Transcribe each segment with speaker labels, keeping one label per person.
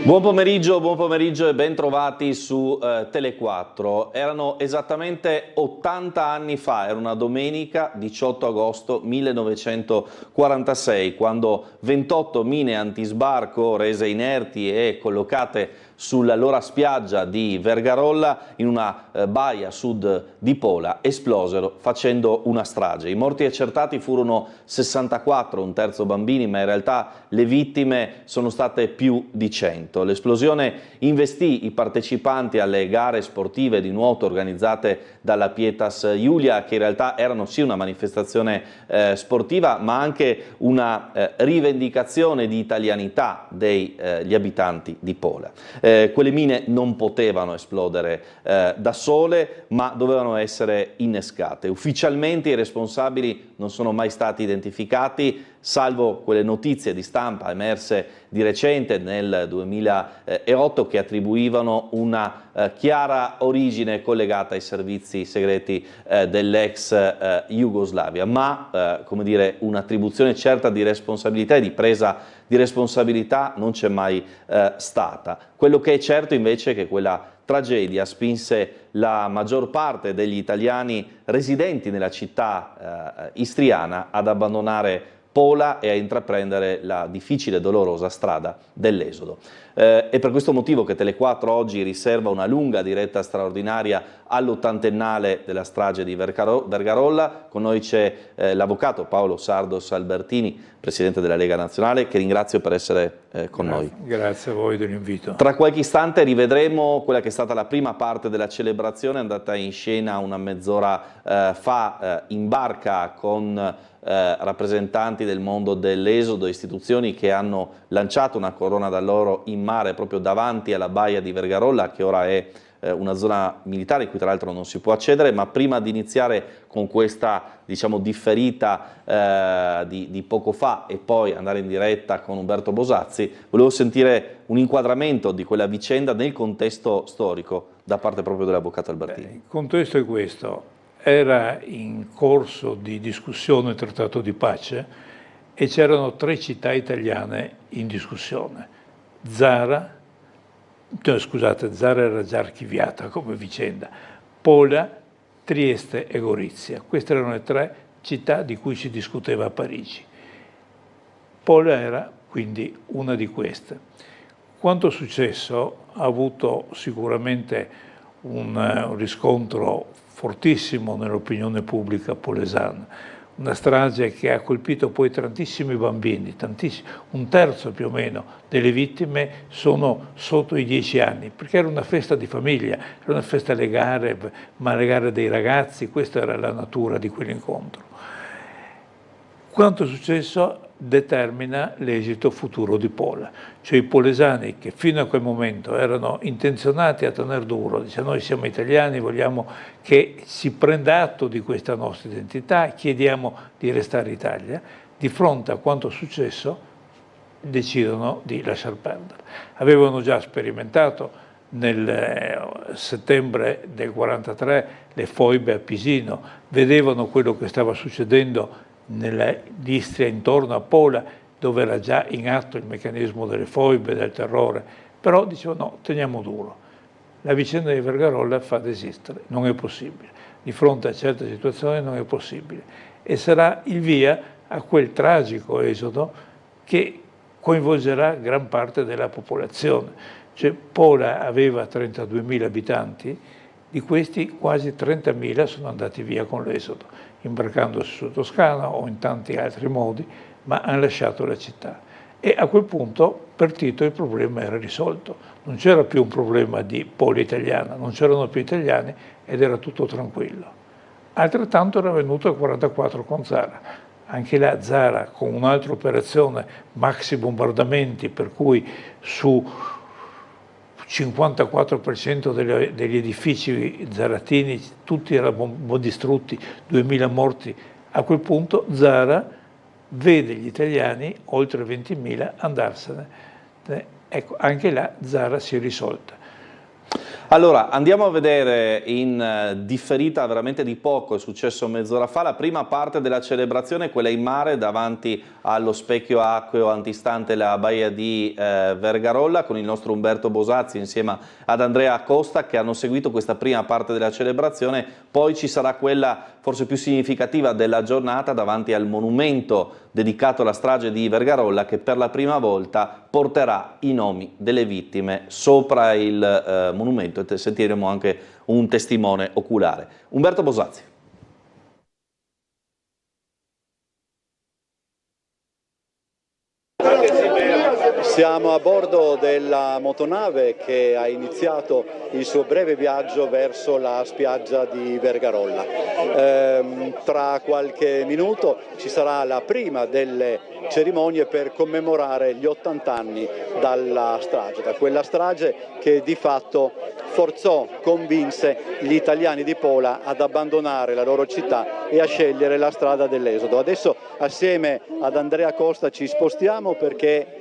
Speaker 1: Buon pomeriggio e ben trovati su Tele4. Erano esattamente 80 anni fa, era una domenica 18 agosto 1946, quando 28 mine antisbarco rese inerti e collocate sull'allora spiaggia di Vergarolla, in una baia a sud di Pola, esplosero facendo una strage. I morti accertati furono 64, un terzo bambini, ma in realtà le vittime sono state più di 100. L'esplosione investì i partecipanti alle gare sportive di nuoto organizzate dalla Pietas Julia, che in realtà erano sì una manifestazione sportiva, ma anche una rivendicazione di italianità degli abitanti di Pola. Quelle mine non potevano esplodere da sole, ma dovevano essere innescate. Ufficialmente i responsabili non sono mai stati identificati, salvo quelle notizie di stampa emerse di recente nel 2008 che attribuivano una chiara origine collegata ai servizi segreti dell'ex Jugoslavia, ma come dire, un'attribuzione certa di responsabilità e di presa di responsabilità non c'è mai stata. Quello che è certo invece è che quella tragedia spinse la maggior parte degli italiani residenti nella città istriana ad abbandonare Pola e a intraprendere la difficile e dolorosa strada dell'esodo. È per questo motivo che Tele4 oggi riserva una lunga diretta straordinaria all'80ennale della strage di Vergarolla. Con noi c'è l'avvocato Paolo Sardos Albertini, presidente della Lega Nazionale, che ringrazio per essere con noi.
Speaker 2: Grazie a voi dell'invito.
Speaker 1: Tra qualche istante rivedremo quella che è stata la prima parte della celebrazione, andata in scena una mezz'ora fa in barca con rappresentanti del mondo dell'esodo, istituzioni che hanno lanciato una corona d'alloro in mare proprio davanti alla baia di Vergarolla, che ora è una zona militare in cui tra l'altro non si può accedere. Ma prima di iniziare con questa, diciamo, differita di poco fa e poi andare in diretta con Umberto Bosazzi, volevo sentire un inquadramento di quella vicenda nel contesto storico da parte proprio dell'avvocato Albertini.
Speaker 2: Il contesto è questo: era in corso di discussione il trattato di pace e c'erano 3 città italiane in discussione. Zara era già archiviata come vicenda, Pola, Trieste e Gorizia. Queste erano le 3 città di cui si discuteva a Parigi. Pola era quindi una di queste. Quanto è successo ha avuto sicuramente un riscontro fortissimo nell'opinione pubblica polesana, una strage che ha colpito poi tantissimi bambini, un terzo più o meno delle vittime sono sotto i 10 anni, perché era una festa di famiglia, era una festa alle gare, ma alle gare dei ragazzi, questa era la natura di quell'incontro. Quanto è successo determina l'esito futuro di Pola, cioè i polesani che fino a quel momento erano intenzionati a tener duro, dice noi siamo italiani, vogliamo che si prenda atto di questa nostra identità, chiediamo di restare in Italia, di fronte a quanto è successo decidono di lasciar perdere. Avevano già sperimentato nel settembre del 43 le foibe a Pisino, vedevano quello che stava succedendo nell'Istria intorno a Pola, dove era già in atto il meccanismo delle foibe, del terrore, però dicevano no, teniamo duro. La vicenda di Vergarolla fa desistere, non è possibile, di fronte a certe situazioni non è possibile, e sarà il via a quel tragico esodo che coinvolgerà gran parte della popolazione. Cioè, Pola aveva 32.000 abitanti, di questi quasi 30.000 sono andati via con l'esodo, imbarcandosi su Toscana o in tanti altri modi, ma hanno lasciato la città. E a quel punto per Tito il problema era risolto, non c'era più un problema di Pola italiana, non c'erano più italiani ed era tutto tranquillo. Altrettanto era avvenuto il 1944 con Zara. Anche là Zara, con un'altra operazione, maxi bombardamenti, per cui su 54% degli edifici zaratini, tutti erano distrutti, 2000 morti. A quel punto Zara vede gli italiani, oltre 20.000, andarsene. Ecco, anche là Zara si è risolta.
Speaker 1: Allora, andiamo a vedere in differita veramente di poco, è successo mezz'ora fa, la prima parte della celebrazione, quella in mare davanti allo specchio acqueo antistante la baia di Vergarolla, con il nostro Umberto Bosazzi insieme ad Andrea Costa che hanno seguito questa prima parte della celebrazione. Poi ci sarà quella forse più significativa della giornata davanti al monumento dedicato alla strage di Vergarolla, che per la prima volta porterà i nomi delle vittime sopra il monumento, e sentiremo anche un testimone oculare. Umberto Bosazzi.
Speaker 3: Siamo a bordo della motonave che ha iniziato il suo breve viaggio verso la spiaggia di Vergarolla. Tra qualche minuto ci sarà la prima delle cerimonie per commemorare gli 80 anni dalla strage, da quella strage che di fatto forzò, convinse gli italiani di Pola ad abbandonare la loro città e a scegliere la strada dell'esodo. Adesso assieme ad Andrea Costa ci spostiamo perché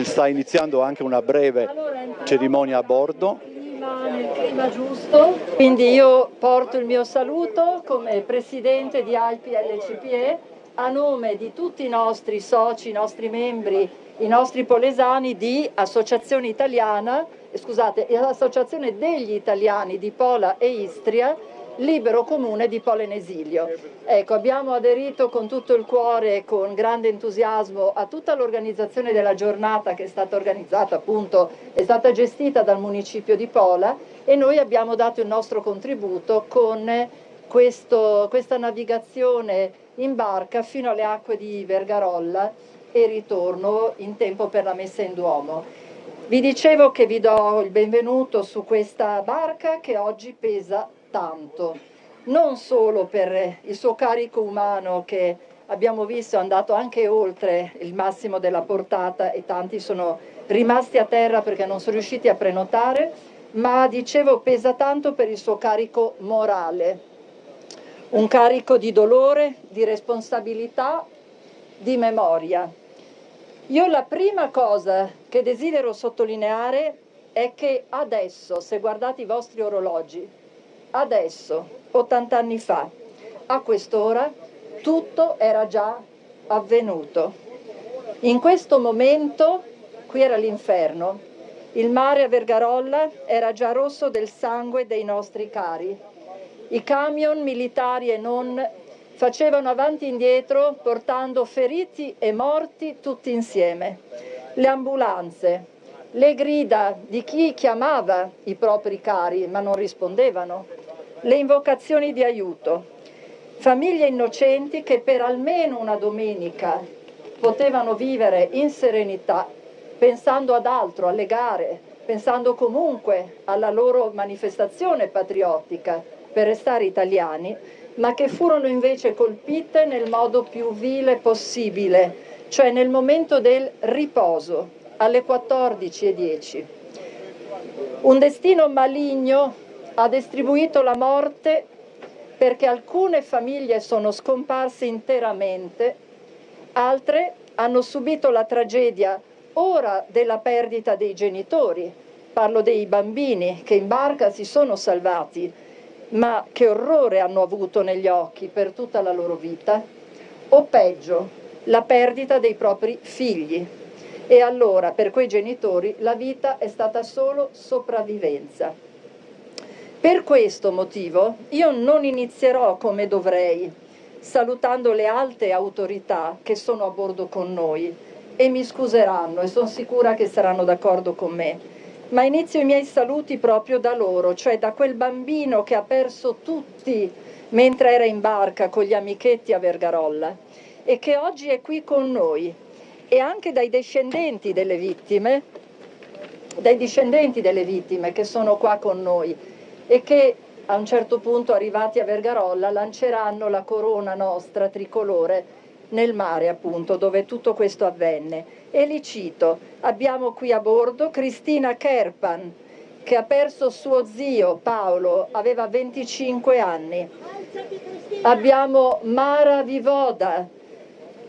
Speaker 3: sta iniziando anche una breve cerimonia a bordo.
Speaker 4: Nel clima giusto, quindi io porto il mio saluto come presidente di Alpi LCPE a nome di tutti i nostri soci, i nostri membri, i nostri polesani di Associazione degli Italiani di Pola e Istria, Libero Comune di Pola in Esilio. Ecco, abbiamo aderito con tutto il cuore e con grande entusiasmo a tutta l'organizzazione della giornata che è stata organizzata, appunto, è stata gestita dal municipio di Pola, e noi abbiamo dato il nostro contributo con questa navigazione in barca fino alle acque di Vergarolla e ritorno in tempo per la messa in Duomo. Vi dicevo che vi do il benvenuto su questa barca che oggi pesa tanto, non solo per il suo carico umano che abbiamo visto è andato anche oltre il massimo della portata e tanti sono rimasti a terra perché non sono riusciti a prenotare, ma dicevo pesa tanto per il suo carico morale, un carico di dolore, di responsabilità, di memoria. Io la prima cosa che desidero sottolineare è che adesso, se guardate i vostri orologi, adesso, 80 anni fa, a quest'ora, tutto era già avvenuto. In questo momento, qui era l'inferno, il mare a Vergarolla era già rosso del sangue dei nostri cari. I camion militari e non facevano avanti e indietro portando feriti e morti tutti insieme. Le ambulanze, le grida di chi chiamava i propri cari ma non rispondevano, le invocazioni di aiuto, famiglie innocenti che per almeno una domenica potevano vivere in serenità, pensando ad altro, alle gare, pensando comunque alla loro manifestazione patriottica per restare italiani, ma che furono invece colpite nel modo più vile possibile, cioè nel momento del riposo, alle 14:10. Un destino maligno ha distribuito la morte perché alcune famiglie sono scomparse interamente, altre hanno subito la tragedia ora della perdita dei genitori, parlo dei bambini che in barca si sono salvati, ma che orrore hanno avuto negli occhi per tutta la loro vita, o peggio, la perdita dei propri figli. E allora per quei genitori la vita è stata solo sopravvivenza. Per questo motivo io non inizierò come dovrei, salutando le alte autorità che sono a bordo con noi, e mi scuseranno e sono sicura che saranno d'accordo con me, ma inizio i miei saluti proprio da loro, cioè da quel bambino che ha perso tutti mentre era in barca con gli amichetti a Vergarolla e che oggi è qui con noi, e anche dai discendenti delle vittime che sono qua con noi e che a un certo punto, arrivati a Vergarolla, lanceranno la corona nostra tricolore nel mare, appunto, dove tutto questo avvenne. E li cito: abbiamo qui a bordo Cristina Kerpan, che ha perso suo zio Paolo, aveva 25 anni. Abbiamo Mara Vivoda,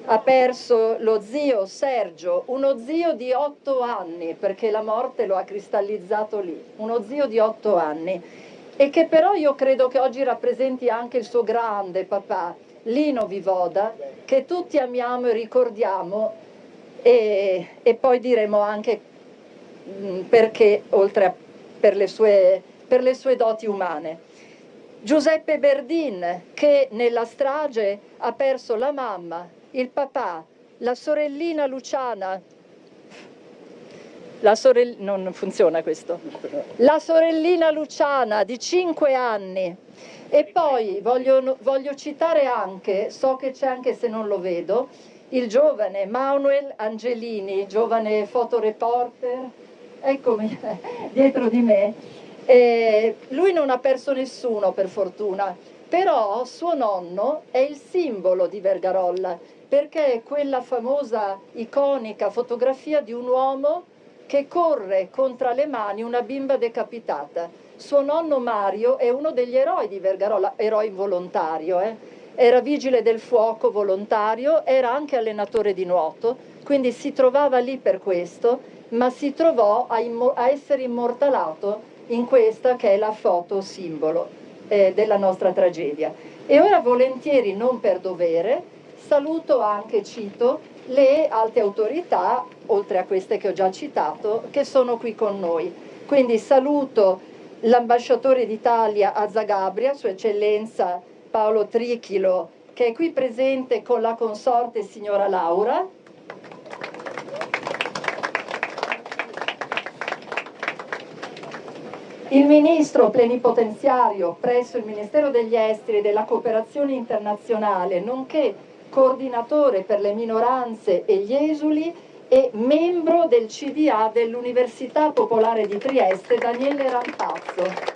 Speaker 4: ha perso lo zio Sergio, uno zio di 8 anni, perché la morte lo ha cristallizzato lì, uno zio di 8 anni, e che però io credo che oggi rappresenti anche il suo grande papà, Lino Vivoda, che tutti amiamo e ricordiamo, e poi diremo anche perché, per le sue doti umane. Giuseppe Berdin, che nella strage ha perso la mamma, il papà, la sorellina Luciana, non funziona questo, la sorellina Luciana di 5 anni, e poi voglio citare anche, so che c'è anche se non lo vedo, il giovane Manuel Angelini, giovane fotoreporter, eccomi dietro di me. Lui non ha perso nessuno, per fortuna, però suo nonno è il simbolo di Vergarolla, perché è quella famosa, iconica fotografia di un uomo che corre contro le mani una bimba decapitata. Suo nonno Mario è uno degli eroi di Vergarolla, eroe volontario, era vigile del fuoco volontario, era anche allenatore di nuoto, quindi si trovava lì per questo, ma si trovò a essere immortalato in questa che è la foto simbolo della nostra tragedia. E ora volentieri, non per dovere, saluto anche, cito, le alte autorità, oltre a queste che ho già citato, che sono qui con noi. Quindi saluto l'ambasciatore d'Italia a Zagabria, Sua Eccellenza Paolo Trichilo, che è qui presente con la consorte signora Laura. Il ministro plenipotenziario presso il Ministero degli Esteri e della Cooperazione Internazionale, nonché coordinatore per le minoranze e gli esuli e membro del CDA dell'Università Popolare di Trieste, Daniele Rampazzo.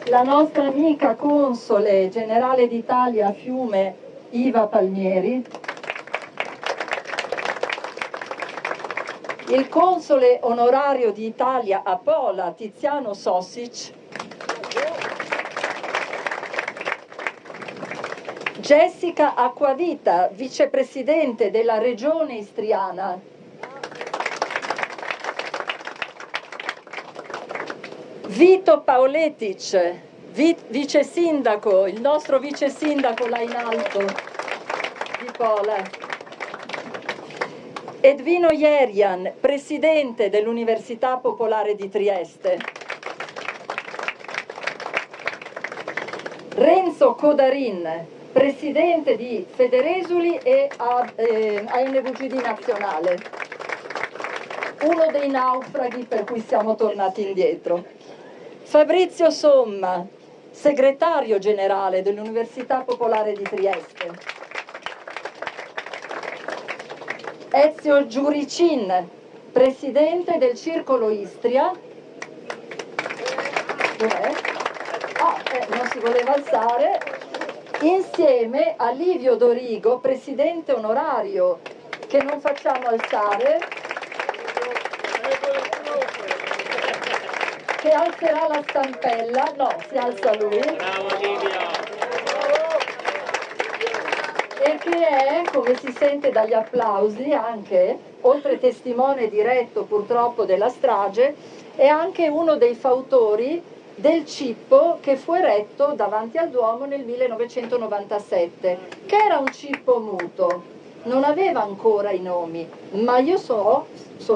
Speaker 4: La nostra amica console generale d'Italia a Fiume, Iva Palmieri. Il console onorario di Italia a Pola, Tiziano Sossic. Jessica Acquavita, vicepresidente della Regione Istriana. Vito Paoletic, vice sindaco, il nostro vice sindaco là in alto di Pola. Edvino Ierian, presidente dell'Università Popolare di Trieste. Renzo Codarin, presidente di Federesuli e ANVGD Nazionale. Uno dei naufraghi per cui siamo tornati indietro. Fabrizio Somma, segretario generale dell'Università Popolare di Trieste. Ezio Giuricin, presidente del Circolo Istria. Dov'è? Non si voleva alzare. Insieme a Livio Dorigo, presidente onorario, che non facciamo alzare, che alzerà la stampella. No, si alza lui. E che è, come si sente dagli applausi, anche, oltre testimone diretto purtroppo della strage, è anche uno dei fautori del cippo che fu eretto davanti al Duomo nel 1997, che era un cippo muto, non aveva ancora i nomi, ma io sono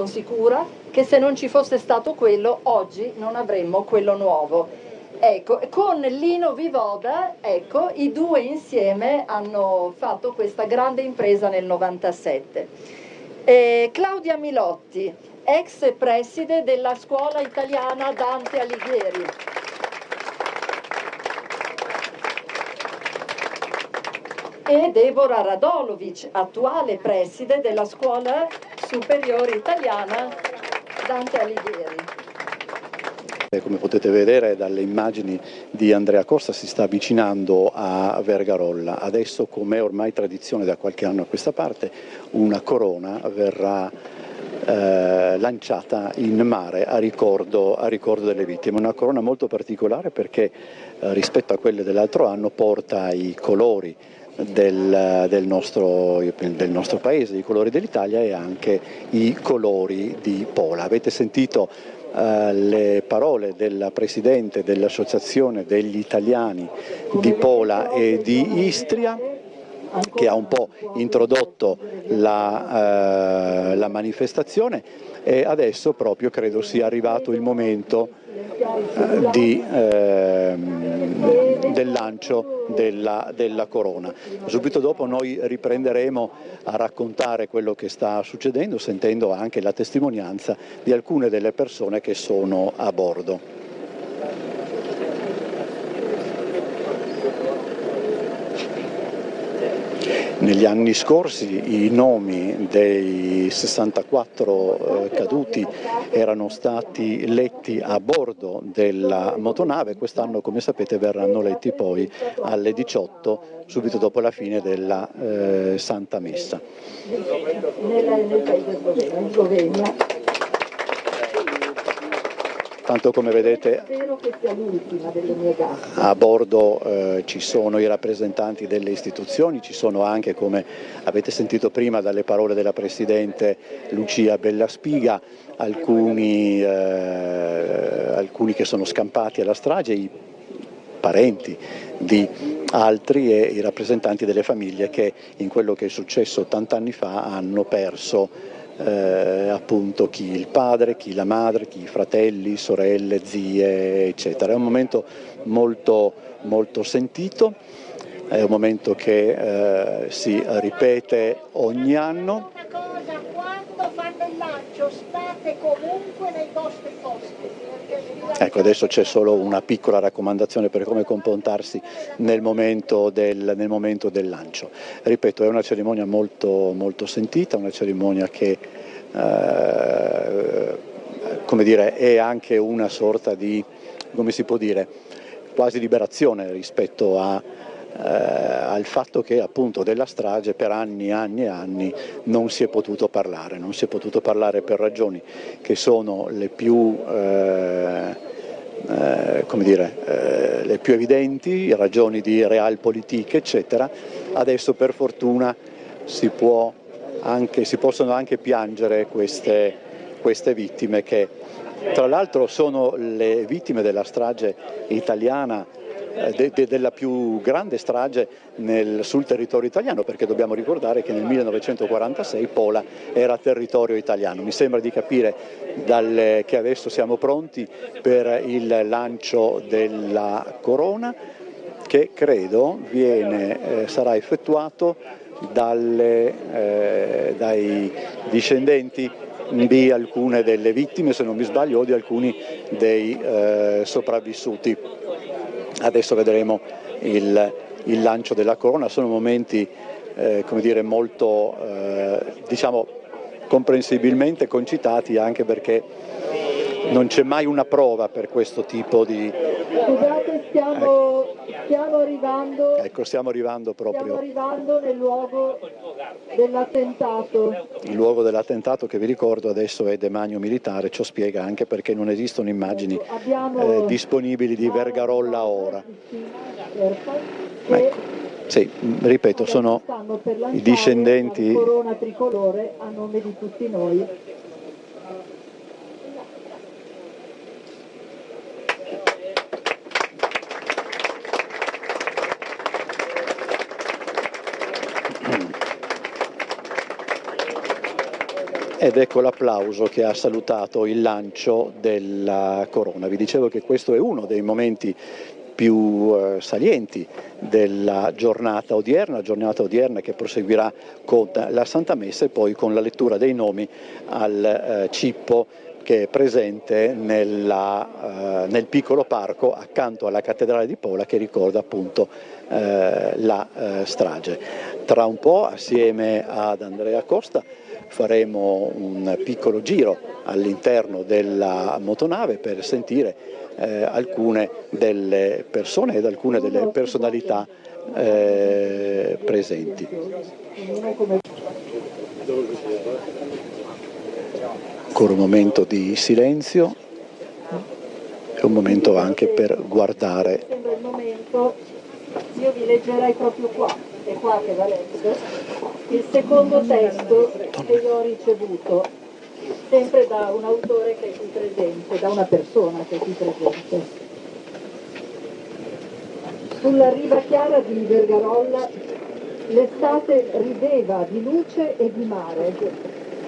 Speaker 4: sicura che se non ci fosse stato quello, oggi non avremmo quello nuovo. Ecco, con Lino Vivoda, ecco, i due insieme hanno fatto questa grande impresa nel 97. Claudia Milotti, ex preside della scuola italiana Dante Alighieri. E Deborah Radolovic, attuale preside della scuola superiore italiana Dante Alighieri.
Speaker 3: Come potete vedere dalle immagini di Andrea Costa, si sta avvicinando a Vergarolla. Adesso, come è ormai tradizione da qualche anno a questa parte, una corona verrà lanciata in mare a ricordo delle vittime. Una corona molto particolare perché rispetto a quelle dell'altro anno porta i colori del nostro paese, i colori dell'Italia e anche i colori di Pola. Avete sentito le parole della Presidente dell'Associazione degli Italiani di Pola e di Istria, che ha un po' introdotto la manifestazione, e adesso proprio credo sia arrivato il momento del lancio della corona. Subito dopo noi riprenderemo a raccontare quello che sta succedendo, sentendo anche la testimonianza di alcune delle persone che sono a bordo. Negli anni scorsi i nomi dei 64 caduti erano stati letti a bordo della motonave, quest'anno come sapete verranno letti poi alle 18, subito dopo la fine della Santa Messa.
Speaker 4: Nel paese in Slovenia.
Speaker 3: Tanto come vedete a bordo ci sono i rappresentanti delle istituzioni, ci sono anche, come avete sentito prima dalle parole della Presidente Lucia Bellaspiga, alcuni che sono scampati alla strage, i parenti di altri e i rappresentanti delle famiglie che in quello che è successo 80 anni fa hanno perso appunto chi il padre, chi la madre, chi i fratelli, sorelle, zie, eccetera. È un momento molto, molto sentito, è un momento che si ripete ogni anno.
Speaker 5: Quando fanno il lancio state comunque nei vostri posti.
Speaker 3: Ecco, adesso c'è solo una piccola raccomandazione per come comportarsi nel momento del lancio. Ripeto, è una cerimonia molto, molto sentita, una cerimonia che come dire, è anche una sorta di, come si può dire, quasi liberazione rispetto al fatto che appunto della strage per anni e anni non si è potuto parlare per ragioni che sono le più le più evidenti, ragioni di realpolitik eccetera. Adesso per fortuna si possono anche piangere queste vittime, che tra l'altro sono le vittime della strage italiana, della più grande strage sul territorio italiano, perché dobbiamo ricordare che nel 1946 Pola era territorio italiano. Mi sembra di capire che adesso siamo pronti per il lancio della corona, che credo sarà effettuato dai discendenti di alcune delle vittime, se non mi sbaglio, o di alcuni dei sopravvissuti. Adesso vedremo il lancio della corona. Sono momenti come dire, molto diciamo comprensibilmente concitati, anche perché non c'è mai una prova per questo tipo di...
Speaker 4: Scusate, stiamo arrivando.
Speaker 3: Ecco, stiamo arrivando
Speaker 4: nel luogo dell'attentato.
Speaker 3: Il luogo dell'attentato, che vi ricordo adesso è demanio militare, ciò spiega anche perché non esistono immagini disponibili di Vergarolla ora. Ecco. Sì, ripeto, sono i discendenti.
Speaker 4: La corona tricolore a nome di tutti noi.
Speaker 3: Ed ecco l'applauso che ha salutato il lancio della corona. Vi dicevo che questo è uno dei momenti più salienti della giornata odierna che proseguirà con la Santa Messa e poi con la lettura dei nomi al cippo che è presente nel piccolo parco accanto alla cattedrale di Pola, che ricorda appunto la strage. Tra un po', assieme ad Andrea Costa, faremo un piccolo giro all'interno della motonave per sentire alcune delle persone ed alcune delle personalità presenti. Ancora un momento di silenzio e un momento anche per guardare.
Speaker 4: Sembra il momento, io vi leggerei proprio qua. è qua che va letto, il secondo testo che io ho ricevuto, sempre da un autore che è qui presente, da una persona che è qui presente. Sulla riva chiara di Vergarolla l'estate rideva di luce e di mare,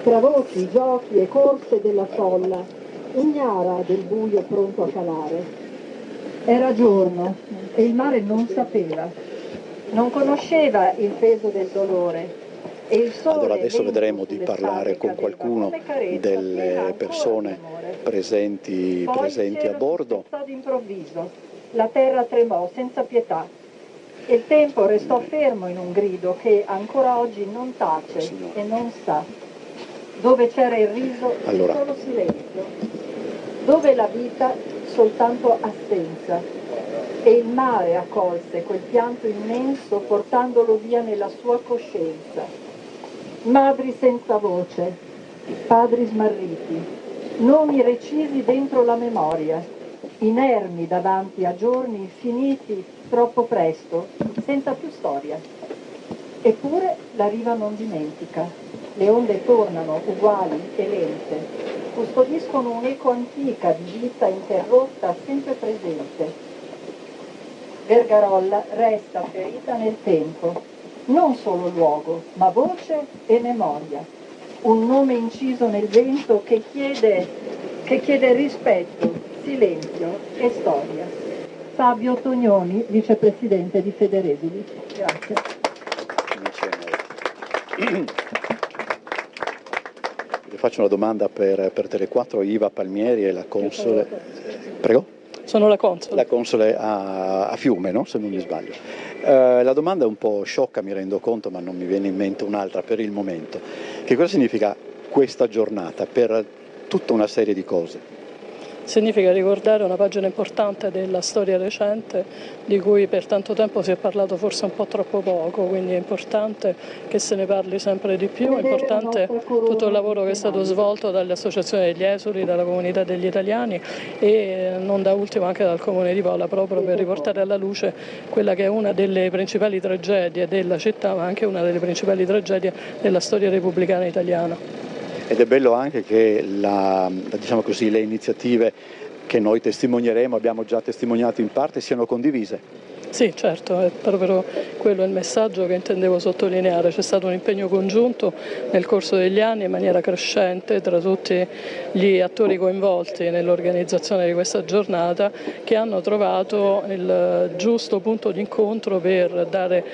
Speaker 4: tra voci, giochi e corse della folla, ignara del buio pronto a calare. Era giorno e il mare non sapeva, non conosceva il peso del dolore. E il sole
Speaker 3: Allora adesso
Speaker 4: lento
Speaker 3: vedremo di
Speaker 4: sulle
Speaker 3: parlare
Speaker 4: strade
Speaker 3: con
Speaker 4: cadeva,
Speaker 3: qualcuno
Speaker 4: come carezza,
Speaker 3: delle
Speaker 4: piena ancora
Speaker 3: persone
Speaker 4: di amore.
Speaker 3: presenti
Speaker 4: Poi il
Speaker 3: a
Speaker 4: cielo
Speaker 3: bordo.
Speaker 4: si spezzò d'improvviso, la terra tremò senza pietà e il tempo restò fermo in un grido che ancora oggi non tace e non sa. Dove c'era il riso,
Speaker 3: Allora.
Speaker 4: solo silenzio. Dove la vita, soltanto assenza. E il mare accolse quel pianto immenso portandolo via nella sua coscienza. Madri senza voce, padri smarriti, nomi recisi dentro la memoria, inermi davanti a giorni finiti troppo presto, senza più storia. Eppure la riva non dimentica, le onde tornano uguali e lente, custodiscono un'eco antica di vita interrotta sempre presente. Vergarolla resta ferita nel tempo, non solo luogo, ma voce e memoria. Un nome inciso nel vento che chiede rispetto, silenzio e storia. Fabio Tognoni, vicepresidente di Federesili. Grazie.
Speaker 3: Le faccio una domanda per Tele4, Iva Palmieri è la console. Prego?
Speaker 6: Sono la console.
Speaker 3: La console a Fiume, no? Se non mi sbaglio. La domanda è un po' sciocca, mi rendo conto, ma non mi viene in mente un'altra per il momento. Che cosa significa questa giornata per tutta una serie di cose?
Speaker 6: Significa ricordare una pagina importante della storia recente di cui per tanto tempo si è parlato forse un po' troppo poco, quindi è importante che se ne parli sempre di più, è importante tutto il lavoro che è stato svolto dalle associazioni degli esuli, dalla comunità degli italiani e non da ultimo anche dal Comune di Pola, proprio per riportare alla luce quella che è una delle principali tragedie della città, ma anche una delle principali tragedie della storia repubblicana italiana.
Speaker 3: Ed è bello anche che diciamo così, le iniziative che noi testimonieremo, abbiamo già testimoniato in parte, siano condivise.
Speaker 6: Sì, certo, è proprio quello il messaggio che intendevo sottolineare. C'è stato un impegno congiunto nel corso degli anni in maniera crescente tra tutti gli attori coinvolti nell'organizzazione di questa giornata che hanno trovato il giusto punto di incontro per dare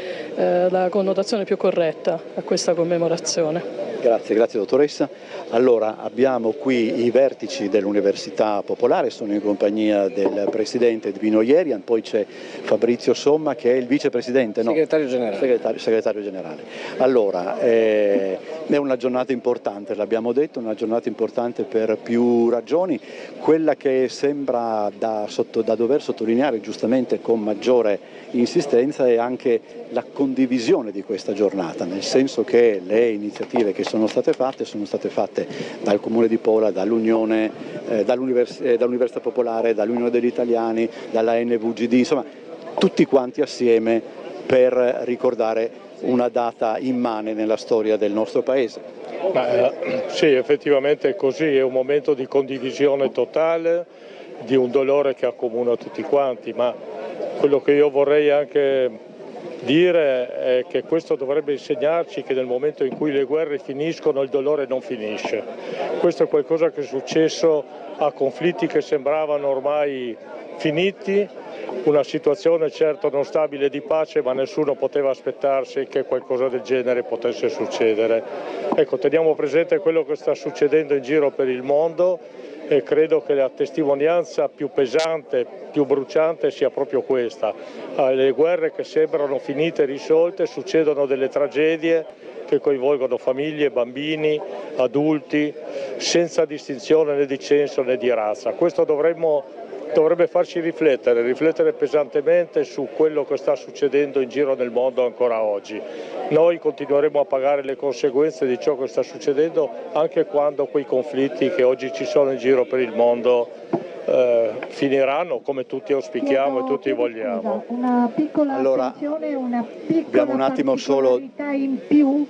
Speaker 6: la connotazione più corretta a questa commemorazione.
Speaker 3: Grazie dottoressa. Allora abbiamo qui i vertici dell'Università Popolare, sono in compagnia del presidente Edvino Ierian, poi c'è Fabrizio Somma che è il vicepresidente,
Speaker 7: Segretario generale.
Speaker 3: Segretario generale. Allora, è una giornata importante, l'abbiamo detto, una giornata importante per più ragioni. Quella che sembra da dover sottolineare giustamente con maggiore insistenza è anche la condivisione di questa giornata, nel senso che le iniziative che sono state fatte dal Comune di Pola, dall'Unione, dall'Università Popolare, dall'Unione degli Italiani, dalla NVGD, insomma tutti quanti assieme per ricordare una data immane nella storia del nostro Paese.
Speaker 8: Sì, effettivamente è così, è un momento di condivisione totale, di un dolore che accomuna tutti quanti, ma quello che io vorrei anche dire è che questo dovrebbe insegnarci che nel momento in cui le guerre finiscono il dolore non finisce. Questo è qualcosa che è successo a conflitti che sembravano ormai finiti, una situazione certo non stabile di pace, ma nessuno poteva aspettarsi che qualcosa del genere potesse succedere. Ecco, teniamo presente quello che sta succedendo in giro per il mondo e credo che la testimonianza più pesante, più bruciante sia proprio questa. Le guerre che sembrano finite e risolte, succedono delle tragedie che coinvolgono famiglie, bambini, adulti, senza distinzione né di censo né di razza. Questo dovrebbe farci riflettere pesantemente su quello che sta succedendo in giro nel mondo ancora oggi. Noi continueremo a pagare le conseguenze di ciò che sta succedendo anche quando quei conflitti che oggi ci sono in giro per il mondo finiranno come tutti auspichiamo e tutti vogliamo.
Speaker 5: Una piccola attenzione, una piccola particolarità in più.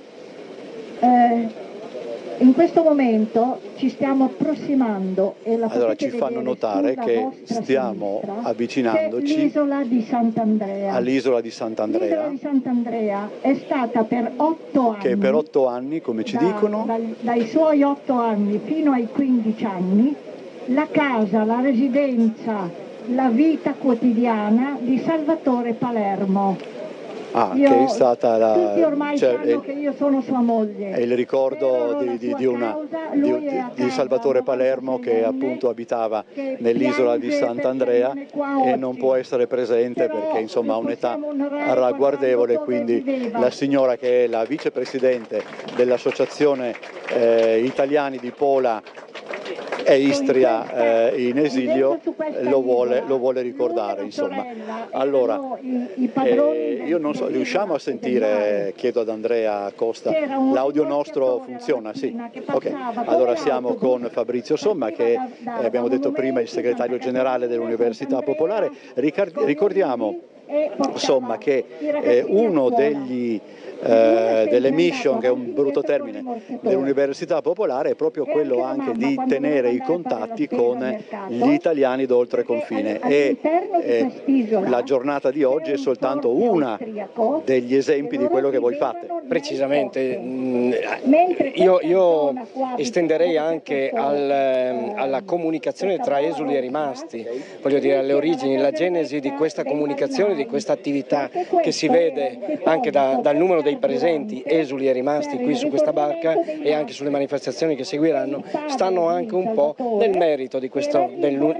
Speaker 5: In questo momento ci stiamo approssimando e la
Speaker 3: allora ci fanno notare che stiamo avvicinandoci
Speaker 5: all'isola di Sant'Andrea.
Speaker 3: All'isola di Sant'Andrea.
Speaker 5: L'isola di Sant'Andrea è stata per 8 anni.
Speaker 3: Che per 8 anni, come ci dicono,
Speaker 5: dai suoi 8 anni fino ai 15 anni, la casa, la residenza, la vita quotidiana di Salvatore Palermo.
Speaker 3: che è stata la...
Speaker 5: Tutti ormai sanno che io sono sua moglie.
Speaker 3: È il ricordo di Salvatore Palermo che appunto abitava nell'isola di Sant'Andrea e non può essere presente perché insomma ha un'età ragguardevole, quindi la signora che è la vicepresidente dell'Associazione Italiani di Pola e Istria in esilio lo vuole ricordare, insomma. Allora, io non so, riusciamo a sentire, chiedo ad Andrea Costa, l'audio nostro funziona? Sì. Ok, allora siamo con Fabrizio Somma che abbiamo detto prima il segretario generale dell'Università Popolare. Ricordiamo insomma che uno delle mission, che è un brutto termine, dell'Università Popolare è proprio quello anche di tenere i contatti con gli italiani d'oltre confine e la giornata di oggi è soltanto una degli esempi di quello che voi fate.
Speaker 7: Precisamente, io estenderei anche alla comunicazione tra esuli e rimasti, voglio dire alle origini, la genesi di questa comunicazione, di questa attività che si vede anche dal numero dei presenti, esuli e rimasti qui su questa barca e anche sulle manifestazioni che seguiranno, stanno anche un po' nel merito di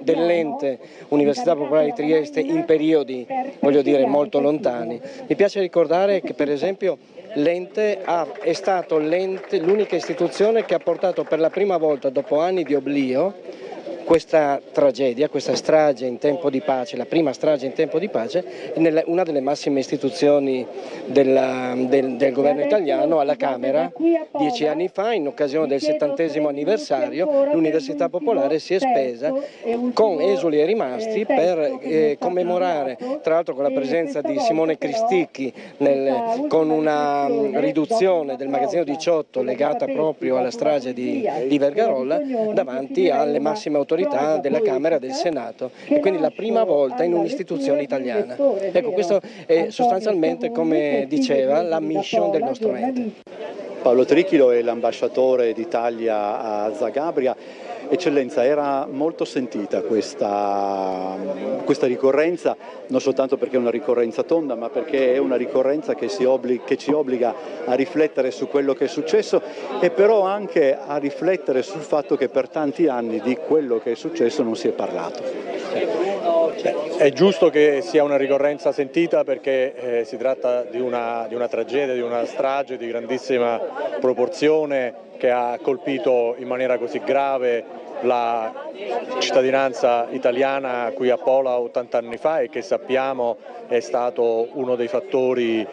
Speaker 7: dell'ente Università Popolare di Trieste in periodi, voglio dire, molto lontani. Mi piace ricordare che per esempio l'ente è stato l'unica istituzione che ha portato per la prima volta dopo anni di oblio questa tragedia, questa strage in tempo di pace, la prima strage in tempo di pace, una delle massime istituzioni del governo italiano alla Camera. 10 anni fa, in occasione del 70° anniversario, l'Università Popolare si è spesa con esuli e rimasti per commemorare, tra l'altro con la presenza di Simone Cristicchi, con una riduzione del magazzino 18 legata proprio alla strage di Vergarolla, davanti alle massime autorità della Camera e del Senato, e quindi la prima volta in un'istituzione italiana. Ecco, questo è sostanzialmente, come diceva, la mission del nostro ente.
Speaker 3: Paolo Trichilo è l'ambasciatore d'Italia a Zagabria. Eccellenza, era molto sentita questa ricorrenza, non soltanto perché è una ricorrenza tonda, ma perché è una ricorrenza che ci obbliga a riflettere su quello che è successo e però anche a riflettere sul fatto che per tanti anni di quello che è successo non si è parlato.
Speaker 8: È giusto che sia una ricorrenza sentita perché si tratta di una tragedia, di una strage di grandissima proporzione che ha colpito in maniera così grave la cittadinanza italiana qui a Pola 80 anni fa e che sappiamo è stato uno dei fattori,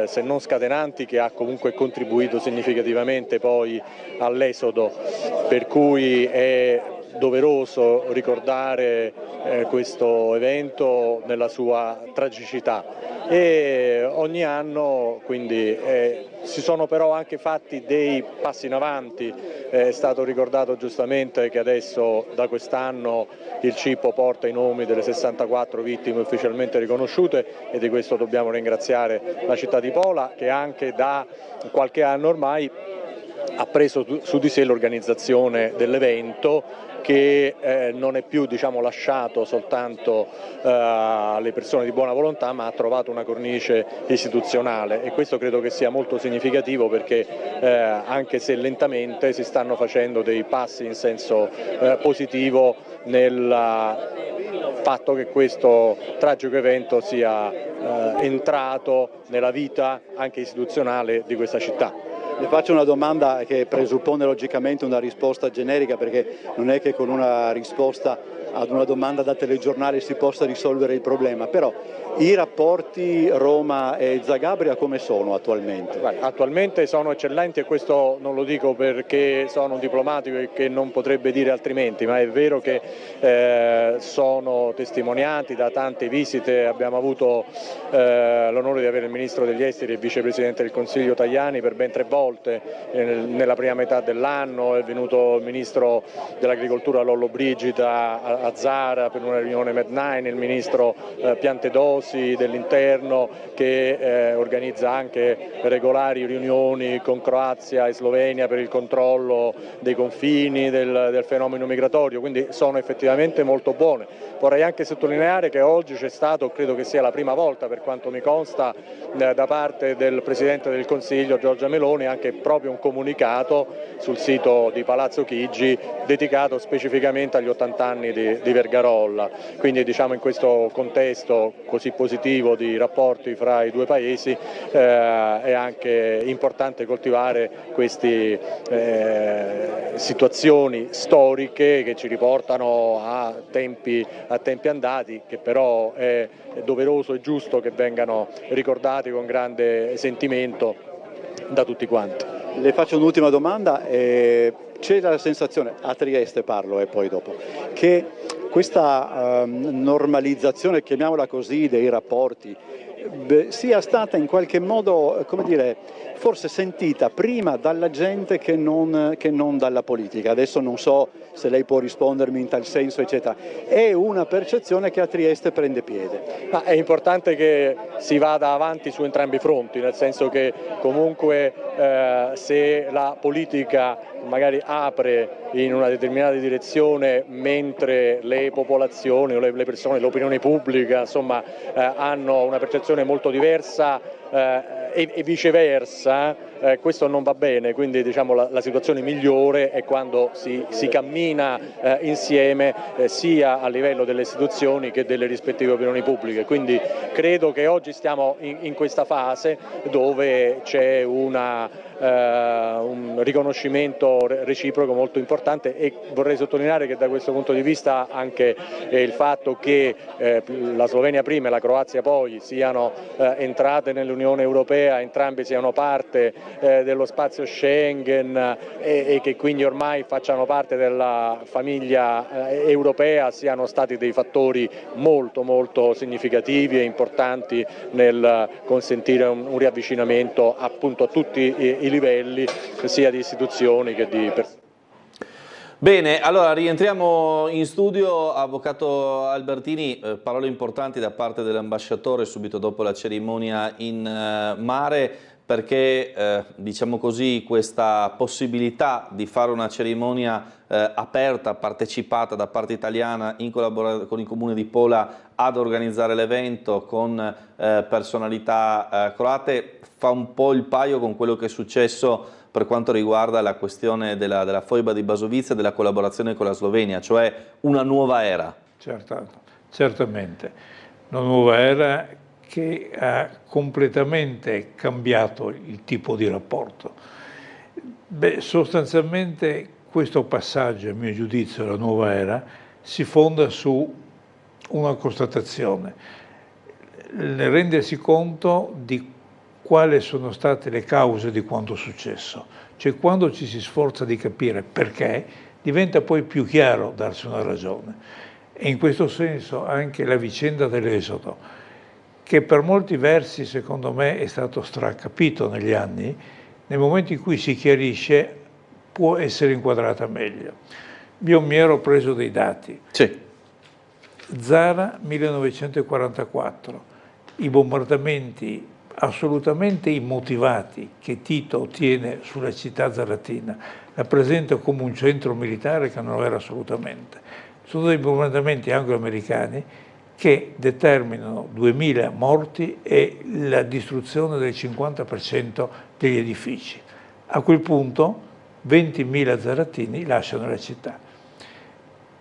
Speaker 8: se non scatenanti, che ha comunque contribuito significativamente poi all'esodo, per cui è doveroso ricordare questo evento nella sua tragicità e ogni anno quindi si sono però anche fatti dei passi in avanti. È stato ricordato giustamente che adesso da quest'anno il CIPO porta i nomi delle 64 vittime ufficialmente riconosciute e di questo dobbiamo ringraziare la città di Pola, che anche da qualche anno ormai ha preso su di sé l'organizzazione dell'evento, che non è più lasciato soltanto alle persone di buona volontà, ma ha trovato una cornice istituzionale, e questo credo che sia molto significativo perché anche se lentamente si stanno facendo dei passi in senso positivo nel fatto che questo tragico evento sia entrato nella vita anche istituzionale di questa città.
Speaker 3: Le faccio una domanda che presuppone logicamente una risposta generica, perché non è che con una risposta ad una domanda da telegiornale si possa risolvere il problema, però I rapporti Roma e Zagabria come sono attualmente?
Speaker 9: Attualmente sono eccellenti, e questo non lo dico perché sono un diplomatico e che non potrebbe dire altrimenti, ma è vero che sono testimoniati da tante visite. Abbiamo avuto l'onore di avere il Ministro degli Esteri e Vicepresidente del Consiglio Tajani per ben 3 volte nella prima metà dell'anno. È venuto il Ministro dell'Agricoltura Lollobrigida a Zara per una riunione Med9, il Ministro Piantedosi dell'Interno che organizza anche regolari riunioni con Croazia e Slovenia per il controllo dei confini, del fenomeno migratorio, quindi sono effettivamente molto buone. Vorrei anche sottolineare che oggi c'è stato, credo che sia la prima volta per quanto mi consta, da parte del Presidente del Consiglio Giorgia Meloni anche proprio un comunicato sul sito di Palazzo Chigi dedicato specificamente agli 80 anni di Vergarolla. Quindi diciamo in questo contesto così positivo di rapporti fra i due paesi è anche importante coltivare queste situazioni storiche che ci riportano a tempi andati, che però è doveroso e giusto che vengano ricordati con grande sentimento da tutti quanti.
Speaker 3: Le faccio un'ultima domanda. C'è la sensazione, a Trieste parlo e poi dopo, che questa normalizzazione, chiamiamola così, dei rapporti sia stata in qualche modo, come dire, forse sentita prima dalla gente che non dalla politica. Adesso non so se lei può rispondermi in tal senso, eccetera. È una percezione che a Trieste prende piede.
Speaker 9: Ma è importante che si vada avanti su entrambi i fronti, nel senso che comunque se la politica magari apre in una determinata direzione mentre le popolazioni o le persone, l'opinione pubblica insomma hanno una percezione molto diversa e viceversa, questo non va bene. Quindi diciamo la situazione migliore è quando si cammina insieme sia a livello delle istituzioni che delle rispettive opinioni pubbliche. Quindi credo che oggi stiamo in questa fase dove c'è un riconoscimento reciproco molto importante, e vorrei sottolineare che da questo punto di vista anche il fatto che la Slovenia prima e la Croazia poi siano entrate nell'Unione Europea, entrambi siano parte dello spazio Schengen e che quindi ormai facciano parte della famiglia europea, siano stati dei fattori molto molto significativi e importanti nel consentire un riavvicinamento appunto a tutti i livelli, sia di istituzioni che di persone.
Speaker 1: Bene, allora rientriamo in studio. Avvocato Albertini, parole importanti da parte dell'ambasciatore subito dopo la cerimonia in mare, perché diciamo così questa possibilità di fare una cerimonia aperta, partecipata da parte italiana in collaborazione con il Comune di Pola ad organizzare l'evento con personalità croate fa un po' il paio con quello che è successo per quanto riguarda la questione della foiba di Basovizza e della collaborazione con la Slovenia, cioè una nuova era.
Speaker 2: Certamente, una nuova era che ha completamente cambiato il tipo di rapporto. Sostanzialmente questo passaggio, a mio giudizio, la nuova era, si fonda su una constatazione, rendersi conto di quali sono state le cause di quanto successo. Cioè quando ci si sforza di capire perché, diventa poi più chiaro darsi una ragione. E in questo senso anche la vicenda dell'Esodo, che per molti versi secondo me è stato stracapito negli anni, nel momento in cui si chiarisce può essere inquadrata meglio. Io mi ero preso dei dati.
Speaker 1: Sì.
Speaker 2: Zara 1944, i bombardamenti assolutamente immotivati che Tito ottiene sulla città zaratina, la presenta come un centro militare che non lo era assolutamente. Sono dei bombardamenti anglo-americani che determinano 2000 morti e la distruzione del 50% degli edifici. A quel punto 20.000 zaratini lasciano la città.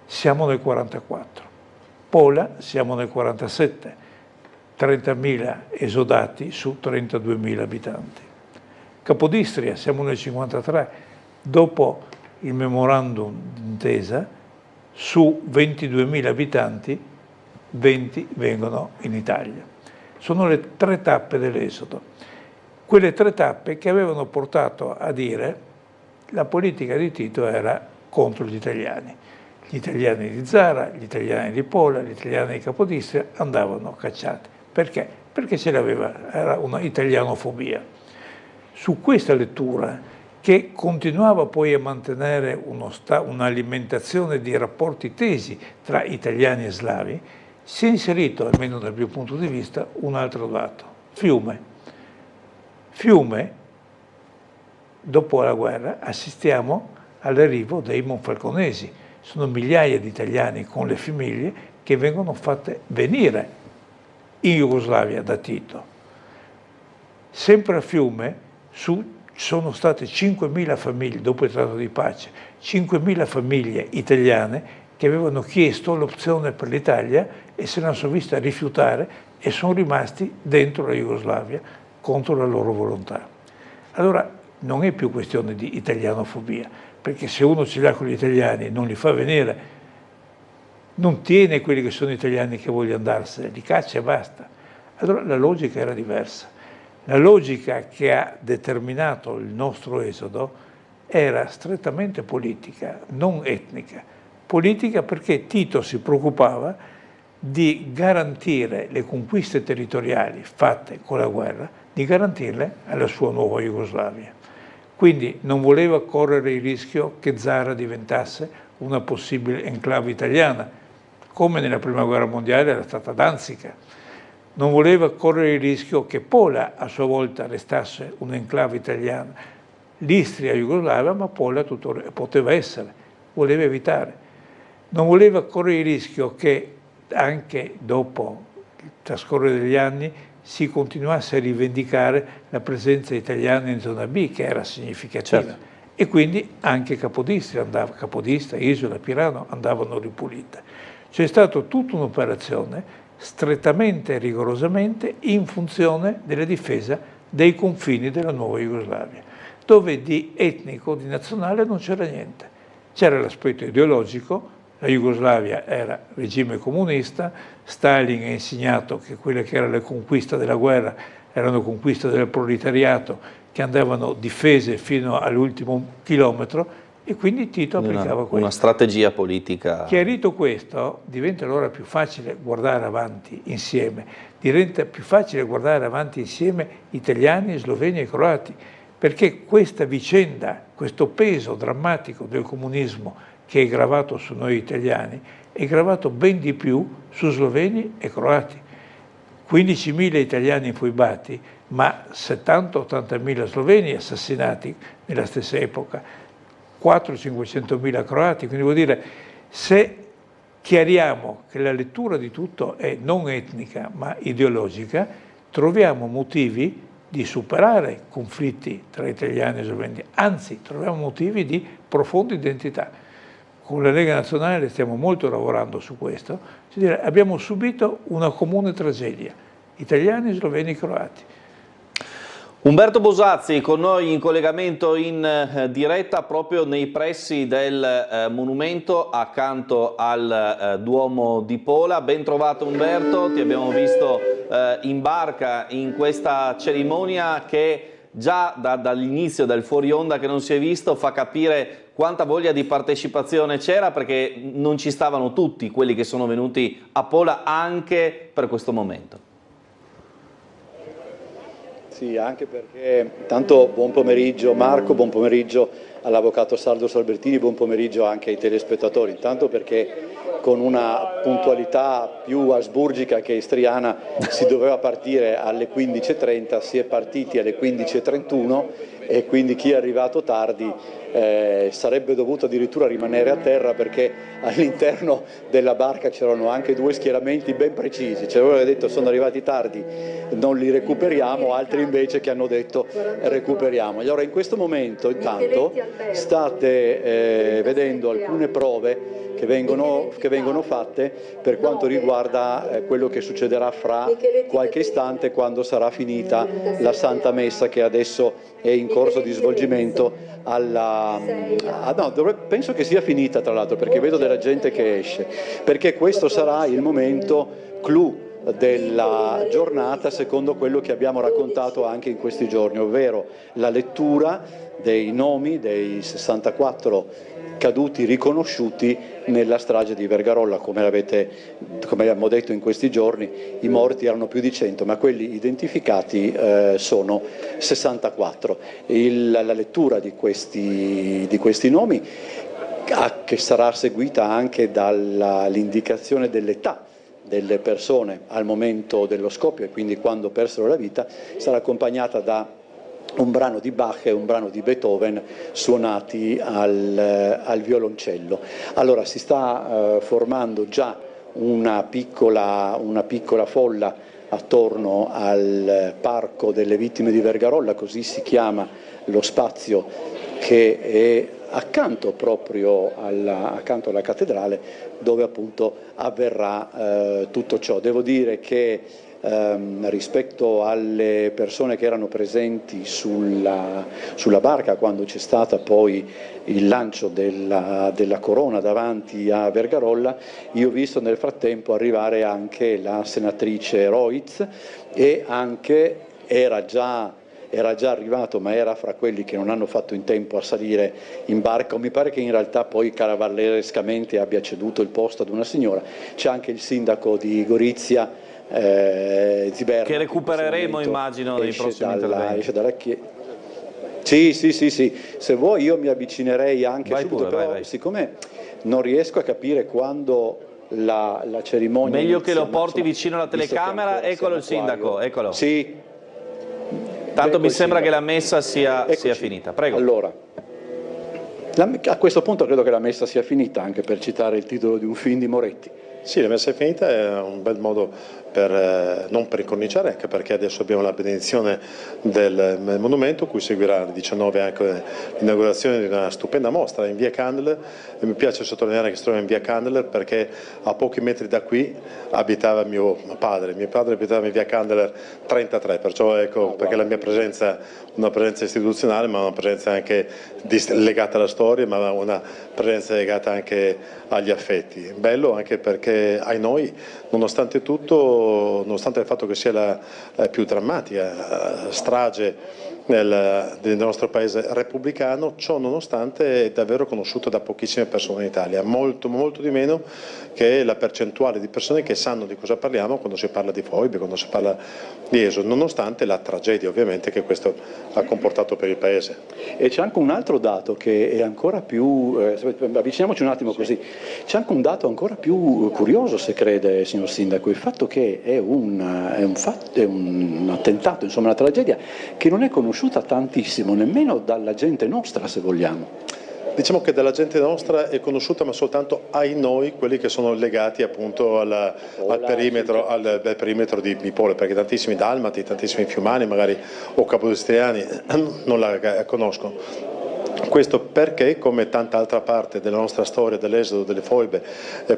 Speaker 2: Siamo nel 44. Pola siamo nel 47. 30.000 esodati su 32.000 abitanti. Capodistria siamo nel 53, dopo il memorandum d'intesa su 22.000 abitanti 20 vengono in Italia. sono le 3 tappe dell'esodo. Quelle 3 tappe che avevano portato a dire la politica di Tito era contro gli italiani. Gli italiani di Zara, gli italiani di Pola, gli italiani di Capodistria andavano cacciati. Perché? Perché era una italianofobia. Su questa lettura, che continuava poi a mantenere un'alimentazione di rapporti tesi tra italiani e slavi, si è inserito, almeno dal mio punto di vista, un altro dato: Fiume. Fiume, dopo la guerra, assistiamo all'arrivo dei monfalconesi. Sono migliaia di italiani con le famiglie che vengono fatte venire in Jugoslavia da Tito. Sempre a Fiume sono state 5.000 famiglie, dopo il trattato di pace, 5.000 famiglie italiane che avevano chiesto l'opzione per l'Italia e se ne sono viste rifiutare e sono rimasti dentro la Jugoslavia contro la loro volontà. Allora non è più questione di italianofobia, perché se uno ce l'ha con gli italiani e non li fa venire, non tiene quelli che sono italiani che vogliono andarsene, li caccia e basta. Allora la logica era diversa. La logica che ha determinato il nostro esodo era strettamente politica, non etnica. Politica perché Tito si preoccupava di garantire le conquiste territoriali fatte con la guerra, di garantirle alla sua nuova Jugoslavia. Quindi non voleva correre il rischio che Zara diventasse una possibile enclave italiana, come nella Prima Guerra Mondiale era stata Danzica. Non voleva correre il rischio che Pola a sua volta restasse un'enclave italiana. L'Istria Jugoslavia, ma Pola poteva essere, voleva evitare. Non voleva correre il rischio che anche dopo il trascorrere degli anni si continuasse a rivendicare la presenza italiana in zona B, che era significativa. Certo. E quindi anche Capodistria, Isola, Pirano andavano ripulite. C'è stata tutta un'operazione strettamente e rigorosamente in funzione della difesa dei confini della nuova Jugoslavia, dove di etnico, di nazionale non c'era niente. C'era l'aspetto ideologico, la Jugoslavia era regime comunista, Stalin ha insegnato che quelle che erano le conquiste della guerra erano conquiste del proletariato che andavano difese fino all'ultimo chilometro e quindi Tito applicava questo.
Speaker 1: Una strategia politica.
Speaker 2: Chiarito questo, diventa allora più facile guardare avanti insieme, diventa più facile guardare avanti insieme italiani, sloveni e croati, perché questa vicenda, questo peso drammatico del comunismo che è gravato su noi italiani, è gravato ben di più su sloveni e croati. 15.000 italiani infoibati, ma 70-80.000 sloveni assassinati nella stessa epoca, 400-500.000 croati, quindi vuol dire, se chiariamo che la lettura di tutto è non etnica ma ideologica, troviamo motivi di superare conflitti tra italiani e sloveni, anzi troviamo motivi di profonda identità. Con la Lega Nazionale stiamo molto lavorando su questo, cioè abbiamo subito una comune tragedia, italiani, sloveni e croati.
Speaker 1: Umberto Bosazzi con noi in collegamento in diretta proprio nei pressi del monumento accanto al Duomo di Pola. Ben trovato Umberto, ti abbiamo visto in barca in questa cerimonia che già dall'inizio del fuori onda che non si è visto fa capire quanta voglia di partecipazione c'era, perché non ci stavano tutti quelli che sono venuti a Pola anche per questo momento.
Speaker 3: Sì, anche perché, tanto buon pomeriggio Marco, buon pomeriggio all'avvocato Saldo Salbertini, buon pomeriggio anche ai telespettatori, intanto perché con una puntualità più asburgica che istriana si doveva partire alle 15.30, si è partiti alle 15.31 e quindi chi è arrivato tardi sarebbe dovuto addirittura rimanere a terra, perché all'interno della barca c'erano anche 2 schieramenti ben precisi, cioè aveva detto sono arrivati tardi, non li recuperiamo, altri invece che hanno detto recuperiamo. Allora in questo momento intanto state vedendo alcune prove che vengono fatte per quanto riguarda quello che succederà fra qualche istante, quando sarà finita la Santa Messa, che adesso è in corso di svolgimento penso che sia finita, tra l'altro, perché vedo della gente che esce, perché questo sarà il momento clou della giornata secondo quello che abbiamo raccontato anche in questi giorni, ovvero la lettura dei nomi dei 64 caduti riconosciuti nella strage di Vergarolla. Come abbiamo detto in questi giorni, i morti erano più di 100, ma quelli identificati sono 64. La lettura di questi nomi, che sarà seguita anche dall'indicazione dell'età delle persone al momento dello scoppio e quindi quando persero la vita, sarà accompagnata da un brano di Bach e un brano di Beethoven suonati al violoncello. Allora si sta formando già una piccola folla attorno al Parco delle Vittime di Vergarolla, così si chiama lo spazio che è accanto alla cattedrale, dove appunto avverrà tutto ciò. Devo dire che rispetto alle persone che erano presenti sulla barca quando c'è stata poi il lancio della corona davanti a Vergarolla, io ho visto nel frattempo arrivare anche la senatrice Roitz, e anche era già arrivato, ma era fra quelli che non hanno fatto in tempo a salire in barca, o mi pare che in realtà poi cavallerescamente abbia ceduto il posto ad una signora. C'è anche il sindaco di Gorizia, Ziberna,
Speaker 1: che recupereremo, immagino, nei prossimi interventi.
Speaker 3: Esce dalla chiesa. Sì, se vuoi io mi avvicinerei anche subito, però siccome non riesco a capire quando la cerimonia
Speaker 1: meglio
Speaker 3: inizia,
Speaker 1: che lo porti vicino alla telecamera. Eccolo il sindaco, eccolo.
Speaker 3: Sì.
Speaker 1: Tanto mi sembra che la messa sia finita. Prego.
Speaker 3: Allora, a questo punto credo che la messa sia finita, anche per citare il titolo di un film di Moretti.
Speaker 10: Sì, la messa è finita, è un bel modo non per incorniciare, anche perché adesso abbiamo la benedizione del monumento, cui seguirà alle 19 anche l'inaugurazione di una stupenda mostra in via Candler, e mi piace sottolineare che si trova in via Candler perché a pochi metri da qui abitava mio padre abitava in via Candler 33, perciò ecco perché la mia presenza, una presenza istituzionale, ma una presenza anche legata alla storia, ma una presenza legata anche agli affetti. Bello anche perché ai noi, nonostante tutto, nonostante il fatto che sia la più drammatica strage del nostro paese repubblicano, ciò nonostante è davvero conosciuto da pochissime persone in Italia, molto di meno che la percentuale di persone che sanno di cosa parliamo quando si parla di foibe, quando si parla di Esodo, nonostante la tragedia ovviamente che questo ha comportato per il paese.
Speaker 3: E c'è anche un altro dato che è ancora più, avviciniamoci un attimo così, c'è anche un dato ancora più curioso, se crede, signor Sindaco, il fatto che è un attentato, insomma una tragedia che non è conosciuta tantissimo, nemmeno dalla gente nostra, se vogliamo.
Speaker 10: Diciamo che dalla gente nostra è conosciuta, ma soltanto ai noi, quelli che sono legati appunto al perimetro di Pole, perché tantissimi dalmati, tantissimi fiumani magari o capodistриani non la conoscono. Questo perché, come tanta altra parte della nostra storia, dell'esodo, delle foibe,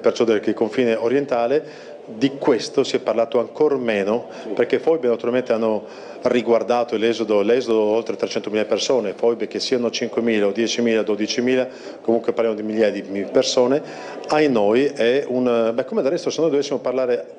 Speaker 10: perciò del confine orientale, di questo si è parlato ancora meno, perché foibe naturalmente hanno riguardato l'esodo oltre 300.000 persone, foibe che siano 5.000 o 10.000, 12.000, comunque parliamo di migliaia di persone. Ai noi è come del resto, se noi dovessimo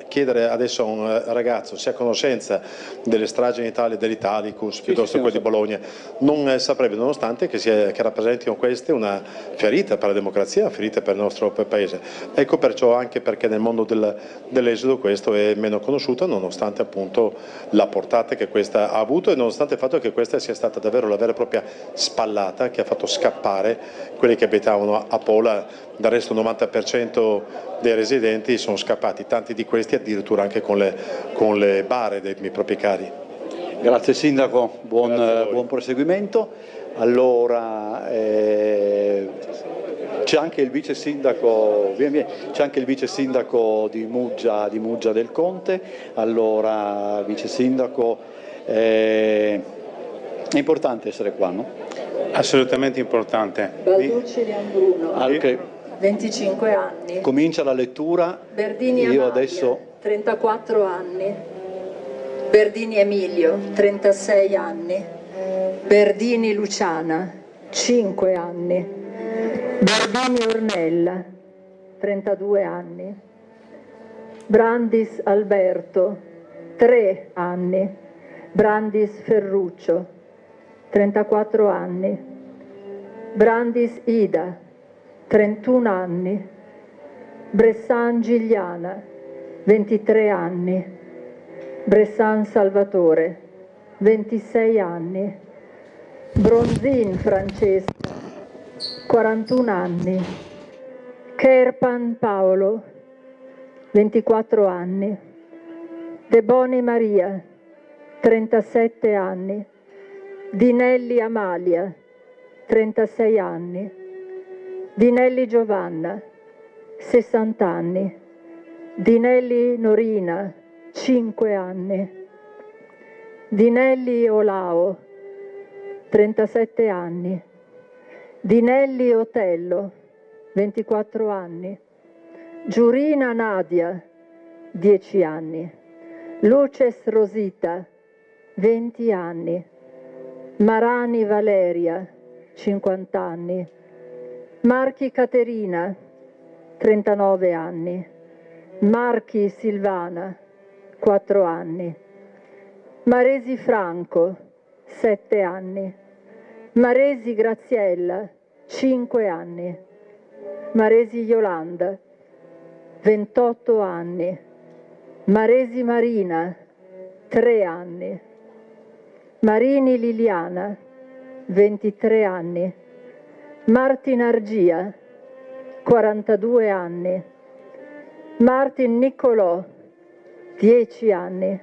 Speaker 10: chiedere adesso a un ragazzo se ha conoscenza delle stragi in Italia, dell'Italicus, piuttosto che quelle di Bologna, non saprebbe, nonostante che rappresentino queste una ferita per la democrazia, una ferita per il nostro paese. Ecco perciò anche perché nel mondo dell'esodo questo è meno conosciuto, nonostante appunto la portata che questa ha avuto e nonostante il fatto che questa sia stata davvero la vera e propria spallata che ha fatto scappare quelli che abitavano a Pola. Del resto il 90% dei residenti sono scappati, tanti di questi addirittura anche con le bare dei miei propri cari.
Speaker 3: Grazie Sindaco, buon proseguimento. Allora c'è anche il vice sindaco, c'è anche il vice sindaco di Muggia del Conte. Allora, vice sindaco, è importante essere qua, no?
Speaker 11: Assolutamente importante.
Speaker 4: Balducci Leandruno,
Speaker 3: Anche
Speaker 4: 25 anni.
Speaker 3: Comincia la lettura.
Speaker 4: Berdini
Speaker 3: io
Speaker 4: Amalia,
Speaker 3: adesso
Speaker 4: 34 anni. Berdini Emilio, 36 anni. Berdini Luciana, 5 anni. Berdini Ornella, 32 anni. Brandis Alberto, 3 anni. Brandis Ferruccio, 34 anni. Brandis Ida, 31 anni. Bressan Gigliana, 23 anni. Bressan Salvatore, 26 anni. Bronzin Francesca, 41 anni. Kerpan Paolo, 24 anni. De Boni Maria, 37 anni. Dinelli Amalia, 36 anni. Dinelli Giovanna, 60 anni. Dinelli Norina, 5 anni. Dinelli Olao, 37 anni. Dinelli Otello, 24 anni. Giurina Nadia, 10 anni. Luces Rosita, 20 anni. Marani Valeria, 50 anni. Marchi Caterina, 39 anni. Marchi Silvana, 4 anni. Maresi Franco, 7 anni. Maresi Graziella, 5 anni. Maresi Yolanda, 28 anni. Maresi Marina, 3 anni. Marini Liliana, 23 anni. Martin Argia, 42 anni. Martin Niccolò, 10 anni.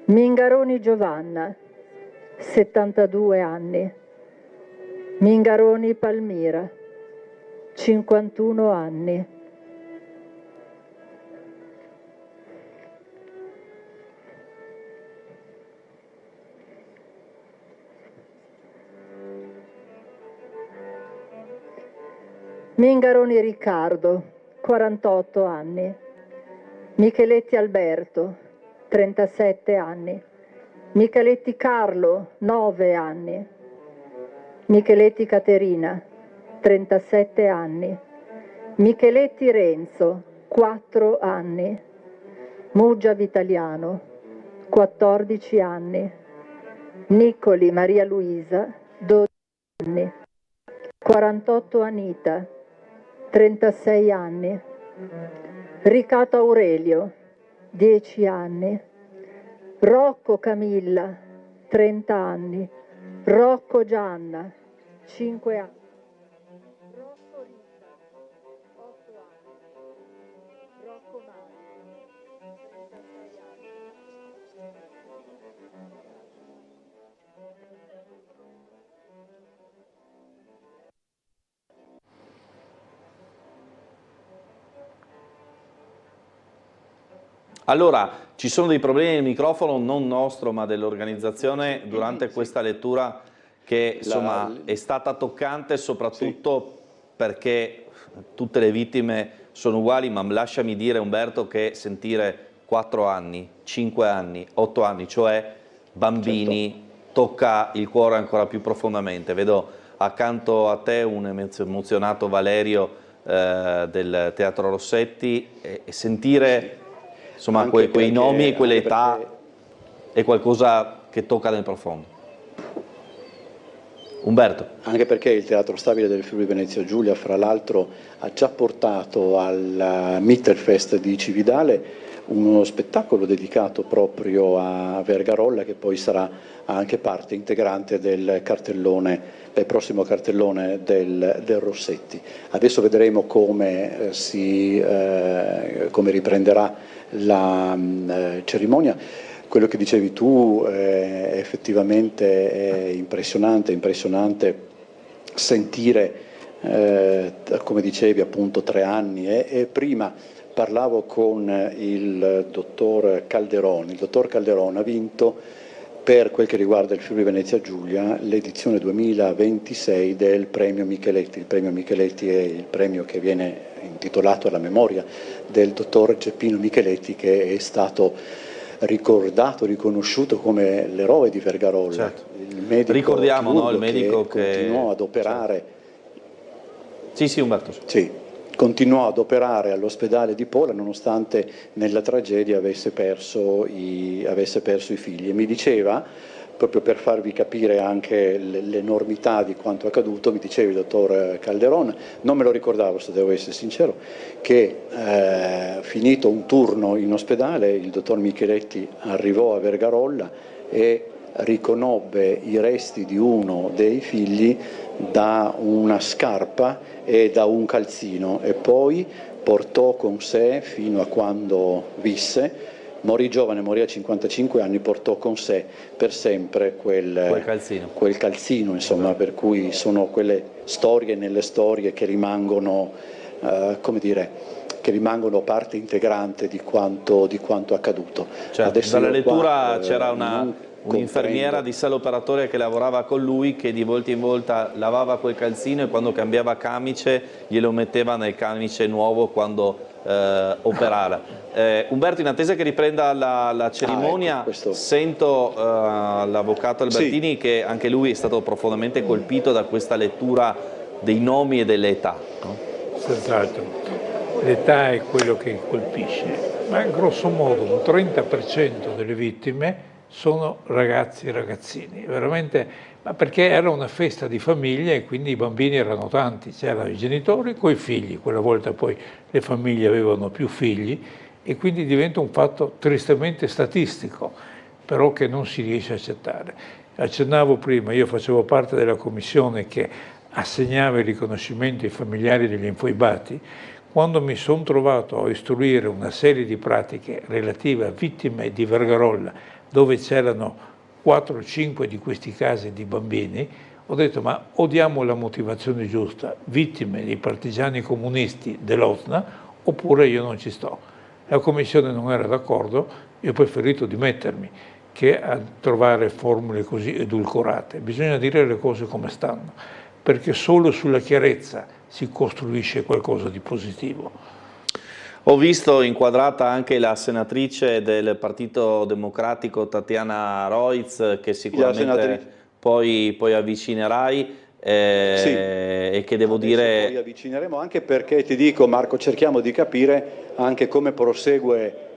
Speaker 4: Mingaroni Giovanna, 72 anni. Mingaroni Palmira, 51 anni. Mingaroni Riccardo, 48 anni. Micheletti Alberto, 37 anni. Micheletti Carlo, 9 anni. Micheletti Caterina, 37 anni. Micheletti Renzo, 4 anni. Muggia Vitaliano, 14 anni. Nicoli Maria Luisa, 12 anni. 48 Anita, 36 anni. Riccardo Aurelio, 10 anni. Rocco Camilla, 30 anni. Rocco Gianna, 5 anni. Rocco Rita, 8 anni. Rocco Mario, 36 anni.
Speaker 1: Allora, ci sono dei problemi nel microfono, non nostro ma dell'organizzazione, durante questa lettura che insomma è stata toccante soprattutto perché tutte le vittime sono uguali, ma lasciami dire Umberto che sentire 4 anni, 5 anni, 8 anni, cioè bambini, tocca il cuore ancora più profondamente. Vedo accanto a te un emozionato Valerio del Teatro Rossetti e sentire insomma quei nomi e quelle età è qualcosa che tocca nel profondo. Umberto.
Speaker 3: Anche perché il Teatro Stabile del Friuli Venezia Giulia, fra l'altro, ha già portato al Mittelfest di Cividale uno spettacolo dedicato proprio a Vergarolla, che poi sarà anche parte integrante del prossimo cartellone del Rossetti. Adesso vedremo come riprenderà la cerimonia. Quello che dicevi tu è effettivamente impressionante sentire, come dicevi appunto, 3 anni e prima parlavo con il dottor Calderoni. Il dottor Calderoni ha vinto, per quel che riguarda il Friuli Venezia Giulia, l'edizione 2026 del premio Micheletti. Il premio Micheletti è il premio che viene intitolato alla memoria del dottor Geppino Micheletti, che è stato ricordato, riconosciuto come l'eroe di Vergarolla.
Speaker 1: Certo.
Speaker 3: Il medico,
Speaker 1: ricordiamo, no, il medico
Speaker 3: che continuò ad operare.
Speaker 1: Sì, Umberto.
Speaker 3: Sì, continuò ad operare all'ospedale di Pola nonostante nella tragedia avesse perso i figli. E mi diceva, proprio per farvi capire anche l'enormità di quanto accaduto, mi diceva il dottor Calderon, non me lo ricordavo se devo essere sincero, che finito un turno in ospedale il dottor Micheletti arrivò a Vergarolla e riconobbe i resti di uno dei figli da una scarpa e da un calzino, e poi portò con sé fino a quando visse. Morì giovane, morì a 55 anni, portò con sé per sempre quel calzino, insomma, per cui sono quelle storie nelle storie che rimangono, come dire, che rimangono parte integrante di quanto accaduto.
Speaker 1: Certo,
Speaker 3: adesso
Speaker 1: dalla lettura c'era
Speaker 3: un'infermiera
Speaker 1: un'infermiera di sala operatoria che lavorava con lui, che di volta in volta lavava quel calzino e quando cambiava camice glielo metteva nel camice nuovo quando operava. Umberto, in attesa che riprenda la cerimonia, sento l'avvocato Albertini, sì, che anche lui è stato profondamente colpito da questa lettura dei nomi e delle età, no?
Speaker 2: Senz'altro, l'età è quello che colpisce, ma grosso modo un 30% delle vittime sono ragazzi e ragazzini, veramente, ma perché era una festa di famiglia e quindi i bambini erano tanti, c'erano i genitori con i figli, quella volta poi le famiglie avevano più figli e quindi diventa un fatto tristemente statistico, però che non si riesce a accettare. Accennavo prima, io facevo parte della commissione che assegnava il riconoscimento ai familiari degli infoibati. Quando mi sono trovato a istruire una serie di pratiche relative a vittime di Vergarolla, dove c'erano 4 o 5 di questi casi di bambini, ho detto ma o diamo la motivazione giusta, vittime dei partigiani comunisti dell'Osna, oppure io non ci sto. La commissione non era d'accordo, io ho preferito dimettermi che a trovare formule così edulcorate. Bisogna dire le cose come stanno, perché solo sulla chiarezza si costruisce qualcosa di positivo.
Speaker 1: Ho visto inquadrata anche la senatrice del Partito Democratico Tatiana Rojc, che sicuramente poi avvicinerai
Speaker 3: sì,
Speaker 1: e che devo dire...
Speaker 3: Poi avvicineremo anche perché, ti dico Marco, cerchiamo di capire anche come prosegue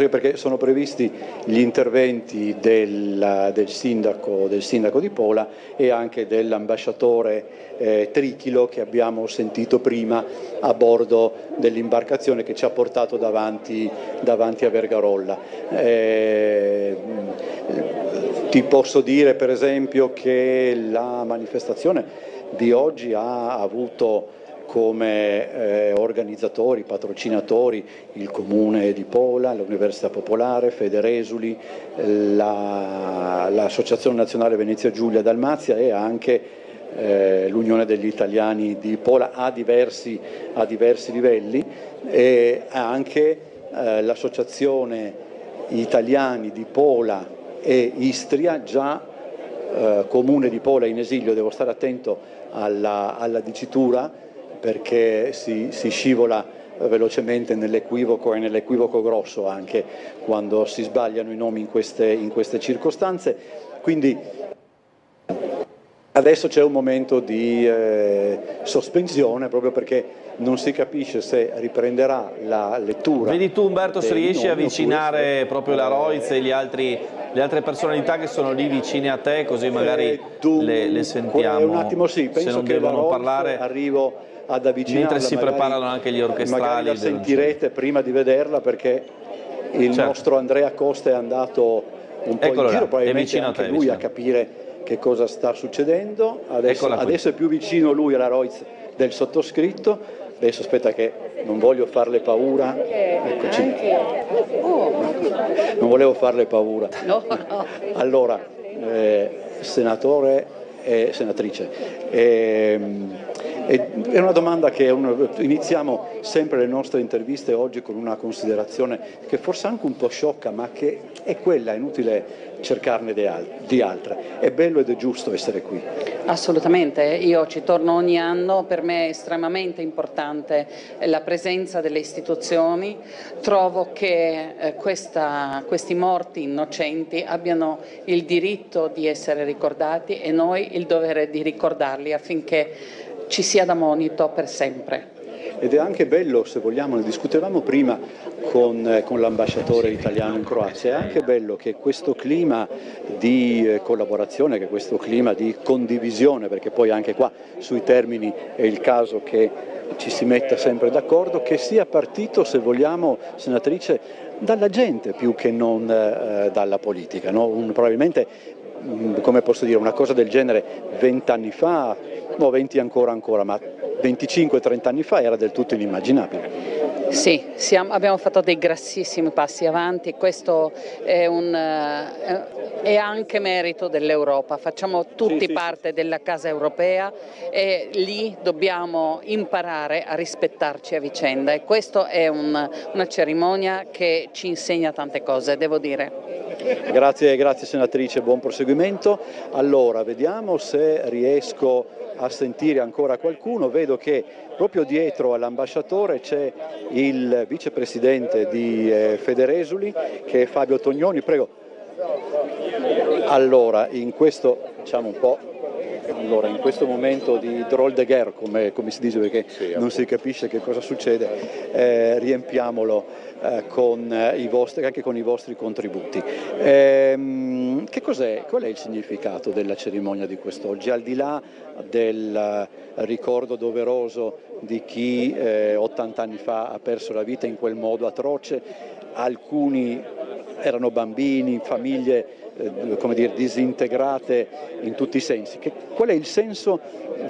Speaker 3: perché sono previsti gli interventi del sindaco di Pola e anche dell'ambasciatore Trichilo, che abbiamo sentito prima a bordo dell'imbarcazione che ci ha portato davanti a Vergarolla. Ti posso dire per esempio che la manifestazione di oggi ha avuto come organizzatori, patrocinatori il Comune di Pola, l'Università Popolare, Federesuli, l'Associazione Nazionale Venezia Giulia Dalmazia e anche l'Unione degli Italiani di Pola a diversi livelli, e anche l'Associazione Italiani di Pola e Istria, già Comune di Pola in esilio. Devo stare attento alla dicitura perché si scivola velocemente nell'equivoco e nell'equivoco grosso anche quando si sbagliano i nomi in queste circostanze. Quindi adesso c'è un momento di sospensione proprio perché non si capisce se riprenderà la lettura.
Speaker 1: Vedi tu Umberto se riesci a avvicinare proprio la Rojc e le altre personalità che sono lì vicine a te, così magari le sentiamo.
Speaker 3: Un attimo, sì, penso
Speaker 1: se non
Speaker 3: che
Speaker 1: devono parlare.
Speaker 3: Arrivo ad avvicinarla,
Speaker 1: mentre si preparano anche gli orchestrali.
Speaker 3: Magari la sentirete prima di vederla perché il nostro Andrea Costa è andato un po' in giro, probabilmente anche lui a capire che cosa sta succedendo. Adesso è più vicino lui alla Rojc del sottoscritto. Adesso aspetta che non voglio farle paura. Eccoci. Non volevo farle paura. Allora, senatore e senatrice, è una domanda che iniziamo sempre le nostre interviste oggi con una considerazione che forse anche un po' sciocca, ma che è quella, è inutile cercarne di altre. È bello ed è giusto essere qui.
Speaker 12: Assolutamente, io ci torno ogni anno, per me è estremamente importante la presenza delle istituzioni, trovo che questi morti innocenti abbiano il diritto di essere ricordati e noi il dovere di ricordarli affinché ci sia da monito per sempre.
Speaker 3: Ed è anche bello, se vogliamo, ne discutevamo prima con l'ambasciatore italiano in Croazia, è anche bello che questo clima di collaborazione, che questo clima di condivisione, perché poi anche qua sui termini è il caso che ci si metta sempre d'accordo, che sia partito, se vogliamo, senatrice, dalla gente più che non dalla politica, no? Probabilmente, come posso dire, una cosa del genere 20 anni fa, no 20 ancora, ma 25-30 anni fa era del tutto inimmaginabile.
Speaker 12: Sì, abbiamo fatto dei grassissimi passi avanti e questo è anche merito dell'Europa. Facciamo tutti parte della casa europea e lì dobbiamo imparare a rispettarci a vicenda e questa è una cerimonia che ci insegna tante cose, devo dire.
Speaker 3: Grazie senatrice, buon proseguimento. Allora, vediamo se riesco a sentire ancora qualcuno. Vedo che proprio dietro all'ambasciatore c'è il vicepresidente di Federesuli, che è Fabio Tognoni. Prego. Allora, in questo, diciamo un po', in questo momento di drôle de guerre, come si dice, perché non si capisce che cosa succede, riempiamolo anche con i vostri contributi. Qual è il significato della cerimonia di quest'oggi, al di là del ricordo doveroso di chi 80 anni fa ha perso la vita in quel modo atroce? Alcuni erano bambini, famiglie disintegrate in tutti i sensi. Qual è il senso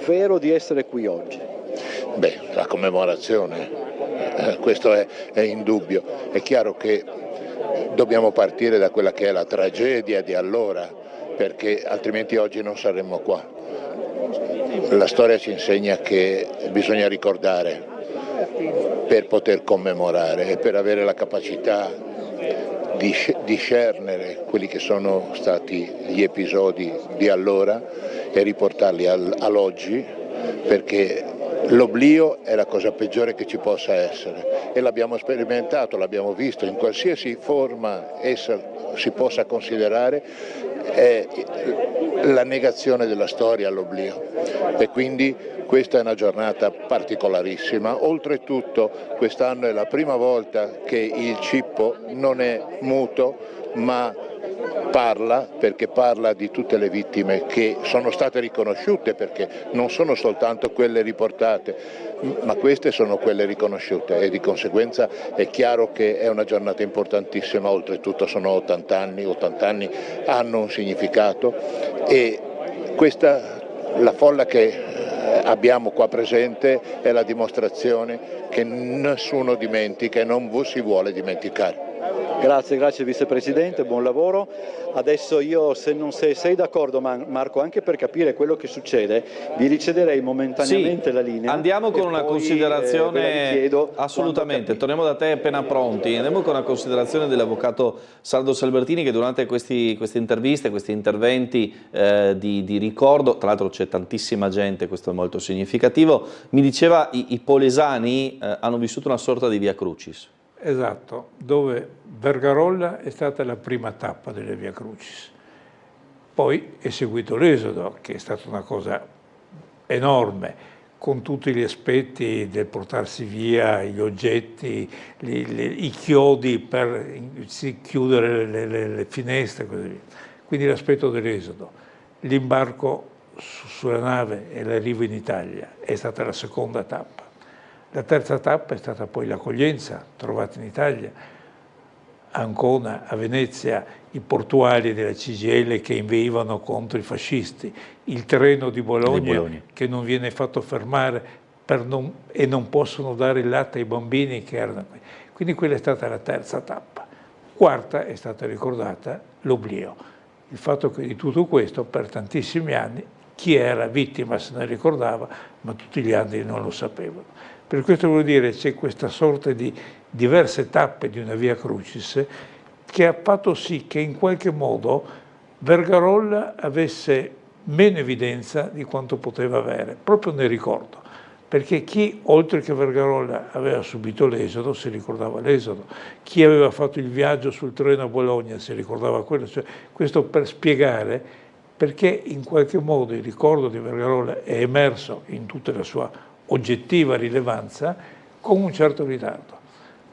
Speaker 3: vero di essere qui oggi?
Speaker 13: Beh, la commemorazione, questo è indubbio. È chiaro che dobbiamo partire da quella che è la tragedia di allora, perché altrimenti oggi non saremmo qua. La storia ci insegna che bisogna ricordare per poter commemorare e per avere la capacità di discernere quelli che sono stati gli episodi di allora e riportarli all'oggi, perché l'oblio è la cosa peggiore che ci possa essere e l'abbiamo sperimentato, l'abbiamo visto in qualsiasi forma essa si possa considerare, è la negazione della storia all'oblio e quindi questa è una giornata particolarissima. Oltretutto quest'anno è la prima volta che il Cippo non è muto ma parla, perché parla di tutte le vittime che sono state riconosciute, perché non sono soltanto quelle riportate, ma queste sono quelle riconosciute e di conseguenza è chiaro che è una giornata importantissima. Oltretutto sono 80 anni hanno un significato e la folla che abbiamo qua presente è la dimostrazione che nessuno dimentica e non si vuole dimenticare.
Speaker 3: Grazie Vicepresidente, buon lavoro. Adesso io, se sei d'accordo Marco, anche per capire quello che succede, vi ricederei momentaneamente la linea.
Speaker 1: Andiamo con una considerazione, assolutamente, torniamo da te appena pronti, andiamo con una considerazione dell'avvocato Saldo Salbertini, che durante queste interviste, questi interventi di ricordo, tra l'altro c'è tantissima gente, questo è molto significativo, mi diceva i polesani hanno vissuto una sorta di Via Crucis.
Speaker 2: Esatto, dove Vergarolla è stata la prima tappa delle Via Crucis. Poi è seguito l'Esodo, che è stata una cosa enorme, con tutti gli aspetti del portarsi via gli oggetti, i chiodi per chiudere le finestre, così via. Quindi l'aspetto dell'Esodo. L'imbarco sulla nave e l'arrivo in Italia è stata la seconda tappa. La terza tappa è stata poi l'accoglienza trovata in Italia, a Ancona, a Venezia, i portuali della CGIL che inveivano contro i fascisti, il treno di Bologna che non viene fatto fermare e non possono dare il latte ai bambini che erano qui. Quindi quella è stata la terza tappa. Quarta è stata ricordata l'oblio. Il fatto che di tutto questo per tantissimi anni chi era vittima se ne ricordava, ma tutti gli altri non lo sapevano. Per questo vuol dire c'è questa sorta di diverse tappe di una Via Crucis che ha fatto sì che in qualche modo Vergarolla avesse meno evidenza di quanto poteva avere, proprio nel ricordo. Perché chi, oltre che Vergarolla, aveva subito l'Esodo, si ricordava l'Esodo. Chi aveva fatto il viaggio sul treno a Bologna si ricordava quello. Cioè, questo per spiegare perché in qualche modo il ricordo di Vergarolla è emerso in tutta la sua oggettiva rilevanza con un certo ritardo,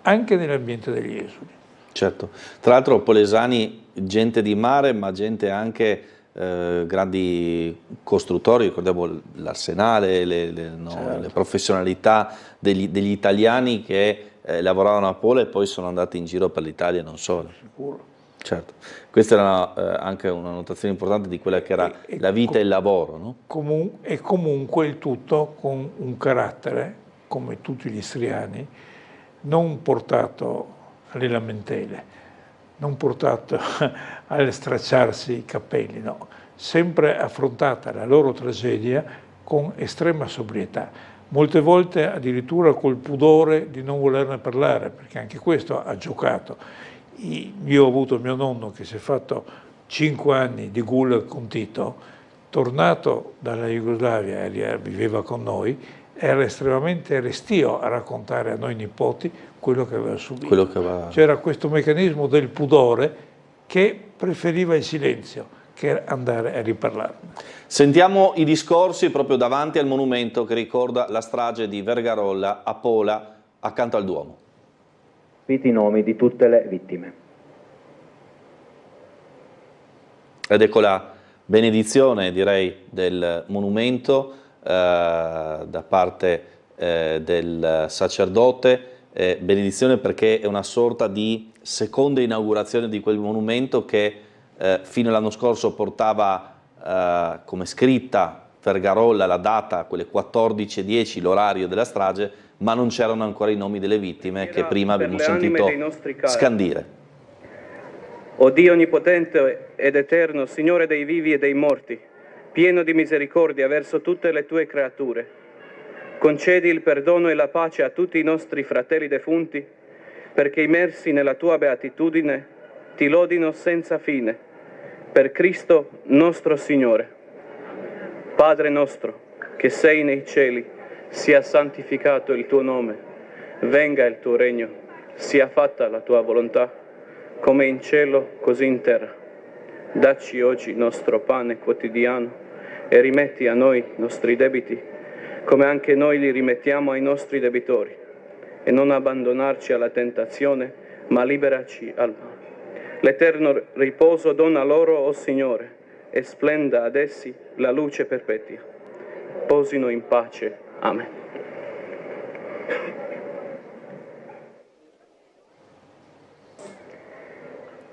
Speaker 2: anche nell'ambiente degli esuli.
Speaker 1: Certo, tra l'altro Polesani, gente di mare, ma gente anche grandi costruttori, ricordiamo l'Arsenale, le professionalità degli italiani che lavoravano a Pola e poi sono andati in giro per l'Italia e non solo.
Speaker 2: Sicuro.
Speaker 1: Certo, questa era anche una notazione importante di quella che era la vita e il lavoro, no?
Speaker 2: E comunque il tutto con un carattere, come tutti gli istriani, non portato alle lamentele, non portato a stracciarsi i capelli, no. Sempre affrontata la loro tragedia con estrema sobrietà, molte volte addirittura col pudore di non volerne parlare, perché anche questo ha giocato. Io ho avuto mio nonno che si è fatto 5 anni di gulag con Tito, tornato dalla Jugoslavia e viveva con noi, era estremamente restio a raccontare a noi nipoti quello che aveva subito. C'era questo meccanismo del pudore che preferiva il silenzio che andare a riparlarne.
Speaker 1: Sentiamo i discorsi proprio davanti al monumento che ricorda la strage di Vergarolla a Pola, accanto al Duomo.
Speaker 14: I nomi di tutte le vittime.
Speaker 1: Ed ecco la benedizione, direi, del monumento da parte del sacerdote, benedizione perché è una sorta di seconda inaugurazione di quel monumento che fino all'anno scorso portava come scritta Vergarolla la data, quelle 14:10, l'orario della strage, ma non c'erano ancora i nomi delle vittime che prima abbiamo sentito scandire.
Speaker 15: O Dio onnipotente ed eterno, Signore dei vivi e dei morti, pieno di misericordia verso tutte le tue creature, concedi il perdono e la pace a tutti i nostri fratelli defunti, perché immersi nella tua beatitudine ti lodino senza fine, per Cristo nostro Signore. Padre nostro, che sei nei cieli, sia santificato il tuo nome, venga il tuo regno, sia fatta la tua volontà, come in cielo così in terra. Dacci oggi il nostro pane quotidiano e rimetti a noi i nostri debiti, come anche noi li rimettiamo ai nostri debitori, e non abbandonarci alla tentazione, ma liberaci al male. L'eterno riposo dona loro, o Signore, e splenda ad essi la luce perpetua. Posino in pace. Amen.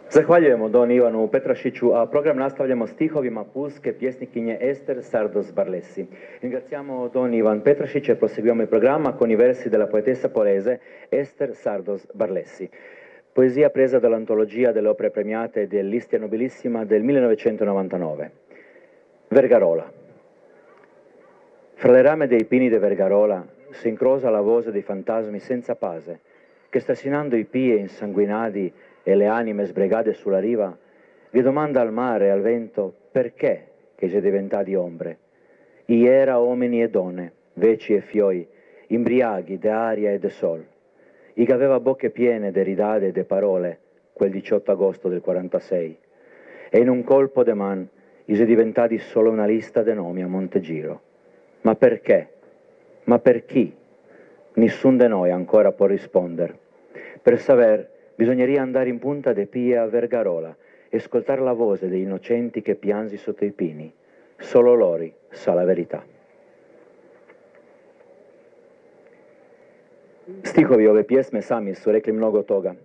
Speaker 14: Zahvaljujemo Don Ivanu Petrašiću, a program nastavljamo stihovima pulske pjesnikinje Ester Sardos Barlesi. Ringraziamo Don Ivan Petrašić e proseguiamo il programma con i versi della poetessa polese Ester Sardos Barlesi. Poesia presa dall'antologia delle opere premiate dell'Istria Nobilissima del 1999. Vergarola. Fra le rame dei pini de Vergarola si incrosa la voce dei fantasmi senza pace, che stassinando i pie insanguinati e le anime sbregate sulla riva, gli domanda al mare e al vento perché che si è diventati ombre. Iera uomini e donne, veci e fioi, imbriaghi de aria e de sol. I che aveva bocche piene de ridade e de parole, quel 18 agosto del 46. E in un colpo de man, i si è diventati solo una lista de nomi a Montegiro. Ma perché? Ma per chi? Nessun de noi ancora può rispondere. Per saper, bisogneria andare in punta de pie a Vergarola e ascoltare la voce degli innocenti che piangi sotto i pini. Solo loro sa la verità. Stihovi ove pjesme sami su rekli mnogo toga.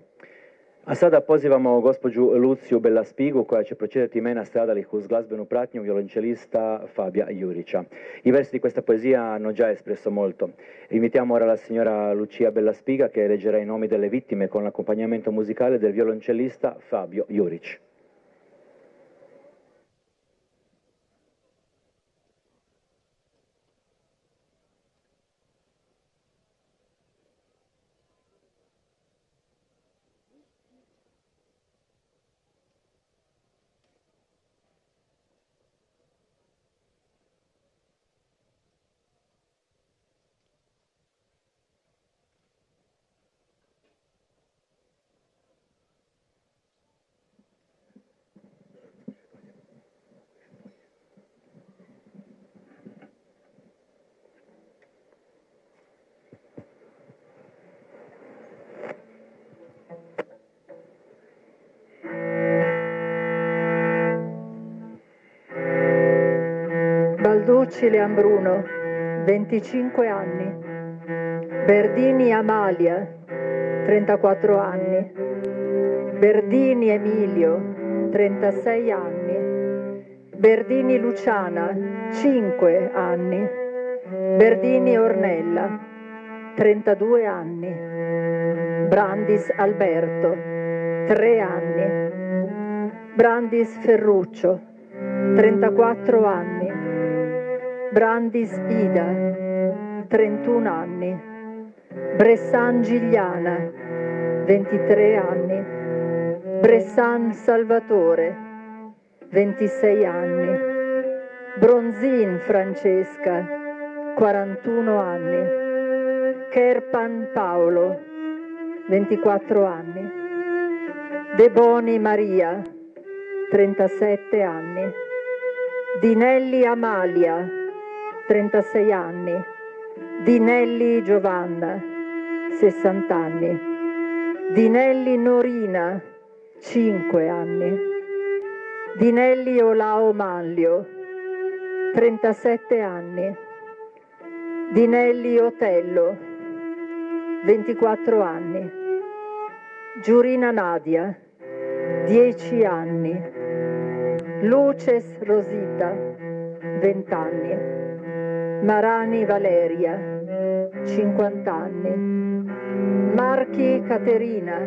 Speaker 14: A sada pozivamo gospođu Luciju Bellaspigu koja će pročitati imena stradalih uz glazbenu pratnju violončelista Fabia Jurića. I versi di questa poesia hanno già espresso molto. Invitiamo ora la signora Lucia Bellaspiga che leggerà i nomi delle vittime con l'accompagnamento musicale del violoncellista Fabio Jurić.
Speaker 4: Balducci Leambruno, 25 anni. Berdini Amalia, 34 anni. Berdini Emilio, 36 anni. Berdini Luciana, 5 anni. Berdini Ornella, 32 anni. Brandis Alberto, 3 anni. Brandis Ferruccio, 34 anni. Brandis Ida, 31 anni. Bressan Gigliana, 23 anni. Bressan Salvatore, 26 anni. Bronzin Francesca, 41 anni. Kerpan Paolo, 24 anni. De Boni Maria, 37 anni. Dinelli Amalia, 36 anni. Dinelli Giovanna, 60 anni. Dinelli Norina, 5 anni. Dinelli Olao Manlio, 37 anni. Dinelli Otello, 24 anni. Giurina Nadia, 10 anni. Luces Rosita, 20 anni. Marani Valeria, 50 anni. Marchi Caterina,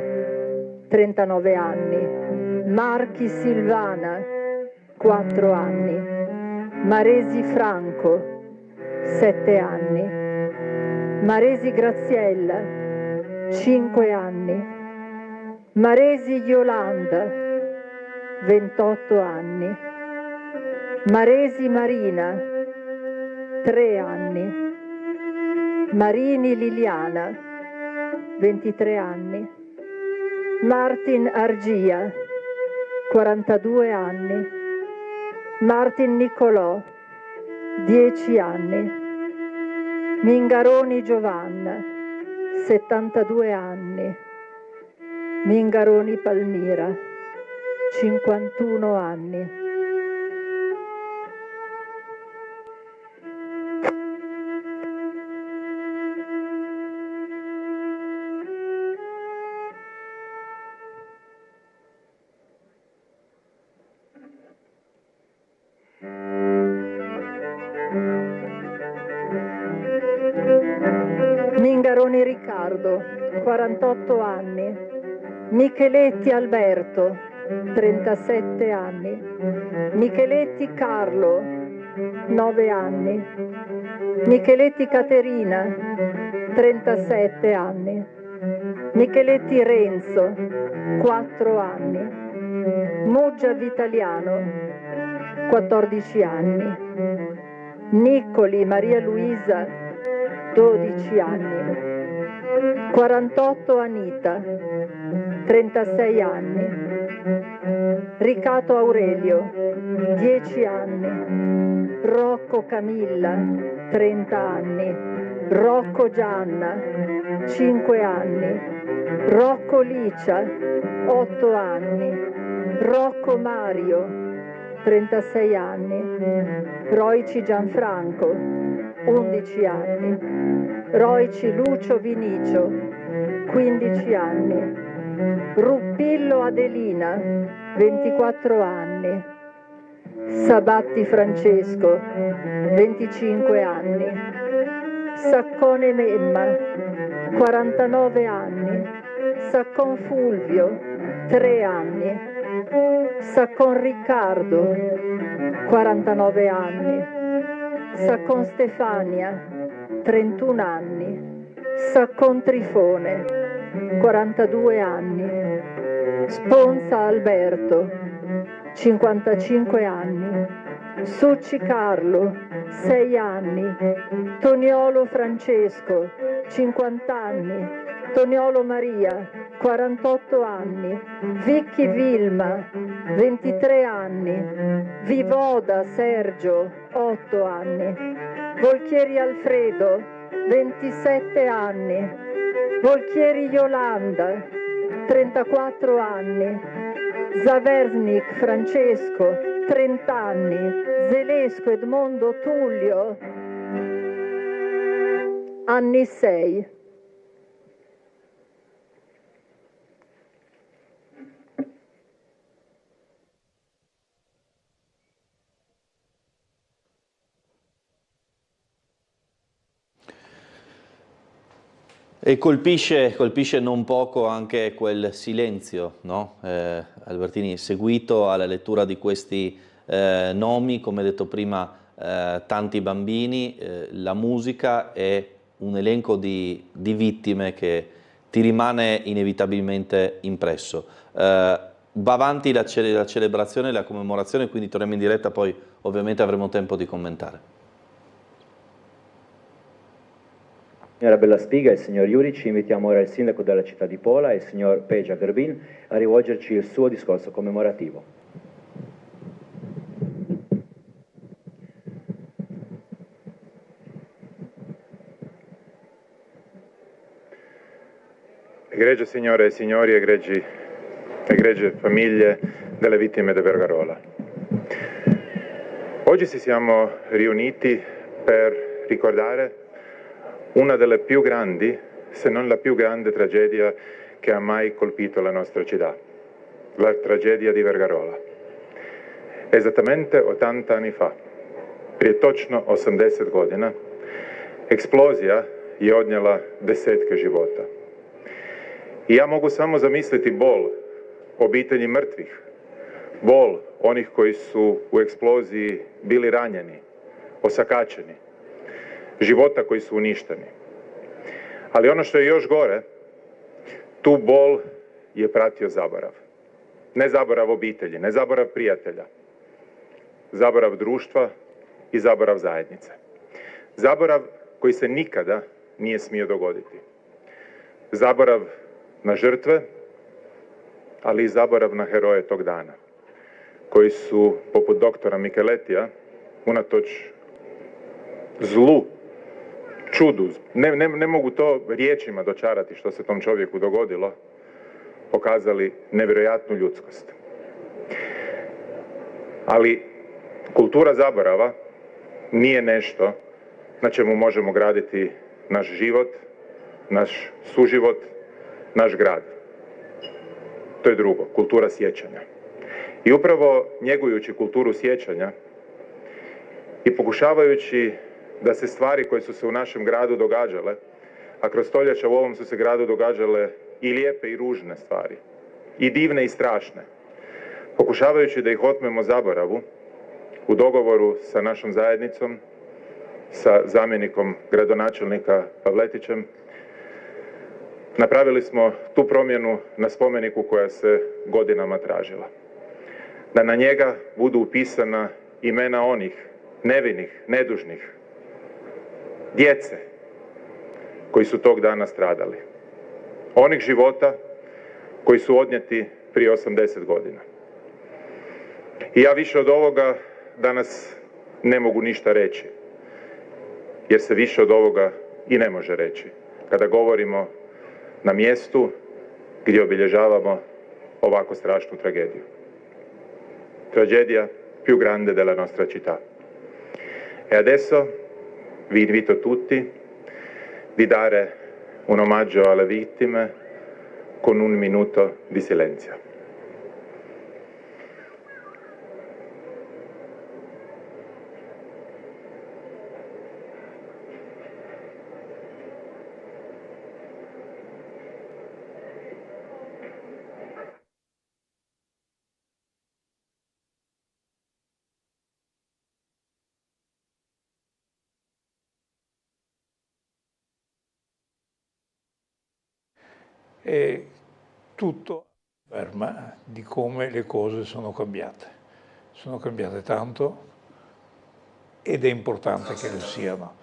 Speaker 4: 39 anni. Marchi Silvana, 4 anni. Maresi Franco, 7 anni. Maresi Graziella, 5 anni. Maresi Yolanda, 28 anni. Maresi Marina, 3 anni. Marini Liliana, 23 anni. Martin Argia, 42 anni. Martin Nicolò, 10 anni. Mingaroni Giovanna, 72 anni. Mingaroni Palmira, 51 anni. Mingaroni Riccardo, 48 anni. Micheletti Alberto, 37 anni. Micheletti Carlo, 9 anni. Micheletti Caterina, 37 anni. Micheletti Renzo, 4 anni. Muggia Vitaliano, 14 anni. Niccoli Maria Luisa, 12 anni. 48 Anita, 36 anni. Ricato Aurelio, 10 anni. Rocco Camilla, 30 anni. Rocco Gianna, 5 anni. Rocco Licia, 8 anni. Rocco Mario, 36 anni. Roici Gianfranco, 11 anni. Roici Lucio Vinicio, 15 anni. Ruppillo Adelina, 24 anni. Sabatti Francesco, 25 anni. Saccone Memma, 49 anni. Saccon Fulvio, 3 anni. Saccon Riccardo, 49 anni. Saccon Stefania, 31 anni. Saccon Trifone, 42 anni. Sponza Alberto, 55 anni. Succi Carlo, 6 anni. Toniolo Francesco, 50 anni. Toniolo Maria, 48 anni. Vicchi Vilma, 23 anni. Vivoda Sergio, 8 anni. Volchieri Alfredo, 27 anni. Volchieri Yolanda, 34 anni. Zaversnik Francesco, 30 anni. Zelesco Edmondo Tullio, anni 6.
Speaker 1: E colpisce non poco anche quel silenzio, no? Albertini, seguito alla lettura di questi nomi, come detto prima, tanti bambini, la musica è un elenco di vittime che ti rimane inevitabilmente impresso. Va avanti la celebrazione, la commemorazione, quindi torniamo in diretta, poi ovviamente avremo tempo di commentare.
Speaker 14: Signora Bellaspiga e il signor Juric, invitiamo ora il sindaco della città di Pola e il signor Peja Grbin a rivolgerci il suo discorso commemorativo.
Speaker 11: Egregie signore e signori, egregie famiglie delle vittime di Vergarola. Oggi ci siamo riuniti per ricordare una delle più grandi, se non la più grande tragedia che ha mai colpito la nostra città, la tragedia di Vergarola. Esattamente 80 anni fa, prije točno 80 godina, eksplozija je odnijela desetke života. I ja mogu samo zamisliti bol obitelji mrtvih, bol onih koji su u eksploziji bili ranjeni, osakačeni, života koji su uništeni. Ali ono što je još gore, tu bol je pratio zaborav. Ne zaborav obitelji, ne zaborav prijatelja, zaborav društva i zaborav zajednice. Zaborav koji se nikada nije smio dogoditi. Zaborav na žrtve, ali i zaborav na heroje tog dana, koji su, poput doktora Micheletija, unatoč zlu, čudu, ne mogu to riječima dočarati što se tom čovjeku dogodilo, pokazali nevjerojatnu ljudskost. Ali kultura zaborava nije nešto na čemu možemo graditi naš život, naš suživot, naš grad. To je drugo, kultura sjećanja. I upravo njegujući kulturu sjećanja i pokušavajući da se stvari koje su se u našem gradu događale, a kroz stoljeća u ovom su se gradu događale i lijepe i ružne stvari, i divne i strašne, pokušavajući da ih otmemo zaboravu, u dogovoru sa našom zajednicom, sa zamjenikom gradonačelnika Pavletićem, napravili smo tu promjenu na spomeniku koja se godinama tražila. Da na njega budu upisana imena onih nevinih, nedužnih, djece koji su tog dana stradali. Onih života koji su odnijeti prije 80 godina. I ja više od ovoga danas ne mogu ništa reći, jer se više od ovoga i ne može reći kada govorimo na mjestu gdje obilježavamo ovako strašnu tragediju. Tragedia più grande della nostra città. E adesso vi invito tutti di dare un omaggio alle vittime con un minuto di silenzio.
Speaker 2: E tutto afferma di come le cose sono cambiate tanto ed è importante che lo siano,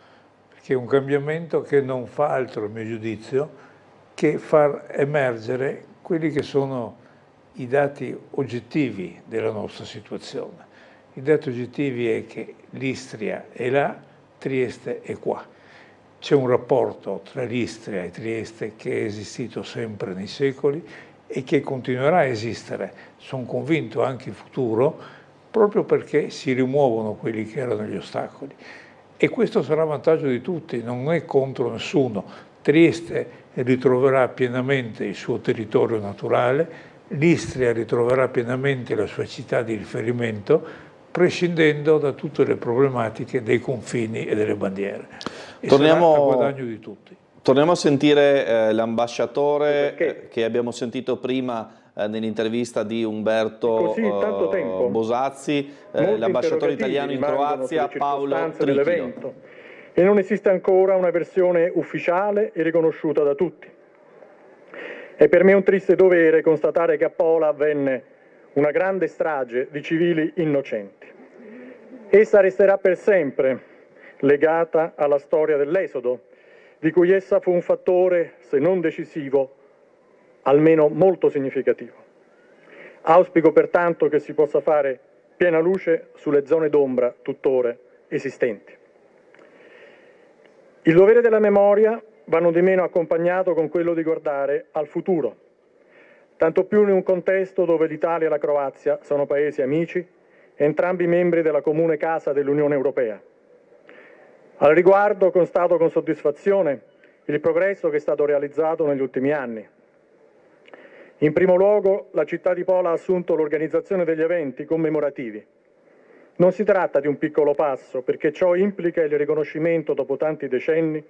Speaker 2: perché è un cambiamento che non fa altro, a mio giudizio, che far emergere quelli che sono i dati oggettivi della nostra situazione. I dati oggettivi è che l'Istria è là, Trieste è qua. C'è un rapporto tra l'Istria e Trieste che è esistito sempre nei secoli e che continuerà a esistere, sono convinto anche in futuro, proprio perché si rimuovono quelli che erano gli ostacoli. E questo sarà a vantaggio di tutti, non è contro nessuno. Trieste ritroverà pienamente il suo territorio naturale, l'Istria ritroverà pienamente la sua città di riferimento, prescindendo da tutte le problematiche dei confini e delle bandiere. E sarà a guadagno di tutti.
Speaker 1: Torniamo a sentire l'ambasciatore che abbiamo sentito prima nell'intervista di Umberto Bosazzi, l'ambasciatore italiano in Croazia, Paolo Trichilo.
Speaker 16: E non esiste ancora una versione ufficiale e riconosciuta da tutti. È per me un triste dovere constatare che a Pola avvenne una grande strage di civili innocenti. Essa resterà per sempre legata alla storia dell'Esodo, di cui essa fu un fattore, se non decisivo, almeno molto significativo. Auspico pertanto che si possa fare piena luce sulle zone d'ombra tuttora esistenti. Il dovere della memoria va non di meno accompagnato con quello di guardare al futuro, tanto più in un contesto dove l'Italia e la Croazia sono paesi amici, entrambi membri della comune casa dell'Unione Europea. Al riguardo constato con soddisfazione il progresso che è stato realizzato negli ultimi anni. In primo luogo, la città di Pola ha assunto l'organizzazione degli eventi commemorativi. Non si tratta di un piccolo passo, perché ciò implica il riconoscimento, dopo tanti decenni,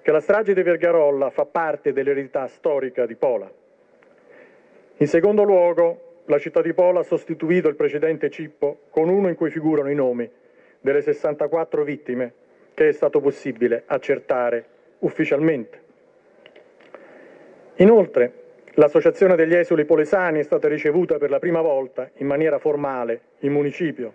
Speaker 16: che la strage di Vergarolla fa parte dell'eredità storica di Pola. In secondo luogo, la città di Pola ha sostituito il precedente cippo con uno in cui figurano i nomi delle 64 vittime che è stato possibile accertare ufficialmente. Inoltre, l'Associazione degli Esuli Polesani è stata ricevuta per la prima volta in maniera formale in municipio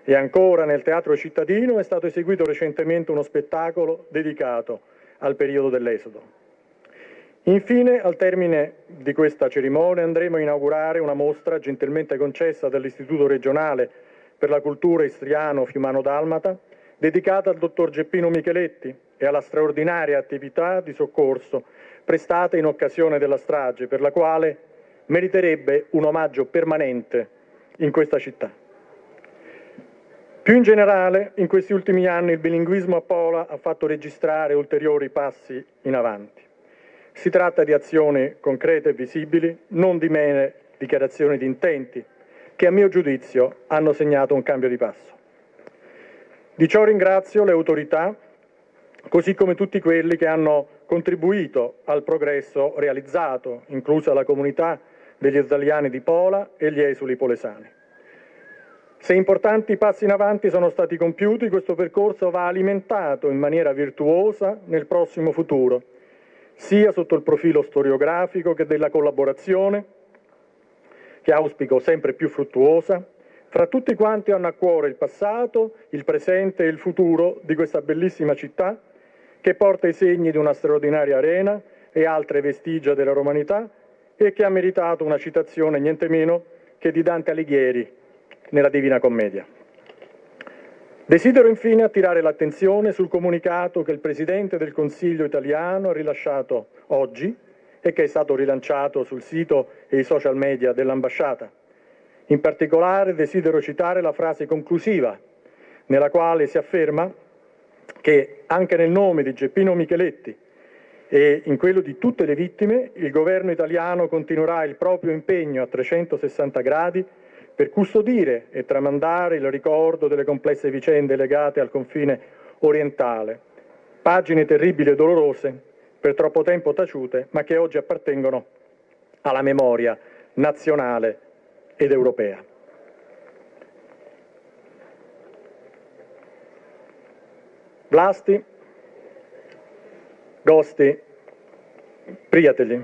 Speaker 16: e ancora nel Teatro Cittadino è stato eseguito recentemente uno spettacolo dedicato al periodo dell'Esodo. Infine, al termine di questa cerimonia, andremo a inaugurare una mostra gentilmente concessa dall'Istituto regionale per la cultura istriano-fiumano-dalmata, dedicata al dottor Geppino Micheletti e alla straordinaria attività di soccorso prestata in occasione della strage, per la quale meriterebbe un omaggio permanente in questa città. Più in generale, in questi ultimi anni il bilinguismo a Pola ha fatto registrare ulteriori passi in avanti. Si tratta di azioni concrete e visibili, non di mere dichiarazioni di intenti, che a mio giudizio hanno segnato un cambio di passo. Di ciò ringrazio le autorità, così come tutti quelli che hanno contribuito al progresso realizzato, inclusa la comunità degli italiani di Pola e gli esuli polesani. Se importanti passi in avanti sono stati compiuti, questo percorso va alimentato in maniera virtuosa nel prossimo futuro, sia sotto il profilo storiografico che della collaborazione, che auspico sempre più fruttuosa, fra tutti quanti hanno a cuore il passato, il presente e il futuro di questa bellissima città, che porta i segni di una straordinaria arena e altre vestigia della romanità e che ha meritato una citazione niente meno che di Dante Alighieri nella Divina Commedia. Desidero infine attirare l'attenzione sul comunicato che il Presidente del Consiglio italiano ha rilasciato oggi e che è stato rilanciato sul sito e i social media dell'ambasciata. In particolare desidero citare la frase conclusiva, nella quale si afferma che anche nel nome di Geppino Micheletti e in quello di tutte le vittime, il governo italiano continuerà il proprio impegno a 360 gradi per custodire e tramandare il ricordo delle complesse vicende legate al confine orientale, pagine terribili e dolorose, per troppo tempo taciute, ma che oggi appartengono alla memoria nazionale ed europea. Vlasti, gosti, prijatelji,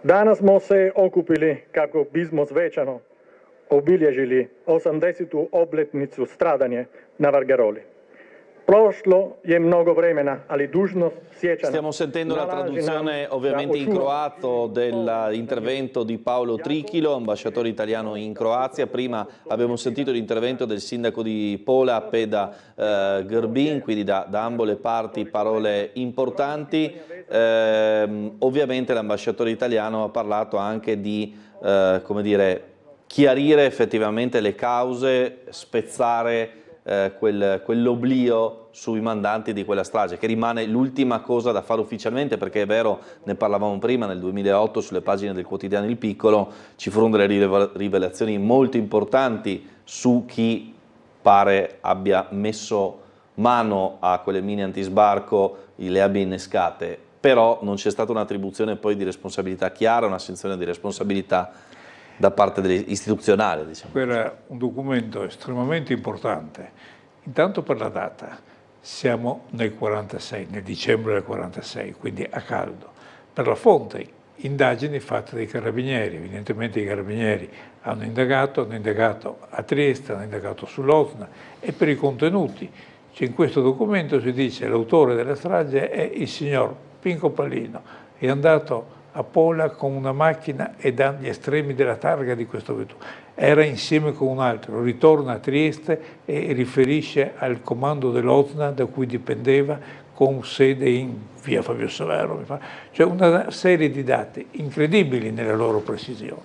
Speaker 16: danas smo se okupili kako bismo svečano obilježili 80. obletnicu stradanja na Vargaroli. Prošlo je mnogo vremena, ali dužnost sjećanja.
Speaker 1: Stiamo sentendo la traduzione ovviamente in croato dell'intervento di Paolo Trichilo, ambasciatore italiano in Croazia. Prima abbiamo sentito l'intervento del sindaco di Pola, Peda Grbin, quindi da ambo le parti parole importanti. Ovviamente l'ambasciatore italiano ha parlato anche di, come dire, chiarire effettivamente le cause, spezzare quell'oblio sui mandanti di quella strage, che rimane l'ultima cosa da fare ufficialmente, perché è vero, ne parlavamo prima, nel 2008 sulle pagine del quotidiano Il Piccolo ci furono delle rivelazioni molto importanti su chi pare abbia messo mano a quelle mine antisbarco, le abbia innescate, però non c'è stata un'attribuzione poi di responsabilità chiara, un'assunzione di responsabilità da parte istituzionale. Diciamo.
Speaker 2: Era un documento estremamente importante, intanto per la data, siamo nel 46, nel dicembre del 46, quindi a caldo. Per la fonte, indagini fatte dai carabinieri, evidentemente i carabinieri hanno indagato a Trieste, hanno indagato sull'Osna, e per i contenuti, cioè in questo documento si dice che l'autore della strage è il signor Pinco Pallino, è andato a Pola con una macchina e dagli estremi della targa di questo vettore. Era insieme con un altro, ritorna a Trieste e riferisce al comando dell'Osna da cui dipendeva, con sede in via Fabio Severo, mi pare. Cioè una serie di dati incredibili nella loro precisione.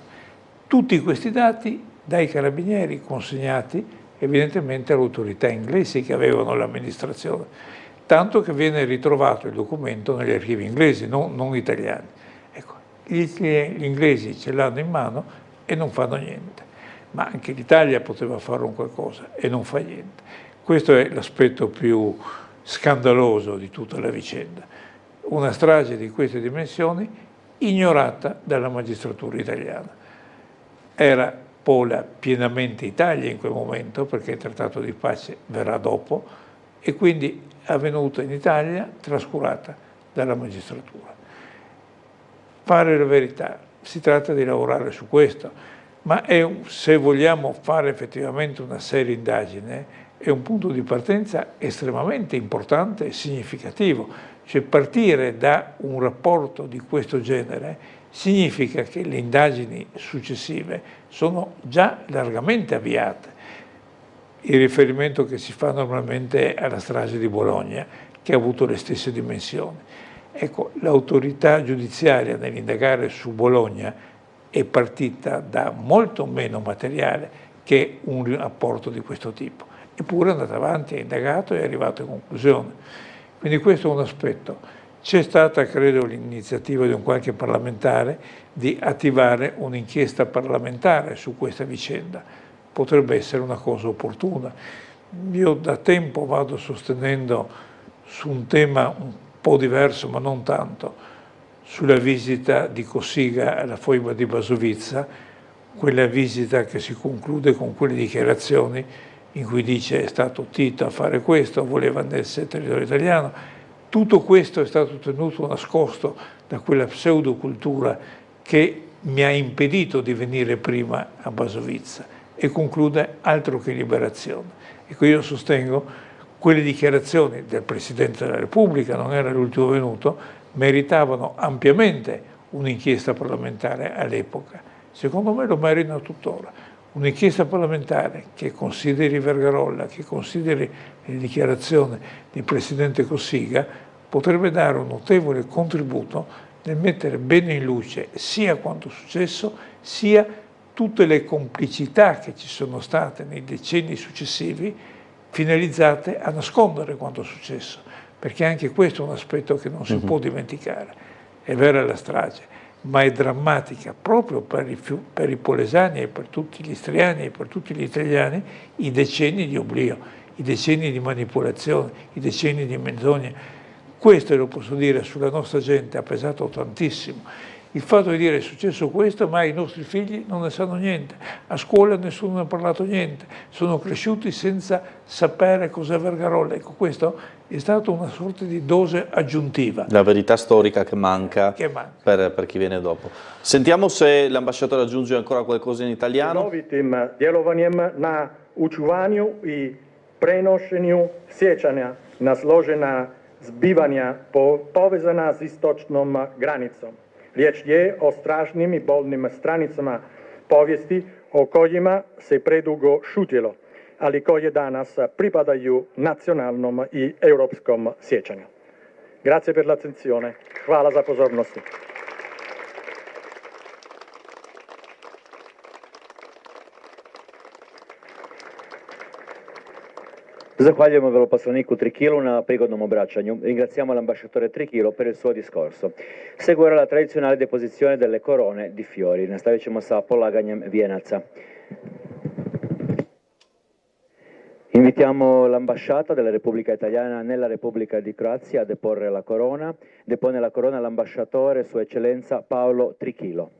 Speaker 2: Tutti questi dati dai carabinieri consegnati evidentemente alle autorità inglesi che avevano l'amministrazione, tanto che viene ritrovato il documento negli archivi inglesi, non italiani. Ecco, gli inglesi ce l'hanno in mano e non fanno niente, ma anche l'Italia poteva fare un qualcosa e non fa niente. Questo è l'aspetto più scandaloso di tutta la vicenda. Una strage di queste dimensioni ignorata dalla magistratura italiana. Era Pola pienamente Italia in quel momento, perché il trattato di pace verrà dopo, e quindi avvenuta in Italia, trascurata dalla magistratura. Fare la verità, si tratta di lavorare su questo, ma se vogliamo fare effettivamente una seria indagine, è un punto di partenza estremamente importante e significativo. Cioè partire da un rapporto di questo genere significa che le indagini successive sono già largamente avviate. Il riferimento che si fa normalmente è alla strage di Bologna, che ha avuto le stesse dimensioni. Ecco, l'autorità giudiziaria nell'indagare su Bologna è partita da molto meno materiale che un rapporto di questo tipo. Eppure è andata avanti, ha indagato e è arrivato a conclusione. Quindi questo è un aspetto. C'è stata, credo, l'iniziativa di un qualche parlamentare di attivare un'inchiesta parlamentare su questa vicenda. Potrebbe essere una cosa opportuna. Io da tempo vado sostenendo su un tema un po' diverso, ma non tanto, sulla visita di Cossiga alla foiba di Basovizza, quella visita che si conclude con quelle dichiarazioni in cui dice è stato Tito a fare questo, voleva andarsene nel territorio italiano. Tutto questo è stato tenuto nascosto da quella pseudocultura che mi ha impedito di venire prima a Basovizza, e conclude altro che liberazione. Ecco, io sostengo quelle dichiarazioni del Presidente della Repubblica, non era l'ultimo venuto, meritavano ampiamente un'inchiesta parlamentare all'epoca. Secondo me lo meritano tuttora. Un'inchiesta parlamentare che consideri Vergarolla, che consideri le dichiarazioni del Presidente Cossiga, potrebbe dare un notevole contributo nel mettere bene in luce sia quanto successo, sia tutte le complicità che ci sono state nei decenni successivi, finalizzate a nascondere quanto successo, perché anche questo è un aspetto che non si può dimenticare. È vera la strage, ma è drammatica proprio per i polesani e per tutti gli istriani e per tutti gli italiani i decenni di oblio, i decenni di manipolazione, i decenni di menzogne. Questo, lo posso dire, sulla nostra gente ha pesato tantissimo. Il fatto di dire è successo questo, ma i nostri figli non ne sanno niente, a scuola nessuno ne ha parlato niente, sono cresciuti senza sapere cos'è Vergarolla. Ecco, questo è stato una sorta di dose aggiuntiva.
Speaker 1: La verità storica che manca, per chi viene dopo. Sentiamo se l'ambasciatore aggiunge ancora qualcosa in italiano.
Speaker 16: Novitim djelovanjem na očuvanju i prenošenju sjećanja na složena zbivanja povezana s istočnom granicom. Riječ je o strašnim i bolnim stranicama povijesti o kojima se predugo šutjelo, ali koje danas pripadaju nacionalnom i europskom sjećanju. Grazie per l'attenzione. Hvala za pozornosti.
Speaker 14: Zahvaljujemo veleposlaniku Trikilu na prigodnom obraćanju. Ringraziamo l'ambasciatore Trichilo per il suo discorso. Segue ora la tradizionale deposizione delle corone di fiori. Nastavit ćemo sa polaganjem vijenaca. Invitiamo l'ambasciata della Repubblica Italiana nella Repubblica di Croazia a deporre la corona. Depone la corona l'ambasciatore Sua Eccellenza Paolo Trichilo.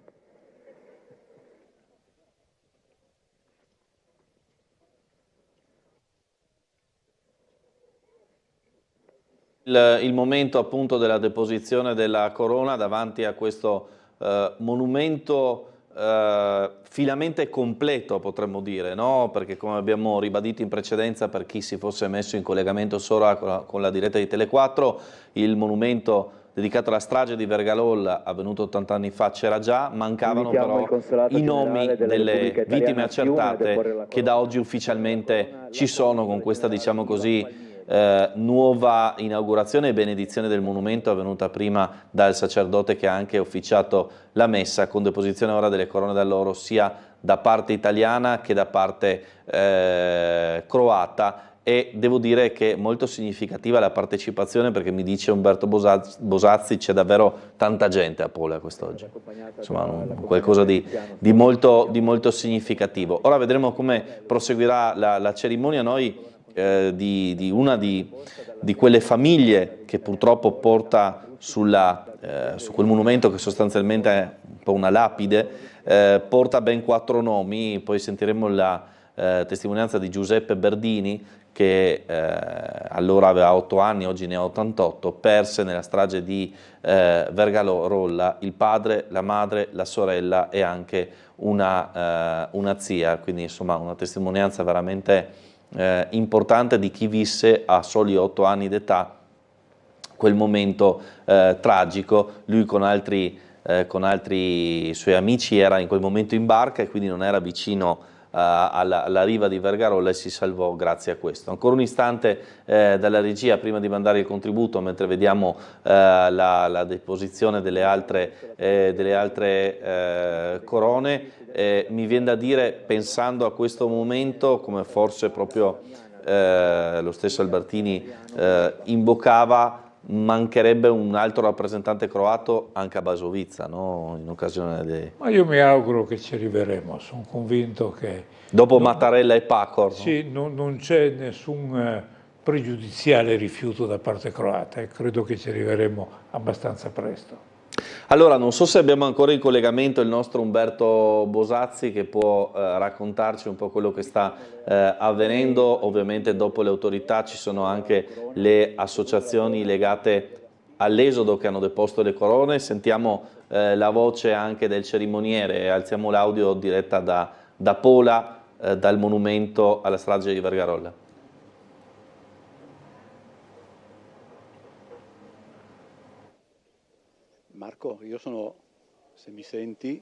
Speaker 1: Il momento appunto della deposizione della corona davanti a questo monumento finalmente completo, potremmo dire, no? Perché come abbiamo ribadito in precedenza, per chi si fosse messo in collegamento solo con la diretta di Tele4, il monumento dedicato alla strage di Vergarolla, avvenuto 80 anni fa, c'era già, mancavano però i nomi delle vittime accertate che da oggi ufficialmente ci sono con questa, diciamo così, nuova inaugurazione e benedizione del monumento avvenuta prima dal sacerdote che ha anche officiato la messa, con deposizione ora delle corone d'alloro sia da parte italiana che da parte croata, e devo dire che è molto significativa la partecipazione, perché mi dice Umberto Bosazzi c'è davvero tanta gente a Pola quest'oggi, insomma qualcosa di molto significativo. Ora vedremo come proseguirà la cerimonia. Noi di una di quelle famiglie che purtroppo porta su quel monumento, che sostanzialmente è un po' una lapide, porta ben 4 nomi. Poi sentiremo la testimonianza di Giuseppe Berdini, che allora aveva 8 anni, oggi ne ha 88, perse nella strage di Vergarolla il padre, la madre, la sorella e anche una zia, quindi insomma una testimonianza veramente importante di chi visse a soli 8 anni d'età quel momento tragico. Lui con altri suoi amici era in quel momento in barca e quindi non era vicino alla riva di Vergarolla e si salvò grazie a questo. Ancora un istante dalla regia prima di mandare il contributo, mentre vediamo la deposizione delle altre corone. Mi viene da dire, pensando a questo momento, come forse proprio lo stesso Albertini invocava, mancherebbe un altro rappresentante croato anche a Basovica, no? In occasione
Speaker 2: Ma io mi auguro che ci arriveremo, sono convinto che...
Speaker 1: Dopo Mattarella e Pacor.
Speaker 2: Sì, non c'è nessun pregiudiziale rifiuto da parte croata e credo che ci arriveremo abbastanza presto.
Speaker 1: Allora, non so se abbiamo ancora in collegamento il nostro Umberto Bosazzi, che può raccontarci un po' quello che sta avvenendo. Ovviamente dopo le autorità ci sono anche le associazioni legate all'esodo che hanno deposto le corone. Sentiamo la voce anche del cerimoniere, alziamo l'audio diretta da Pola, dal monumento alla strage di Vergarolla.
Speaker 3: Marco, io sono, se mi senti...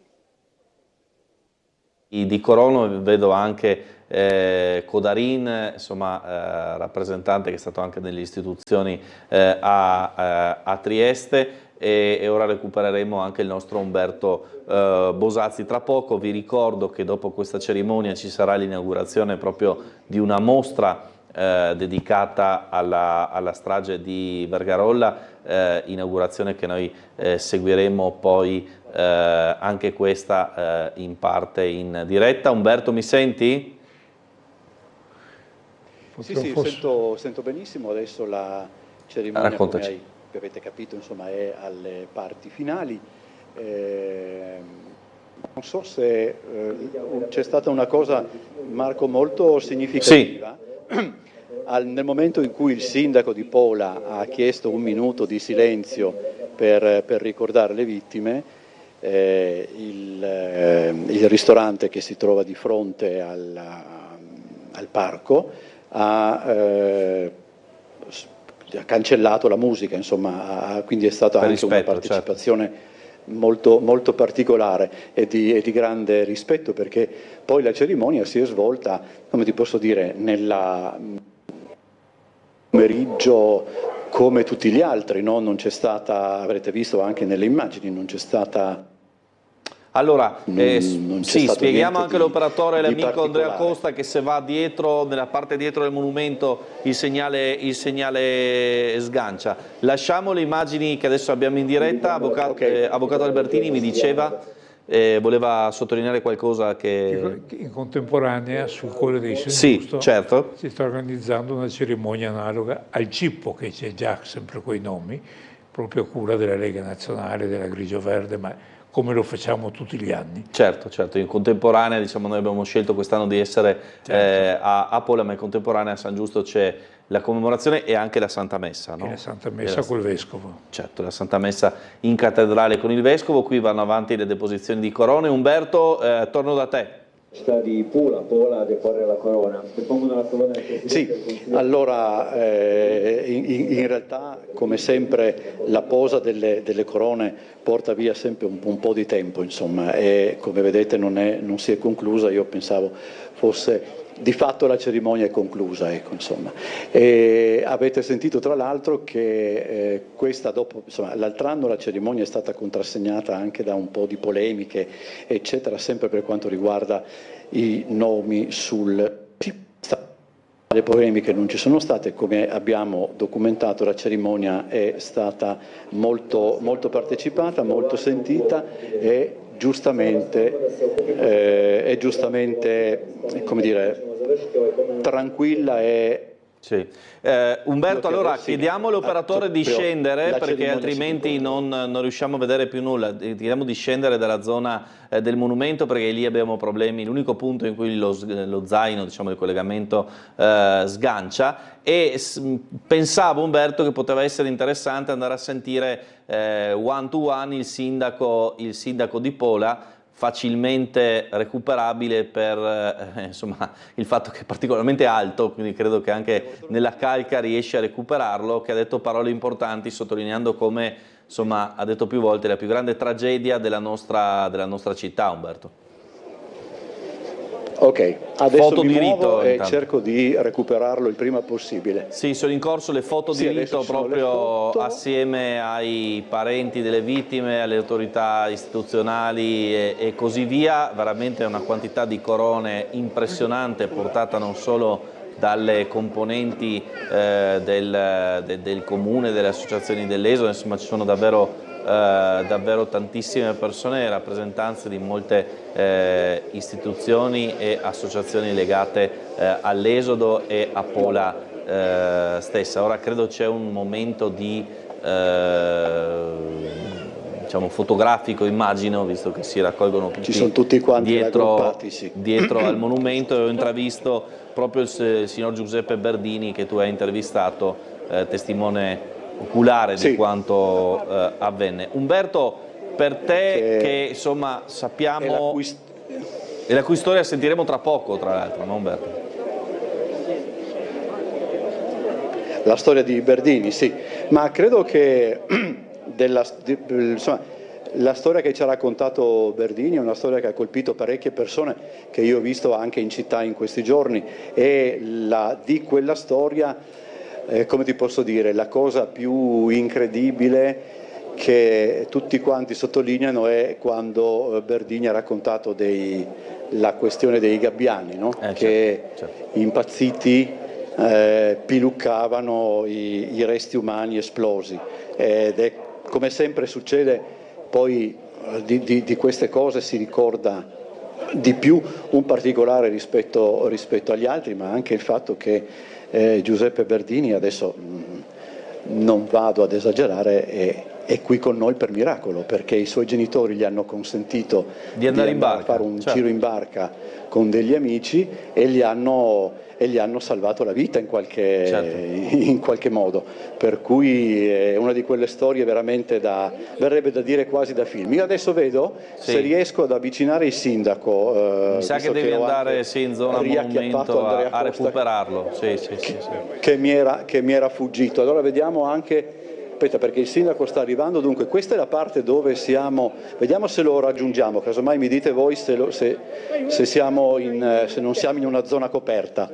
Speaker 1: Di Corono vedo anche Codarin, insomma rappresentante che è stato anche nelle istituzioni a Trieste, e ora recupereremo anche il nostro Umberto Bosazzi tra poco. Vi ricordo che dopo questa cerimonia ci sarà l'inaugurazione proprio di una mostra dedicata alla strage di Vergarolla, inaugurazione che noi seguiremo poi anche questa in parte in diretta. Umberto, mi senti?
Speaker 3: Sì, sento benissimo. Adesso la cerimonia, come avete capito, insomma, è alle parti finali. Non so se c'è stata una cosa, Marco, molto significativa. Sì. Nel momento in cui il sindaco di Pola ha chiesto 1 minuto di silenzio per ricordare le vittime, il ristorante che si trova di fronte al parco ha cancellato la musica, insomma, quindi è stata anche una partecipazione molto, molto particolare e di grande rispetto, perché poi la cerimonia si è svolta, come ti posso dire, nella pomeriggio come tutti gli altri, no? Non c'è stata, avrete visto anche nelle immagini, non c'è stata...
Speaker 1: Allora, sì, spieghiamo anche
Speaker 3: niente
Speaker 1: l'operatore,
Speaker 3: di
Speaker 1: l'amico Andrea
Speaker 3: particolare.
Speaker 1: Costa, che se va dietro, nella parte dietro del monumento, il segnale sgancia. Lasciamo le immagini che adesso abbiamo in diretta. Avvocato Albertini mi diceva, voleva sottolineare qualcosa che...
Speaker 2: In contemporanea sul Colle dei San
Speaker 1: Sì,
Speaker 2: Giusto
Speaker 1: certo.
Speaker 2: si sta organizzando una cerimonia analoga al Cippo, che c'è già sempre quei nomi, proprio a cura della Lega Nazionale, della Grigio Verde, ma come lo facciamo tutti gli anni.
Speaker 1: Certo, certo, in contemporanea, diciamo, noi abbiamo scelto quest'anno di essere a Pola, ma in contemporanea a San Giusto c'è la commemorazione e anche la Santa Messa, no?
Speaker 2: E la Santa Messa col Vescovo.
Speaker 1: Certo, la Santa Messa in cattedrale con il Vescovo. Qui vanno avanti le deposizioni di corone. Umberto, torno da te.
Speaker 14: Di Pola a deporre la corona. Depongono la corona del Presidente.
Speaker 3: Sì, allora in realtà come sempre la posa delle corone porta via sempre un po' di tempo, insomma, e come vedete non si è conclusa. Io pensavo fosse di fatto la cerimonia è conclusa, ecco, insomma. E avete sentito tra l'altro che l'altro anno la cerimonia è stata contrassegnata anche da un po' di polemiche, eccetera, sempre per quanto riguarda i nomi le polemiche non ci sono state, come abbiamo documentato la cerimonia è stata molto, molto partecipata, molto sentita e giustamente, come dire, tranquilla e...
Speaker 1: Sì. Umberto, allora chiediamo all'operatore di scendere, perché altrimenti non riusciamo a vedere più nulla. Chiediamo di scendere dalla zona del monumento, perché lì abbiamo problemi. L'unico punto in cui lo zaino, diciamo, il collegamento sgancia, e pensavo, Umberto, che poteva essere interessante andare a sentire one to one il sindaco di Pola, facilmente recuperabile per insomma, il fatto che è particolarmente alto, quindi credo che anche nella calca riesce a recuperarlo, che ha detto parole importanti sottolineando come, insomma, ha detto più volte, la più grande tragedia della nostra città, Umberto.
Speaker 3: Ok, adesso
Speaker 1: foto
Speaker 3: mi
Speaker 1: di
Speaker 3: muovo
Speaker 1: rito,
Speaker 3: e
Speaker 1: intanto
Speaker 3: cerco di recuperarlo il prima possibile.
Speaker 1: Sì, sono in corso le foto di rito proprio assieme ai parenti delle vittime, alle autorità istituzionali e così via. Veramente una quantità di corone impressionante, portata non solo dalle componenti del comune, delle associazioni dell'Esodo, insomma ci sono davvero tantissime persone, rappresentanze di molte istituzioni e associazioni legate all'Esodo e a Pola stessa. Ora credo c'è un momento di diciamo fotografico, immagino, visto che si raccolgono tutti,
Speaker 3: ci sono tutti quanti
Speaker 1: dietro
Speaker 3: sì.
Speaker 1: dietro al monumento, e ho intravisto proprio il signor Giuseppe Berdini, che tu hai intervistato, testimone oculare di quanto avvenne. Umberto, per te che insomma sappiamo, e la cui storia sentiremo tra poco, tra l'altro, no Umberto?
Speaker 3: La storia di Berdini, sì, ma credo che la storia che ci ha raccontato Berdini è una storia che ha colpito parecchie persone che io ho visto anche in città in questi giorni, e di quella storia, come ti posso dire, la cosa più incredibile che tutti quanti sottolineano è quando Berdini ha raccontato la questione dei gabbiani, no? Che impazziti piluccavano i resti umani esplosi, ed è come sempre succede, poi di queste cose si ricorda di più un particolare rispetto agli altri, ma anche il fatto che Giuseppe Berdini, adesso non vado ad esagerare, è qui con noi per miracolo, perché i suoi genitori gli hanno consentito
Speaker 1: di andare in barca,
Speaker 3: a fare un giro in barca con degli amici, e gli hanno salvato la vita in qualche modo, per cui è una di quelle storie veramente verrebbe da dire quasi da film. Io adesso vedo se riesco ad avvicinare il sindaco,
Speaker 1: mi sa che devi andare in zona monumento a recuperarlo,
Speaker 3: che mi era fuggito. Allora vediamo anche, aspetta, perché il sindaco sta arrivando. Dunque questa è la parte dove siamo, vediamo se lo raggiungiamo, casomai mi dite voi se non siamo in una zona coperta.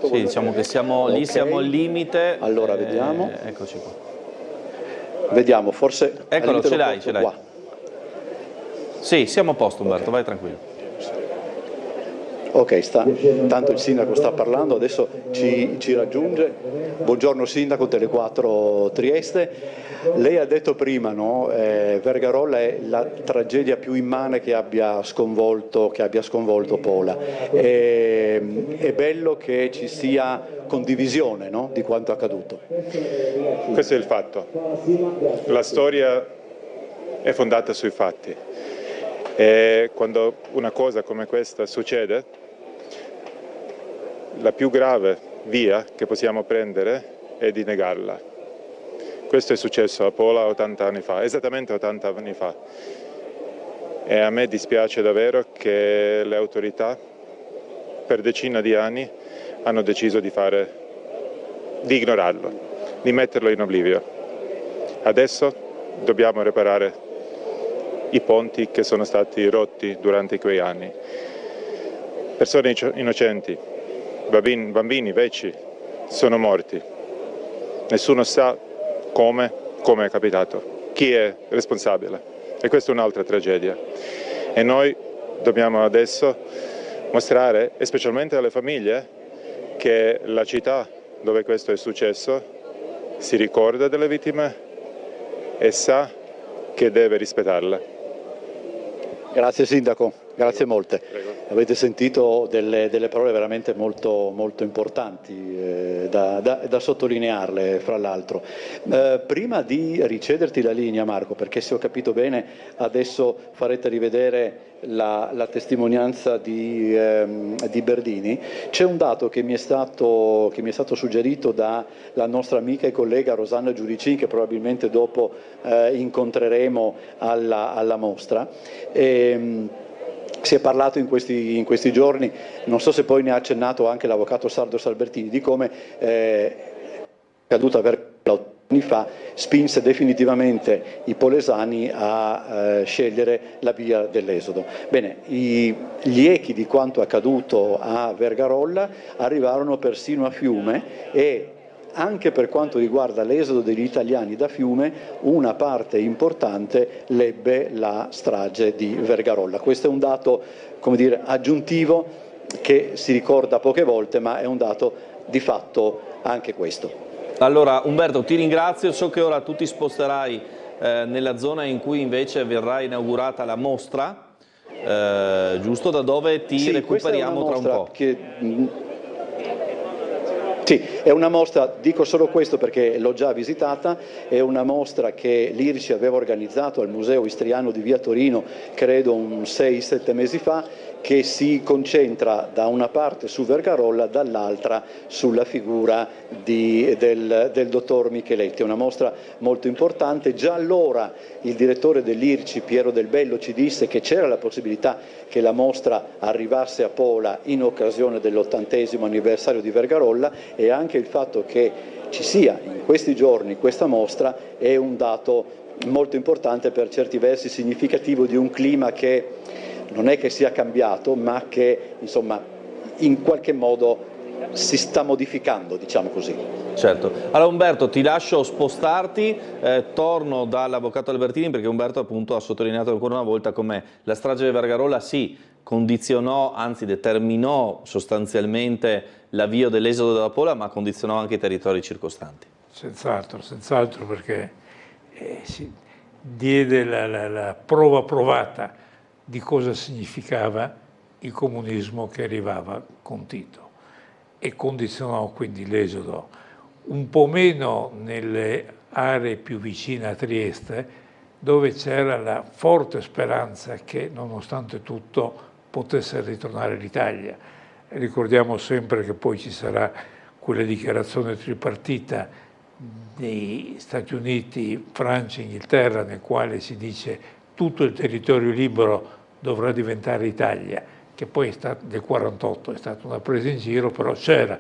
Speaker 1: Sì, diciamo che siamo lì, siamo al limite.
Speaker 3: Allora vediamo.
Speaker 1: Eccoci qua.
Speaker 3: Vediamo, forse
Speaker 1: eccolo, ce l'hai.
Speaker 3: qua.
Speaker 1: Sì, siamo a posto Umberto, vai tranquillo.
Speaker 3: Ok, tanto il sindaco sta parlando, adesso ci raggiunge. Buongiorno sindaco, Tele4 Trieste. Lei ha detto prima, no? Vergarolla è la tragedia più immane che abbia sconvolto Pola. È bello che ci sia condivisione, no? Di quanto accaduto.
Speaker 11: Questo è il fatto. La storia è fondata sui fatti. E quando una cosa come questa succede, la più grave via che possiamo prendere è di negarla. Questo è successo a Pola 80 anni fa, esattamente 80 anni fa. E a me dispiace davvero che le autorità per decine di anni hanno deciso di ignorarlo, di metterlo in oblivio. Adesso dobbiamo riparare i ponti che sono stati rotti durante quei anni. Persone innocenti, bambini, vecchi, sono morti. Nessuno sa come è capitato, chi è responsabile. E questa è un'altra tragedia. E noi dobbiamo adesso mostrare, e specialmente alle famiglie, che la città dove questo è successo si ricorda delle vittime e sa che deve rispettarle.
Speaker 3: Grazie sindaco, grazie molte.
Speaker 11: Prego.
Speaker 3: Avete sentito delle parole veramente molto importanti da sottolinearle, fra l'altro. Prima di ricederti la linea Marco, perché se ho capito bene adesso farete rivedere la testimonianza di Berdini, c'è un dato che mi è stato suggerito dalla nostra amica e collega Rosanna Giudicin, che probabilmente dopo incontreremo alla mostra. Si è parlato in questi giorni, non so se poi ne ha accennato anche l'avvocato Sardos Albertini, di come accaduto a Vergarolla 8 anni fa spinse definitivamente i polesani a scegliere la via dell'esodo. Bene, gli echi di quanto accaduto a Vergarolla arrivarono persino a Fiume e anche per quanto riguarda l'esodo degli italiani da Fiume, una parte importante lebbe la strage di Vergarolla. Questo è un dato, come dire, aggiuntivo che si ricorda poche volte, ma è un dato di fatto anche questo.
Speaker 1: Allora Umberto, ti ringrazio, so che ora tu ti sposterai nella zona in cui invece verrà inaugurata la mostra, giusto, da dove ti recuperiamo tra un po'.
Speaker 3: Sì, è una mostra, dico solo questo perché l'ho già visitata, è una mostra che l'IRCI aveva organizzato al Museo Istriano di Via Torino, credo 6-7 mesi fa, che si concentra da una parte su Vergarolla, dall'altra sulla figura del dottor Micheletti. È una mostra molto importante. Già allora il direttore dell'IRCI, Piero Del Bello, ci disse che c'era la possibilità che la mostra arrivasse a Pola in occasione dell'80° anniversario di Vergarolla, e anche il fatto che ci sia in questi giorni questa mostra è un dato molto importante, per certi versi significativo di un clima che non è che sia cambiato, ma che insomma in qualche modo si sta modificando, diciamo così.
Speaker 1: Certo. Allora Umberto, ti lascio spostarti, torno dall'avvocato Albertini, perché Umberto appunto ha sottolineato ancora una volta come la strage di Vergarolla condizionò, anzi determinò sostanzialmente l'avvio dell'esodo della Pola, ma condizionò anche i territori circostanti.
Speaker 2: Senz'altro, perché si diede la prova provata di cosa significava il comunismo che arrivava con Tito, e condizionò quindi l'esodo un po' meno nelle aree più vicine a Trieste, dove c'era la forte speranza che nonostante tutto potesse ritornare l'Italia. Ricordiamo sempre che poi ci sarà quella dichiarazione tripartita dei Stati Uniti, Francia e Inghilterra, nel quale si dice tutto il territorio libero dovrà diventare Italia, che poi è stato del 48, è stata una presa in giro, però c'era.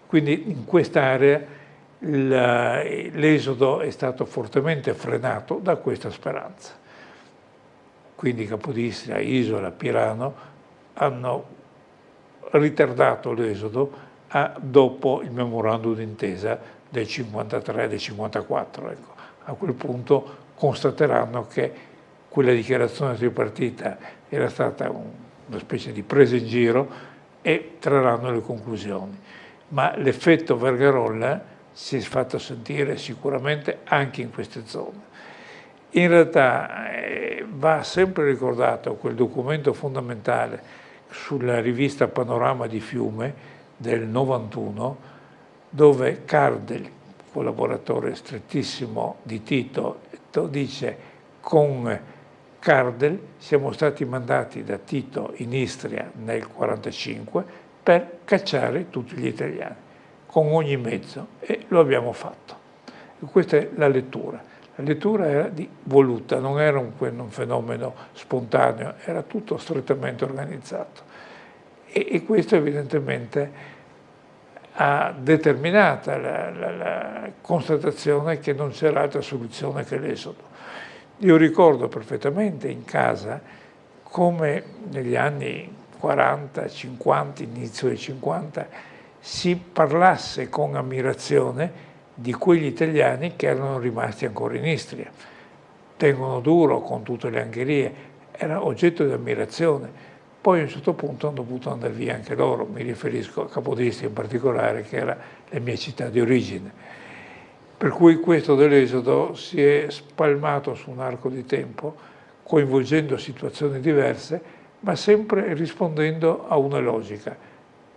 Speaker 2: Quindi in quest'area l'esodo è stato fortemente frenato da questa speranza. Quindi Capodistria, Isola, Pirano hanno ritardato l'esodo dopo il memorandum d'intesa del 53, del 54. Ecco. A quel punto constateranno che quella dichiarazione tripartita era stata una specie di presa in giro e trarranno le conclusioni. Ma l'effetto Vergarolla si è fatto sentire sicuramente anche in queste zone. In realtà va sempre ricordato quel documento fondamentale sulla rivista Panorama di Fiume del 91, dove Cardel, collaboratore strettissimo di Tito, dice: con Cardel siamo stati mandati da Tito in Istria nel 1945 per cacciare tutti gli italiani, con ogni mezzo, e lo abbiamo fatto. E questa è la lettura. La lettura era voluta, non era un fenomeno spontaneo, era tutto strettamente organizzato. E questo evidentemente ha determinato la constatazione che non c'era altra soluzione che l'esodo. Io ricordo perfettamente in casa come negli anni 40, 50, inizio dei 50, si parlasse con ammirazione di quegli italiani che erano rimasti ancora in Istria. Tengono duro con tutte le angherie, era oggetto di ammirazione. Poi a un certo punto hanno dovuto andare via anche loro, mi riferisco a Capodistria in particolare, che era la mia città di origine. Per cui questo dell'esodo si è spalmato su un arco di tempo, coinvolgendo situazioni diverse, ma sempre rispondendo a una logica,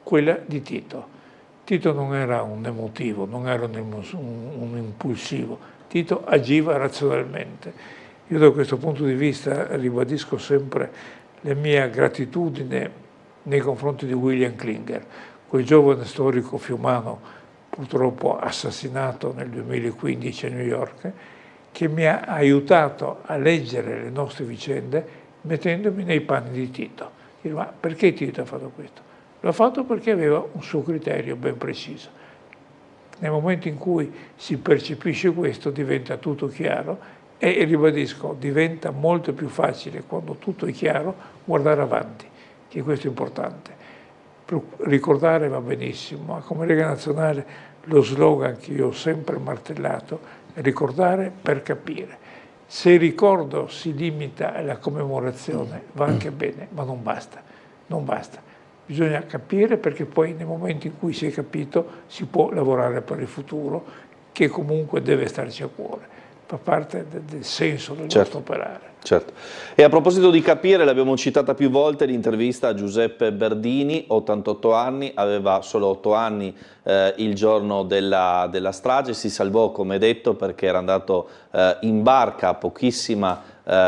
Speaker 2: quella di Tito. Tito non era un emotivo, non era un impulsivo, Tito agiva razionalmente. Io da questo punto di vista ribadisco sempre la mia gratitudine nei confronti di William Klinger, quel giovane storico fiumano purtroppo assassinato nel 2015 a New York, che mi ha aiutato a leggere le nostre vicende mettendomi nei panni di Tito. Dire, ma perché Tito ha fatto questo? L'ha fatto perché aveva un suo criterio ben preciso. Nel momento in cui si percepisce questo diventa tutto chiaro e, ribadisco, diventa molto più facile, quando tutto è chiaro, guardare avanti, che questo è importante. Ricordare va benissimo, ma come Lega Nazionale lo slogan che io ho sempre martellato è ricordare per capire. Se il ricordo si limita alla commemorazione va anche bene, ma non basta, non basta. Bisogna capire, perché poi nel momento in cui si è capito si può lavorare per il futuro, che comunque deve starci a cuore, fa parte del senso del nostro operare.
Speaker 1: Certo. E a proposito di capire, l'abbiamo citata più volte, l'intervista a Giuseppe Berdini, 88 anni, aveva solo 8 anni il giorno della strage, si salvò, come detto, perché era andato in barca a pochissima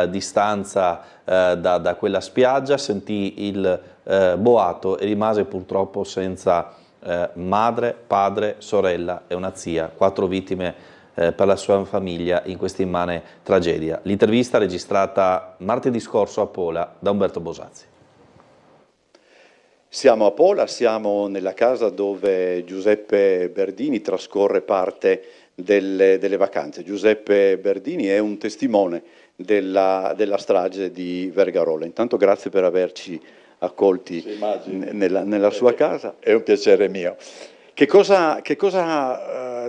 Speaker 1: distanza da quella spiaggia, sentì il boato e rimase purtroppo senza madre, padre, sorella e una zia, 4 vittime per la sua famiglia in questa immane tragedia. L'intervista registrata martedì scorso a Pola da Umberto Bosazzi.
Speaker 3: Siamo a Pola, siamo nella casa dove Giuseppe Berdini trascorre parte delle vacanze. Giuseppe Berdini è un testimone della strage di Vergarolla. Intanto grazie per averci accolti nella sua casa.
Speaker 17: È un piacere mio.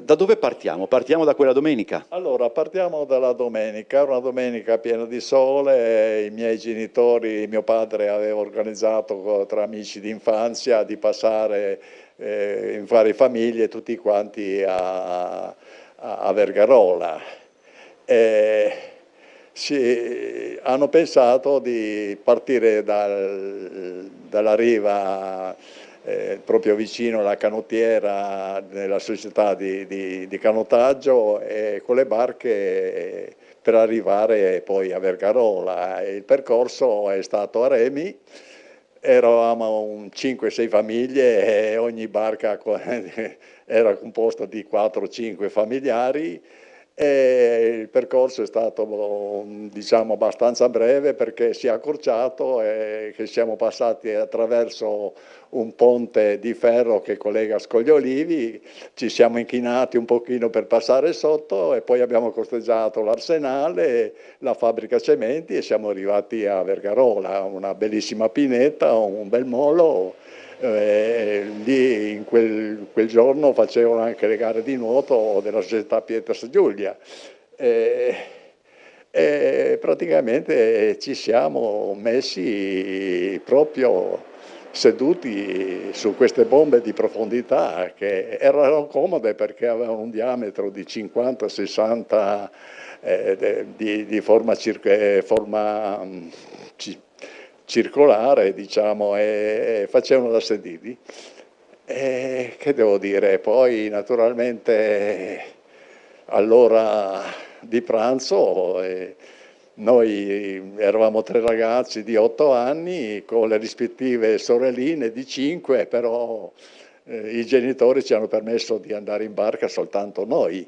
Speaker 3: Da dove partiamo? Partiamo da quella domenica?
Speaker 17: Allora, partiamo dalla domenica, una domenica piena di sole, i miei genitori, mio padre aveva organizzato tra amici d'infanzia di passare in varie famiglie tutti quanti a Vergarolla. Hanno pensato di partire dalla riva proprio vicino alla canottiera nella società di canottaggio, e con le barche per arrivare poi a Vergarolla. Il percorso è stato a remi, eravamo 5-6 famiglie e ogni barca era composta di 4-5 familiari. E il percorso è stato, diciamo, abbastanza breve, perché si è accorciato e che siamo passati attraverso un ponte di ferro che collega Scogliolivi, ci siamo inchinati un pochino per passare sotto e poi abbiamo costeggiato l'Arsenale, la fabbrica cementi, e siamo arrivati a Vergarolla, una bellissima pineta, un bel molo. Lì in quel giorno facevano anche le gare di nuoto della società Pieters Giulia, per praticamente ci siamo messi proprio seduti su queste bombe di profondità che erano comode perché avevano un diametro di 50-60 di forma circolare, diciamo, e facevano da sedili. Che devo dire? Poi naturalmente all'ora di pranzo noi eravamo 3 ragazzi di 8 anni con le rispettive sorelline di 5, però i genitori ci hanno permesso di andare in barca soltanto noi.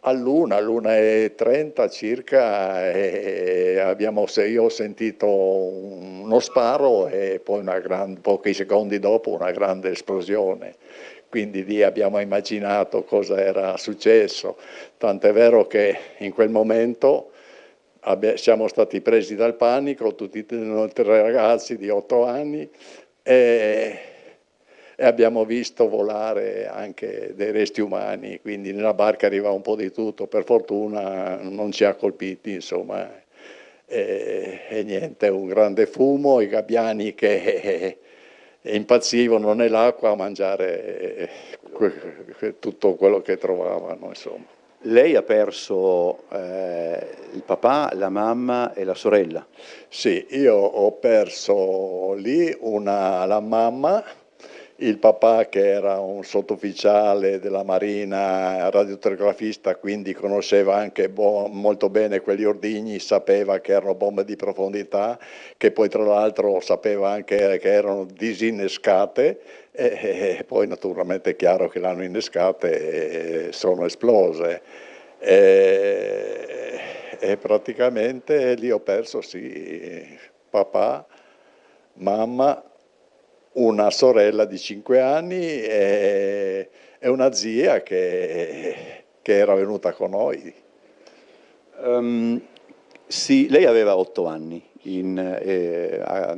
Speaker 17: All'1:30 circa io ho sentito uno sparo e poi pochi secondi dopo una grande esplosione. Quindi lì abbiamo immaginato cosa era successo, tant'è vero che in quel momento siamo stati presi dal panico, tutti noi 3 ragazzi di 8 anni, e abbiamo visto volare anche dei resti umani, quindi nella barca arriva un po' di tutto, per fortuna non ci ha colpiti, insomma, e niente, un grande fumo, i gabbiani che impazzivano nell'acqua a mangiare tutto quello che trovavano, insomma.
Speaker 18: Lei ha perso il papà, la mamma e la sorella.
Speaker 17: Sì, io ho perso lì la mamma, il papà che era un sottufficiale della Marina, radiotelegrafista, quindi conosceva anche molto bene quegli ordigni, sapeva che erano bombe di profondità, che poi tra l'altro sapeva anche che erano disinnescate, e poi naturalmente è chiaro che l'hanno innescate e sono esplose. E praticamente lì ho perso sì, papà, mamma, una sorella di 5 anni e una zia che era venuta con noi.
Speaker 18: Sì, lei aveva 8 anni nel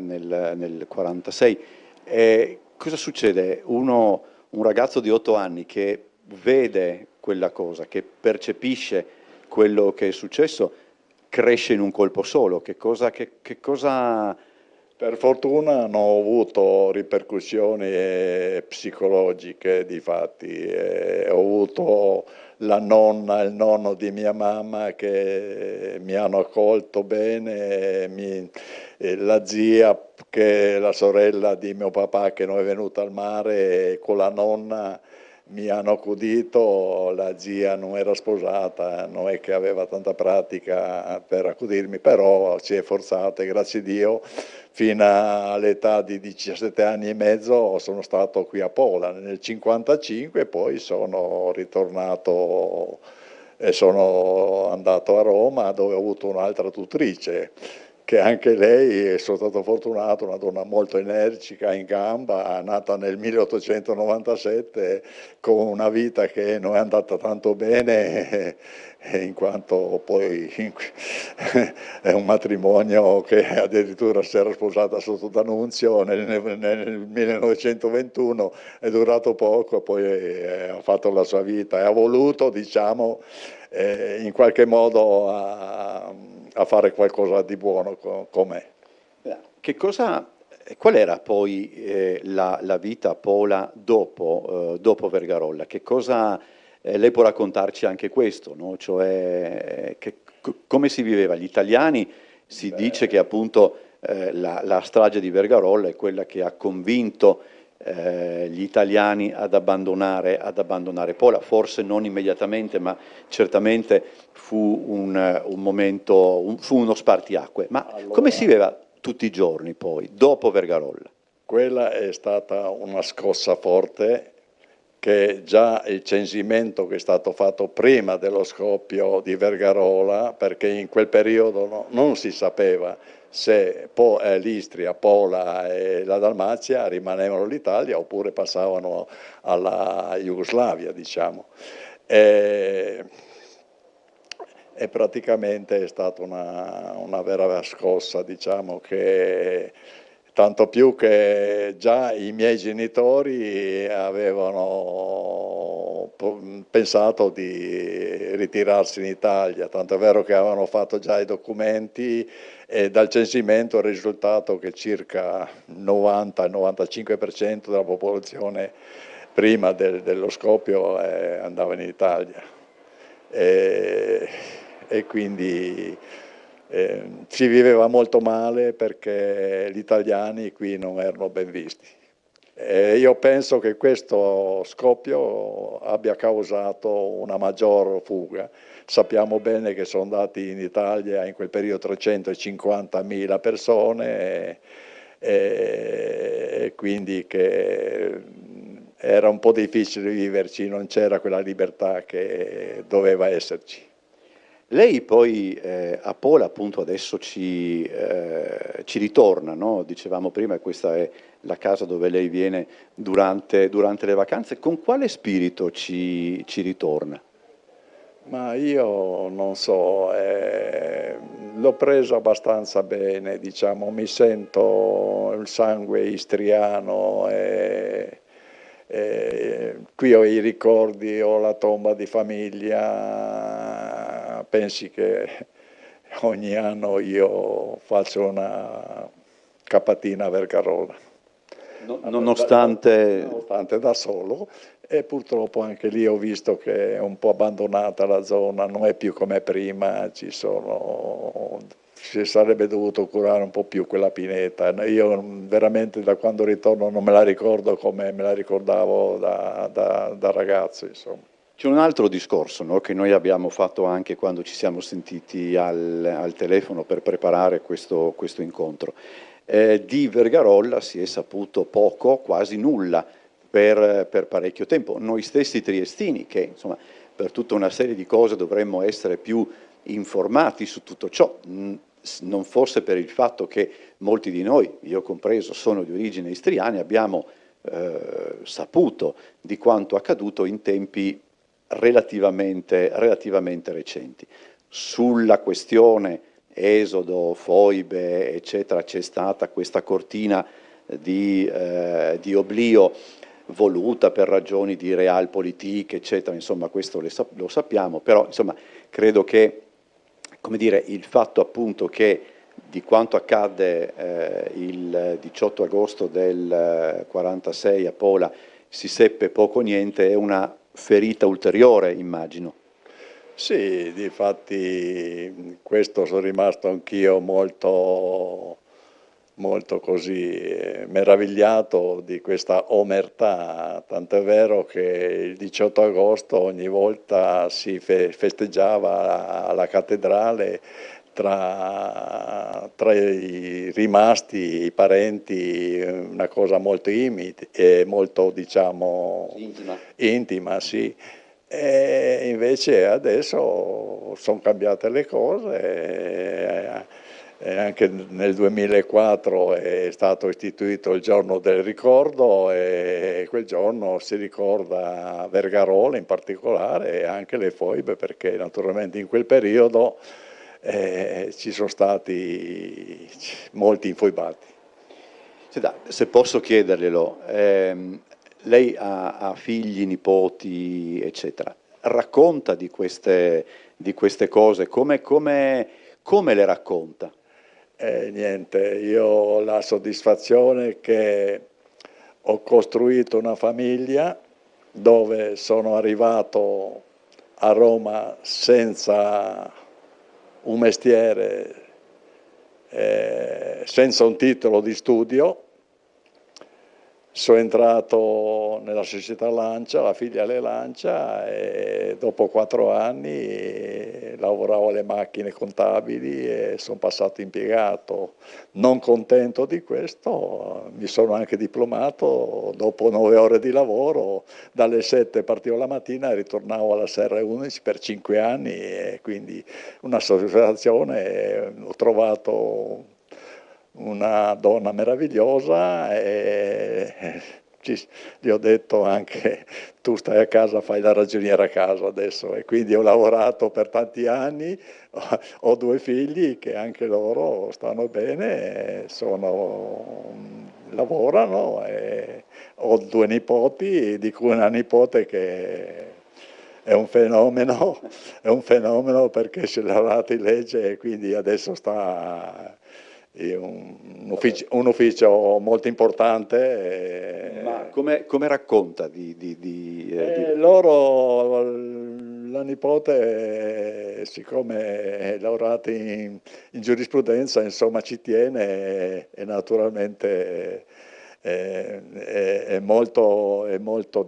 Speaker 18: 46. Cosa succede? Un ragazzo di 8 anni che vede quella cosa, che percepisce quello che è successo, cresce in un colpo solo. Che cosa...
Speaker 17: Per fortuna non ho avuto ripercussioni psicologiche, difatti. Ho avuto la nonna e il nonno di mia mamma che mi hanno accolto bene, la zia, che è la sorella di mio papà che non è venuta al mare, con la nonna mi hanno accudito. La zia non era sposata, non è che aveva tanta pratica per accudirmi, però si è forzata e grazie a Dio fino all'età di 17 anni e mezzo sono stato qui a Pola. Nel 1955 poi sono ritornato e sono andato a Roma, dove ho avuto un'altra tutrice, che anche lei, sono stato fortunato, una donna molto energica, in gamba, nata nel 1897, con una vita che non è andata tanto bene, in quanto poi è un matrimonio che addirittura si era sposata sotto d'annunzio nel 1921, è durato poco, poi ha fatto la sua vita e ha voluto, diciamo, in qualche modo a fare qualcosa di buono con me.
Speaker 18: Qual era poi la vita a Pola dopo Vergarolla? Che cosa lei può raccontarci anche questo, no? Cioè, come si viveva? Gli italiani si dice che appunto la strage di Vergarolla è quella che ha convinto gli italiani ad abbandonare Pola, forse non immediatamente, ma certamente fu un momento, fu uno spartiacque. Ma allora, come si viveva tutti i giorni poi, dopo Vergarolla?
Speaker 17: Quella è stata una scossa forte, che già il censimento che è stato fatto prima dello scoppio di Vergarolla, perché in quel periodo non si sapeva se l'Istria, Pola e la Dalmazia rimanevano l'Italia oppure passavano alla Jugoslavia, diciamo. E praticamente è stata una vera scossa, diciamo, che tanto più che già i miei genitori avevano pensato di ritirarsi in Italia, tanto è vero che avevano fatto già i documenti e dal censimento è risultato che circa 90-95% della popolazione prima dello scoppio andava in Italia e quindi si viveva molto male perché gli italiani qui non erano ben visti. Io penso che questo scoppio abbia causato una maggior fuga. Sappiamo bene che sono andati in Italia in quel periodo 350.000 persone e quindi che era un po' difficile viverci, non c'era quella libertà che doveva esserci.
Speaker 18: Lei poi a Pola appunto adesso ci ritorna, no? Dicevamo prima, questa è la casa dove lei viene durante le vacanze. Con quale spirito ci ritorna?
Speaker 17: Ma io non so, l'ho preso abbastanza bene, diciamo, mi sento il sangue istriano qui ho i ricordi, ho la tomba di famiglia, pensi che ogni anno io faccio una capatina a Vergarolla.
Speaker 18: Nonostante
Speaker 17: da solo, e purtroppo anche lì ho visto che è un po' abbandonata la zona, non è più come prima, si sarebbe dovuto curare un po' più quella pineta. Io veramente da quando ritorno non me la ricordo come me la ricordavo da ragazzo, insomma.
Speaker 18: C'è un altro discorso, no, che noi abbiamo fatto anche quando ci siamo sentiti al telefono per preparare questo incontro. Di Vergarolla si è saputo poco, quasi nulla, per parecchio tempo. Noi stessi triestini, che insomma per tutta una serie di cose dovremmo essere più informati su tutto ciò, non fosse per il fatto che molti di noi, io compreso, sono di origine istriana, abbiamo saputo di quanto accaduto in tempi relativamente recenti. Sulla questione esodo, foibe, eccetera, c'è stata questa cortina di oblio voluta per ragioni di realpolitik, eccetera, insomma questo lo sappiamo, però insomma credo che, come dire, il fatto appunto che di quanto accadde il 18 agosto del 46 a Pola si seppe poco o niente è una ferita ulteriore, immagino.
Speaker 17: Sì, difatti questo sono rimasto anch'io molto così meravigliato di questa omertà, tant'è vero che il 18 agosto ogni volta si festeggiava alla cattedrale tra i rimasti, i parenti, una cosa molto molto diciamo intima, sì. E invece adesso sono cambiate le cose, anche nel 2004 è stato istituito il giorno del ricordo e quel giorno si ricorda Vergarolla in particolare e anche le foibe, perché naturalmente in quel periodo ci sono stati molti infoibati.
Speaker 18: Se posso chiederglielo, lei ha figli, nipoti, eccetera. Racconta di queste cose, come le racconta?
Speaker 17: Niente, io ho la soddisfazione che ho costruito una famiglia dove sono arrivato a Roma senza un mestiere, senza un titolo di studio. Sono entrato nella società Lancia, la filiale Lancia, e dopo 4 anni lavoravo alle macchine contabili e sono passato impiegato. Non contento di questo, mi sono anche diplomato, dopo 9 ore di lavoro, dalle 7 partivo la mattina e ritornavo alla sera alle 11 per 5 anni, e quindi una soddisfazione. Ho trovato una donna meravigliosa e gli ho detto anche tu stai a casa, fai la ragioniera a casa adesso, e quindi ho lavorato per tanti anni, ho 2 figli che anche loro stanno bene, lavorano, e ho 2 nipoti, di cui una nipote che è un fenomeno perché si è laureata in legge e quindi adesso sta in un ufficio molto importante.
Speaker 18: Ma come racconta
Speaker 17: loro, la nipote, siccome è laureata in giurisprudenza, insomma ci tiene e naturalmente è molto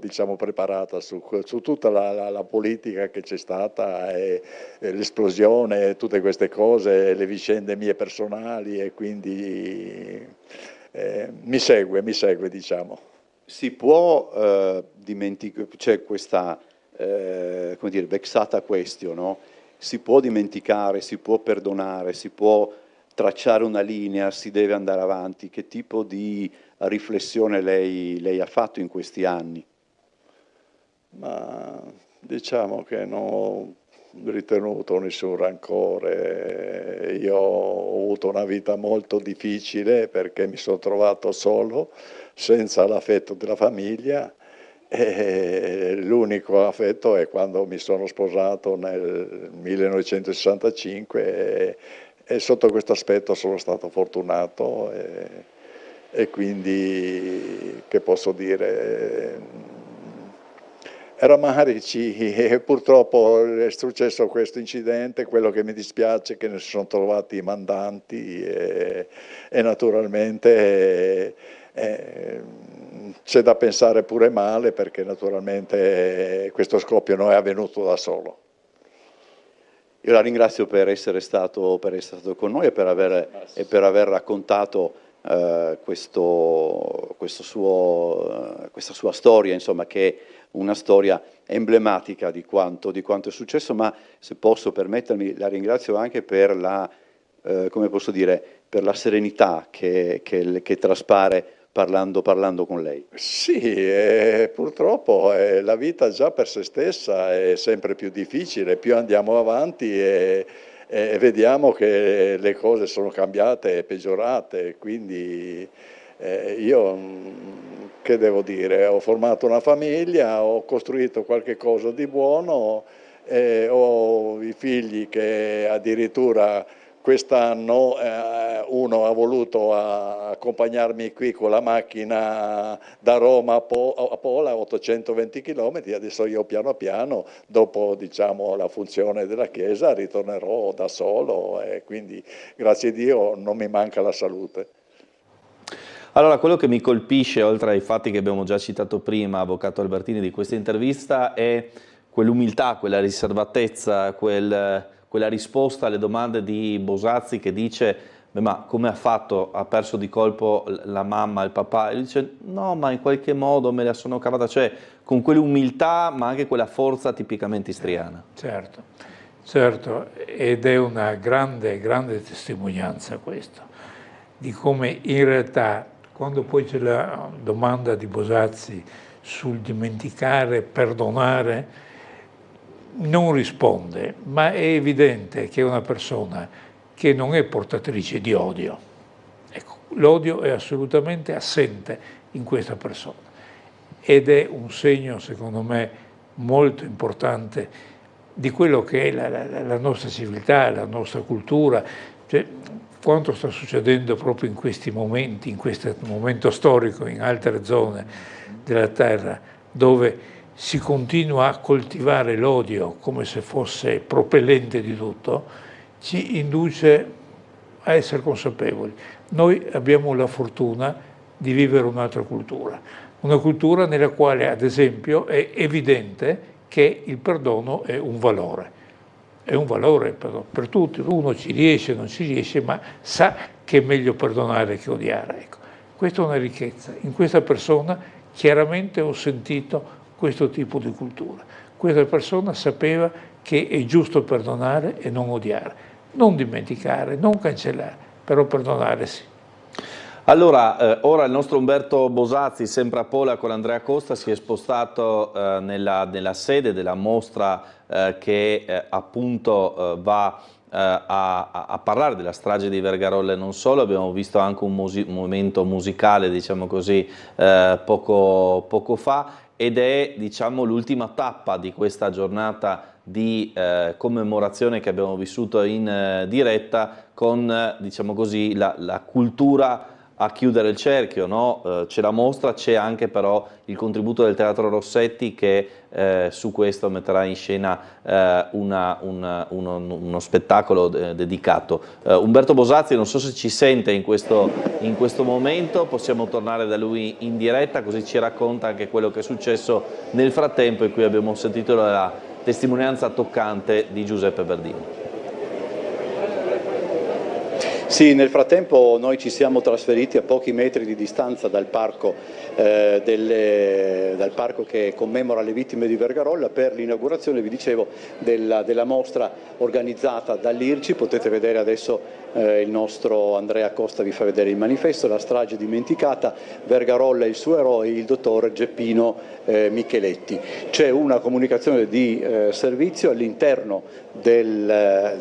Speaker 17: diciamo, preparata su tutta la politica che c'è stata, e l'esplosione, tutte queste cose, le vicende mie personali, e quindi mi segue diciamo.
Speaker 18: Si può dimenticare, c'è questa come dire, vexata question, no? Si può dimenticare, si può perdonare, si può tracciare una linea, si deve andare avanti? Che tipo di riflessione lei ha fatto in questi anni?
Speaker 17: Ma diciamo che non ho ritenuto nessun rancore. Io ho avuto una vita molto difficile perché mi sono trovato solo, senza l'affetto della famiglia, e l'unico affetto è quando mi sono sposato nel 1965 e sotto questo aspetto sono stato fortunato, e quindi, che posso dire, eravamo e purtroppo è successo questo incidente. Quello che mi dispiace è che ne si sono trovati i mandanti, e naturalmente c'è da pensare pure male, perché naturalmente questo scoppio non è avvenuto da solo.
Speaker 18: Io la ringrazio per essere stato con noi e per aver raccontato questa sua storia, insomma, che è una storia emblematica di quanto è successo, ma se posso permettermi la ringrazio anche per la, come posso dire, per la serenità che traspare parlando con lei.
Speaker 17: Sì, purtroppo la vita già per se stessa è sempre più difficile, più andiamo avanti e vediamo che le cose sono cambiate e peggiorate, quindi io che devo dire, ho formato una famiglia, ho costruito qualche cosa di buono, ho i figli che addirittura quest'anno uno ha voluto accompagnarmi qui con la macchina da Roma a Pola, 820 km, adesso io piano piano, dopo diciamo, la funzione della Chiesa, ritornerò da solo, e quindi grazie a Dio non mi manca la salute.
Speaker 1: Allora, quello che mi colpisce, oltre ai fatti che abbiamo già citato prima, Avvocato Albertini, di questa intervista, è quell'umiltà, quella riservatezza, quella risposta alle domande di Bosazzi, che dice: beh, ma come ha fatto? Ha perso di colpo la mamma, il papà? E lui dice: no, ma in qualche modo me la sono cavata, cioè con quell'umiltà ma anche quella forza tipicamente istriana.
Speaker 2: Certo, ed è una grande testimonianza questo, di come in realtà, quando poi c'è la domanda di Bosazzi sul dimenticare, perdonare, non risponde, ma è evidente che è una persona che non è portatrice di odio. Ecco, l'odio è assolutamente assente in questa persona, ed è un segno, secondo me, molto importante di quello che è la nostra civiltà, la nostra cultura. Cioè, quanto sta succedendo proprio in questi momenti, in questo momento storico, in altre zone della terra, dove si continua a coltivare l'odio come se fosse propellente di tutto, ci induce a essere consapevoli. Noi abbiamo la fortuna di vivere un'altra cultura, una cultura nella quale, ad esempio, è evidente che il perdono è un valore. È un valore per tutti, uno ci riesce, non ci riesce, ma sa che è meglio perdonare che odiare. Ecco, questa è una ricchezza. In questa persona chiaramente ho sentito questo tipo di cultura. Questa persona sapeva che è giusto perdonare e non odiare, non dimenticare, non cancellare, però perdonare sì.
Speaker 1: Allora, ora il nostro Umberto Bosazzi, sempre a Pola con Andrea Costa, si è spostato nella sede della mostra che appunto va a parlare della strage di Vergarolla e non solo. Abbiamo visto anche un momento musicale, diciamo così, poco fa, ed è, diciamo, l'ultima tappa di questa giornata di commemorazione che abbiamo vissuto in diretta con, diciamo così, la cultura a chiudere il cerchio, no? C'è la mostra, c'è anche però il contributo del Teatro Rossetti che su questo metterà in scena uno spettacolo dedicato. Umberto Bosazzi, non so se ci sente in questo momento, possiamo tornare da lui in diretta, così ci racconta anche quello che è successo nel frattempo, in cui abbiamo sentito la testimonianza toccante di Giuseppe Verdini.
Speaker 3: Sì, nel frattempo noi ci siamo trasferiti a pochi metri di distanza dal parco che commemora le vittime di Vergarolla per l'inaugurazione, vi dicevo, della mostra organizzata dall'IRCI. Potete vedere adesso il nostro Andrea Costa vi fa vedere il manifesto, la strage dimenticata, Vergarolla e il suo eroe, il dottor Geppino Micheletti. C'è una comunicazione di servizio all'interno della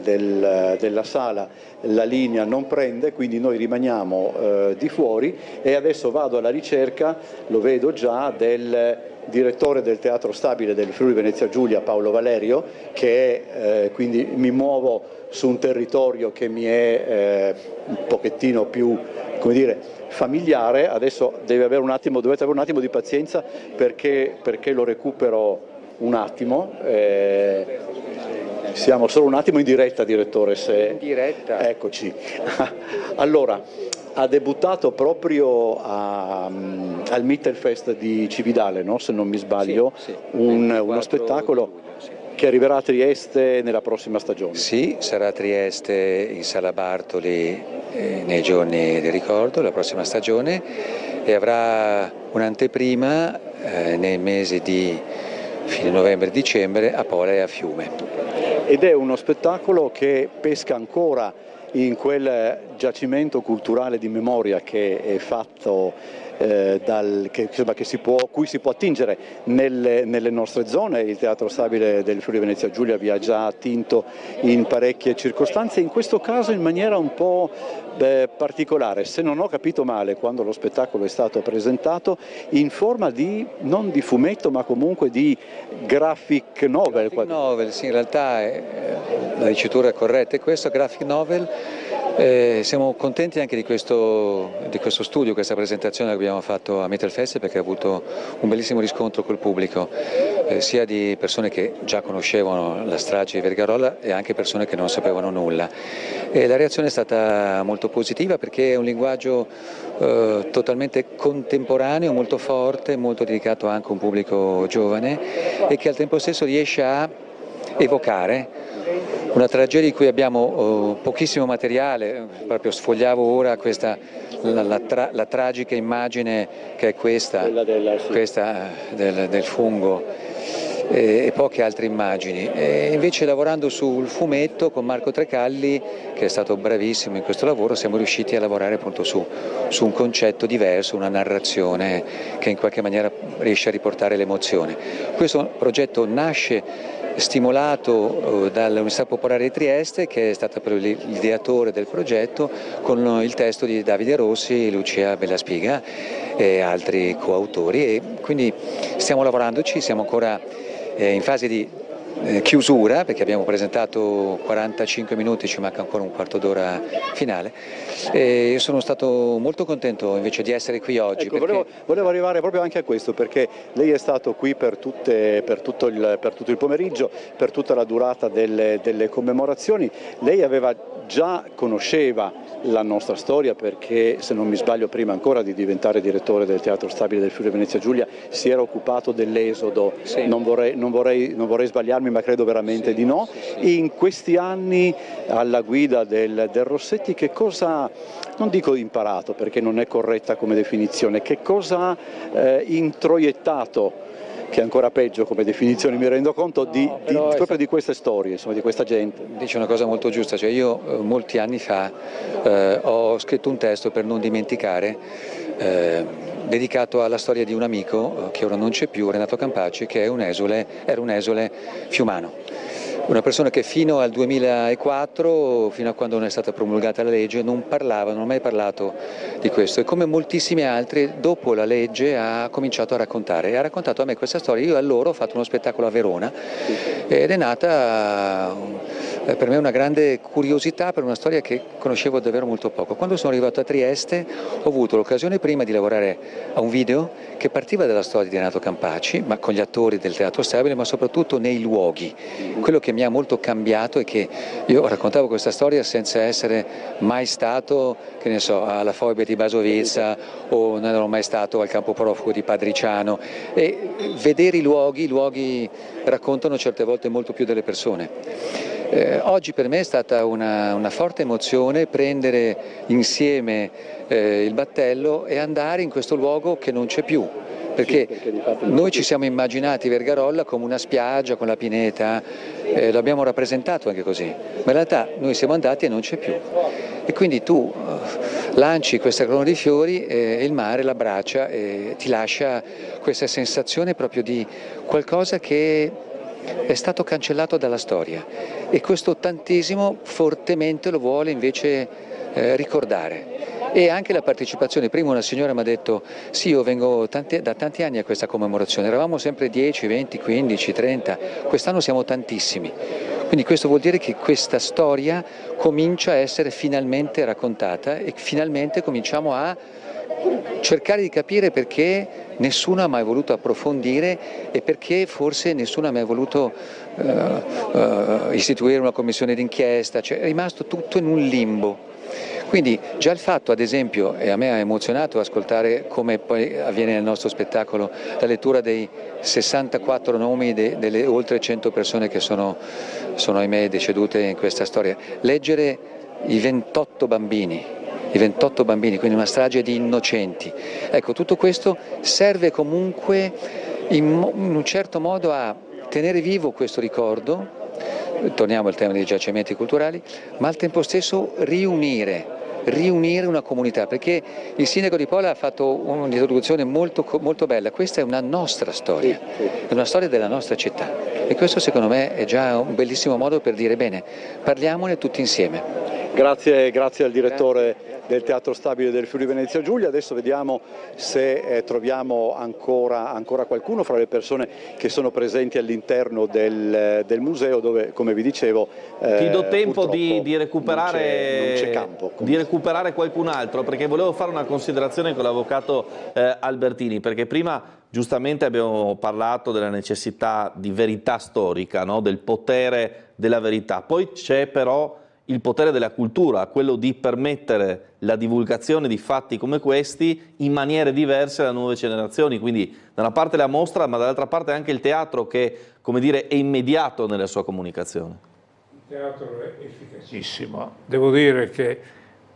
Speaker 3: sala, la linea non prende, quindi noi rimaniamo di fuori, e adesso vado alla ricerca, lo vedo già, del direttore del Teatro Stabile del Friuli Venezia Giulia, Paolo Valerio, che è, quindi mi muovo su un territorio che mi è un pochettino più, come dire, familiare. Adesso dovete avere un attimo di pazienza perché lo recupero un attimo. Siamo solo un attimo in diretta, direttore. In diretta? Eccoci. Allora, ha debuttato proprio al Mittelfest di Cividale, no? Se non mi sbaglio, sì. Uno spettacolo che arriverà a Trieste nella prossima stagione.
Speaker 19: Sì, sarà a Trieste in Sala Bartoli nei giorni di ricordo, la prossima stagione, e avrà un'anteprima nei mesi di fine novembre-dicembre a Pola e a Fiume.
Speaker 3: Ed è uno spettacolo che pesca ancora in quel giacimento culturale di memoria che è fatto cui si può attingere nelle nostre zone. Il Teatro Stabile del Friuli Venezia Giulia vi ha già attinto in parecchie circostanze, in questo caso in maniera un po' particolare, se non ho capito male quando lo spettacolo è stato presentato, in forma di, non di fumetto, ma comunque di graphic novel.
Speaker 19: Graphic novel, sì, in realtà la dicitura corretta è questa, graphic novel. Siamo contenti anche di questo studio, questa presentazione che abbiamo fatto a Mittelfest, perché ha avuto un bellissimo riscontro col pubblico, sia di persone che già conoscevano la strage di Vergarolla e anche persone che non sapevano nulla. E la reazione è stata molto positiva perché è un linguaggio totalmente contemporaneo, molto forte, molto dedicato anche a un pubblico giovane e che al tempo stesso riesce a evocare una tragedia di cui abbiamo pochissimo materiale. Proprio sfogliavo ora la tragica immagine che è questa del fungo e poche altre immagini. E invece, lavorando sul fumetto con Marco Trecalli, che è stato bravissimo in questo lavoro, siamo riusciti a lavorare appunto su un concetto diverso, una narrazione che in qualche maniera riesce a riportare l'emozione. Questo progetto nasce stimolato dall'Università Popolare di Trieste, che è stata l'ideatore del progetto, con il testo di Davide Rossi, Lucia Bellaspiga e altri coautori, e quindi stiamo lavorandoci, siamo ancora in fase di chiusura perché abbiamo presentato 45 minuti, ci manca ancora un quarto d'ora finale, e io sono stato molto contento invece di essere qui oggi.
Speaker 3: Ecco, perché volevo arrivare proprio anche a questo, perché lei è stato qui per tutto il pomeriggio, per tutta la durata delle commemorazioni. Lei conosceva la nostra storia perché, se non mi sbaglio, prima ancora di diventare direttore del Teatro Stabile del Friuli Venezia Giulia si era occupato dell'esodo, sì. non vorrei sbagliarmi, ma credo veramente di no. In questi anni alla guida del Rossetti, che cosa, non dico imparato perché non è corretta come definizione, che cosa ha introiettato
Speaker 18: che è ancora peggio come definizione, mi rendo conto, proprio di queste storie, insomma, di questa gente.
Speaker 19: Dice una cosa molto giusta, cioè io molti anni fa ho scritto un testo per non dimenticare, dedicato alla storia di un amico che ora non c'è più, Renato Campaci, che era un esule fiumano. Una persona che fino al 2004, fino a quando non è stata promulgata la legge, non ha mai parlato di questo, e come moltissimi altri dopo la legge ha cominciato a raccontare, e ha raccontato a me questa storia. Io allora ho fatto uno spettacolo a Verona ed è nata per me una grande curiosità per una storia che conoscevo davvero molto poco. Quando sono arrivato a Trieste ho avuto l'occasione prima di lavorare a un video che partiva dalla storia di Renato Campaci, ma con gli attori del Teatro Stabile, ma soprattutto nei luoghi. Quello che mi ha molto cambiato è che io raccontavo questa storia senza essere mai stato, che ne so, alla Foibe di Basovizza, o non ero mai stato al campo profugo di Padriciano, e vedere i luoghi raccontano certe volte molto più delle persone. Oggi per me è stata una forte emozione prendere insieme il battello e andare in questo luogo che non c'è più, perché noi ci siamo immaginati Vergarolla come una spiaggia con la pineta, l'abbiamo rappresentato anche così, ma in realtà noi siamo andati e non c'è più. E quindi tu lanci questa corona di fiori e il mare l'abbraccia e ti lascia questa sensazione proprio di qualcosa che è stato cancellato dalla storia, e questo ottantesimo fortemente lo vuole invece ricordare. E anche la partecipazione. Prima una signora mi ha detto: sì, io vengo da tanti anni a questa commemorazione, eravamo sempre 10, 20, 15, 30, quest'anno siamo tantissimi. Quindi questo vuol dire che questa storia comincia a essere finalmente raccontata, e finalmente cominciamo a cercare di capire perché nessuno ha mai voluto approfondire, e perché forse nessuno ha mai voluto istituire una commissione d'inchiesta, cioè è rimasto tutto in un limbo. Quindi già il fatto, ad esempio, e a me ha emozionato ascoltare, come poi avviene nel nostro spettacolo, la lettura dei 64 nomi delle oltre 100 persone che sono ahimè decedute in questa storia, leggere i 28 bambini, quindi una strage di innocenti. Ecco, tutto questo serve comunque in un certo modo a tenere vivo questo ricordo, torniamo al tema dei giacimenti culturali, ma al tempo stesso riunire una comunità, perché il sindaco di Pola ha fatto un'introduzione molto, molto bella. Questa è una nostra storia, è una storia della nostra città, e questo secondo me è già un bellissimo modo per dire: bene, parliamone tutti insieme.
Speaker 18: Grazie al direttore del Teatro Stabile del Friuli Venezia Giulia. Adesso vediamo se troviamo ancora qualcuno fra le persone che sono presenti all'interno del museo, dove, come vi dicevo,
Speaker 1: ti do tempo di recuperare,
Speaker 18: non c'è campo,
Speaker 1: di recuperare qualcun altro, perché volevo fare una considerazione con l'avvocato Albertini, perché prima giustamente abbiamo parlato della necessità di verità storica, no? Del potere della verità. Poi c'è però il potere della cultura, quello di permettere la divulgazione di fatti come questi in maniere diverse alle nuove generazioni. Quindi da una parte la mostra, ma dall'altra parte anche il teatro che, come dire, è immediato nella sua comunicazione.
Speaker 2: Il teatro è efficacissimo. Devo dire che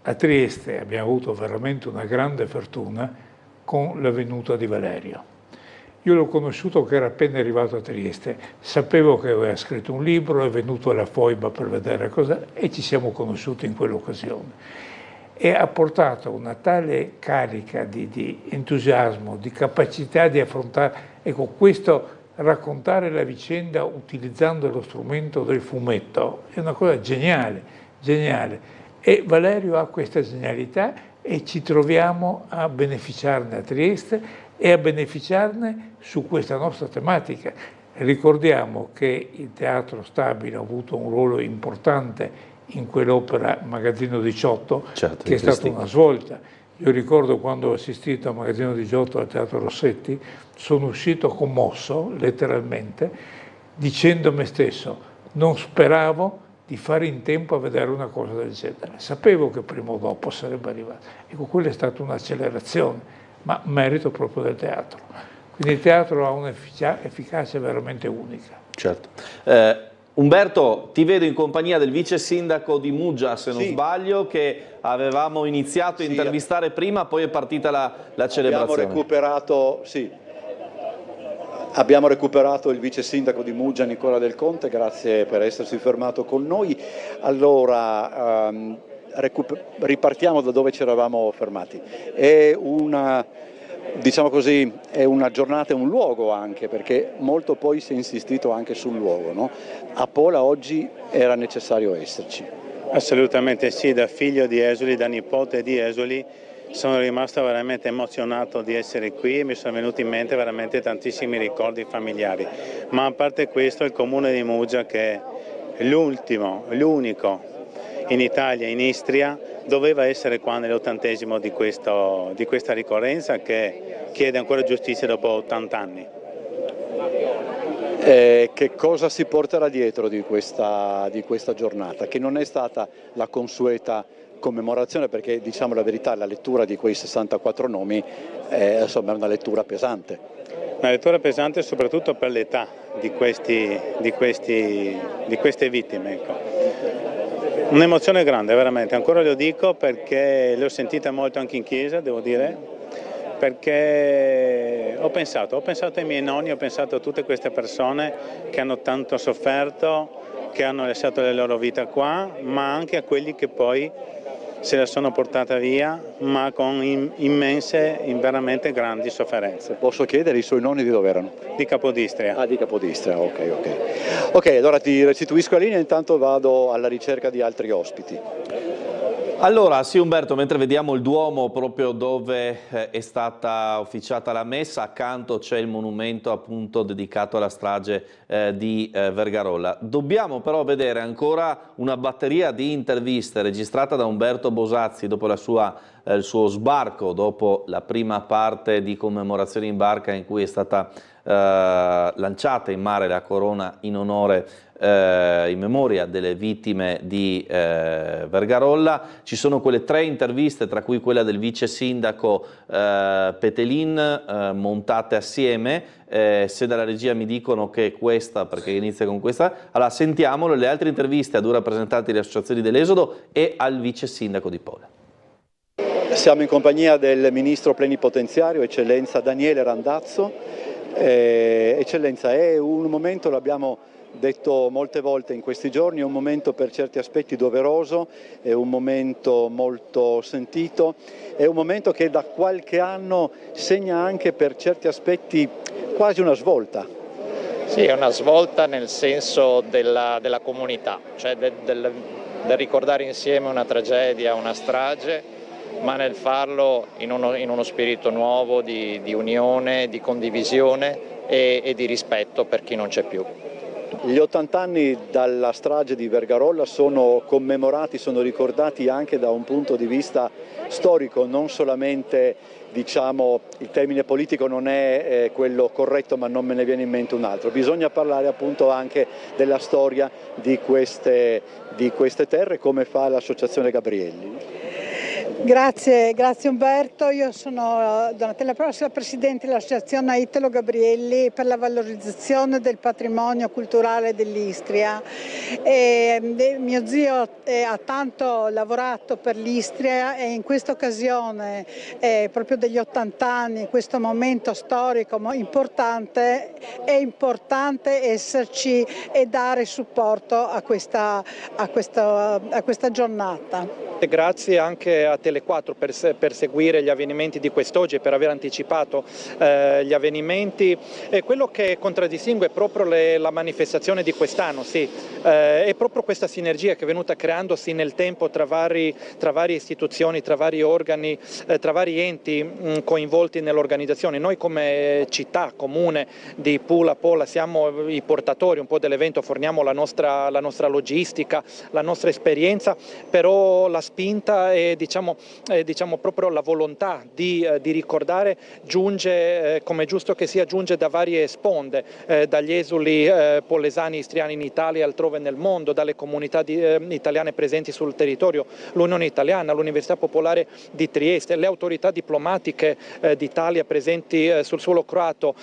Speaker 2: a Trieste abbiamo avuto veramente una grande fortuna con la venuta di Valerio. Io l'ho conosciuto che era appena arrivato a Trieste, sapevo che aveva scritto un libro, è venuto alla Foiba per vedere cosa, e ci siamo conosciuti in quell'occasione. E ha portato una tale carica di entusiasmo, di capacità di affrontare, ecco, questo raccontare la vicenda utilizzando lo strumento del fumetto è una cosa geniale, geniale. E Valerio ha questa genialità e ci troviamo a beneficiarne a Trieste e a beneficiarne su questa nostra tematica. Ricordiamo che il Teatro Stabile ha avuto un ruolo importante in quell'opera Magazzino 18, certo, che è stata una svolta. Io ricordo quando ho assistito a Magazzino 18 al Teatro Rossetti, sono uscito commosso, letteralmente, dicendo a me stesso: non speravo di fare in tempo a vedere una cosa del genere. Sapevo che prima o dopo sarebbe arrivato. Ecco, quella è stata un'accelerazione, ma merito proprio del teatro. Quindi il teatro ha un'efficacia veramente unica.
Speaker 1: Certo. Umberto, ti vedo in compagnia del vice sindaco di Muggia, se non sbaglio, che avevamo iniziato a intervistare prima, poi è partita la celebrazione.
Speaker 18: Abbiamo recuperato, Abbiamo recuperato il vice sindaco di Muggia, Nicola Del Conte, grazie per essersi fermato con noi. Allora, ripartiamo da dove ci eravamo fermati. È una, diciamo così, è una giornata e un luogo anche, perché molto poi si è insistito anche sul luogo, no? A Pola oggi era necessario esserci.
Speaker 20: Assolutamente sì, da figlio di esuli, da nipote di esuli, sono rimasto veramente emozionato di essere qui e mi sono venuti in mente veramente tantissimi ricordi familiari. Ma a parte questo, il comune di Muggia, che è l'unico in Italia, in Istria, doveva essere qua nell'80° di questa ricorrenza, che chiede ancora giustizia dopo 80 anni.
Speaker 18: Che cosa si porterà dietro di questa giornata, che non è stata la consueta commemorazione, perché diciamo la verità, la lettura di quei 64 nomi insomma, è una lettura pesante.
Speaker 20: Una lettura pesante soprattutto per l'età di queste vittime. Ecco. Un'emozione grande, veramente, ancora lo dico perché l'ho sentita molto anche in chiesa, devo dire, perché ho pensato ai miei nonni, ho pensato a tutte queste persone che hanno tanto sofferto, che hanno lasciato la loro vita qua, ma anche a quelli che poi se la sono portata via, ma con immense, veramente grandi sofferenze.
Speaker 18: Posso chiedere i suoi nonni di dove erano?
Speaker 20: Di Capodistria.
Speaker 18: Ah, di Capodistria, ok. Ok, allora ti restituisco la linea e intanto vado alla ricerca di altri ospiti.
Speaker 1: Allora, sì Umberto, mentre vediamo il Duomo proprio dove è stata officiata la messa, accanto c'è il monumento appunto dedicato alla strage di Vergarolla. Dobbiamo però vedere ancora una batteria di interviste registrata da Umberto Bosazzi dopo il suo sbarco, dopo la prima parte di commemorazione in barca in cui è stata lanciata in mare la corona in onore in memoria delle vittime di Vergarolla. Ci sono quelle 3 interviste, tra cui quella del vice sindaco Petelin, montate assieme. Se dalla regia mi dicono che è questa, perché inizia con questa, allora sentiamolo. Le altre interviste a 2 rappresentanti delle associazioni dell'Esodo e al vice sindaco di Pola.
Speaker 18: Siamo in compagnia del ministro plenipotenziario, eccellenza Daniele Randazzo. Eccellenza, è un momento, l'abbiamo detto molte volte in questi giorni, è un momento per certi aspetti doveroso, è un momento molto sentito, è un momento che da qualche anno segna anche per certi aspetti quasi una svolta.
Speaker 21: Sì, è una svolta nel senso della comunità, cioè del ricordare insieme una tragedia, una strage, ma nel farlo in uno spirito nuovo di unione, di condivisione e di rispetto per chi non c'è più.
Speaker 18: Gli 80 anni dalla strage di Vergarolla sono commemorati, sono ricordati anche da un punto di vista storico, non solamente, diciamo, il termine politico non è quello corretto, ma non me ne viene in mente un altro. Bisogna parlare appunto anche della storia di queste terre, come fa l'associazione Gabrielli.
Speaker 22: Grazie Umberto, io sono Donatella Prossima, Presidente dell'Associazione Italo Gabrielli per la valorizzazione del patrimonio culturale dell'Istria. Mio zio ha tanto lavorato per l'Istria e in questa occasione proprio degli 80 anni, questo momento storico importante, è importante esserci e dare supporto a questa giornata.
Speaker 9: Grazie anche a Tele4 per seguire gli avvenimenti di quest'oggi e per aver anticipato gli avvenimenti. Quello che contraddistingue è proprio la manifestazione di quest'anno, sì, è proprio questa sinergia che è venuta creandosi nel tempo tra varie istituzioni, tra vari organi, tra vari enti coinvolti nell'organizzazione. Noi come città, comune di Pola siamo i portatori un po' dell'evento, forniamo la nostra logistica, la nostra esperienza, però la spinta e diciamo proprio la volontà di ricordare giunge, come giusto che sia, giunge da varie sponde, dagli esuli polesani istriani in Italia e altrove nel mondo, dalle comunità italiane presenti sul territorio, l'Unione Italiana, l'Università Popolare di Trieste, le autorità diplomatiche d'Italia presenti sul suolo croato,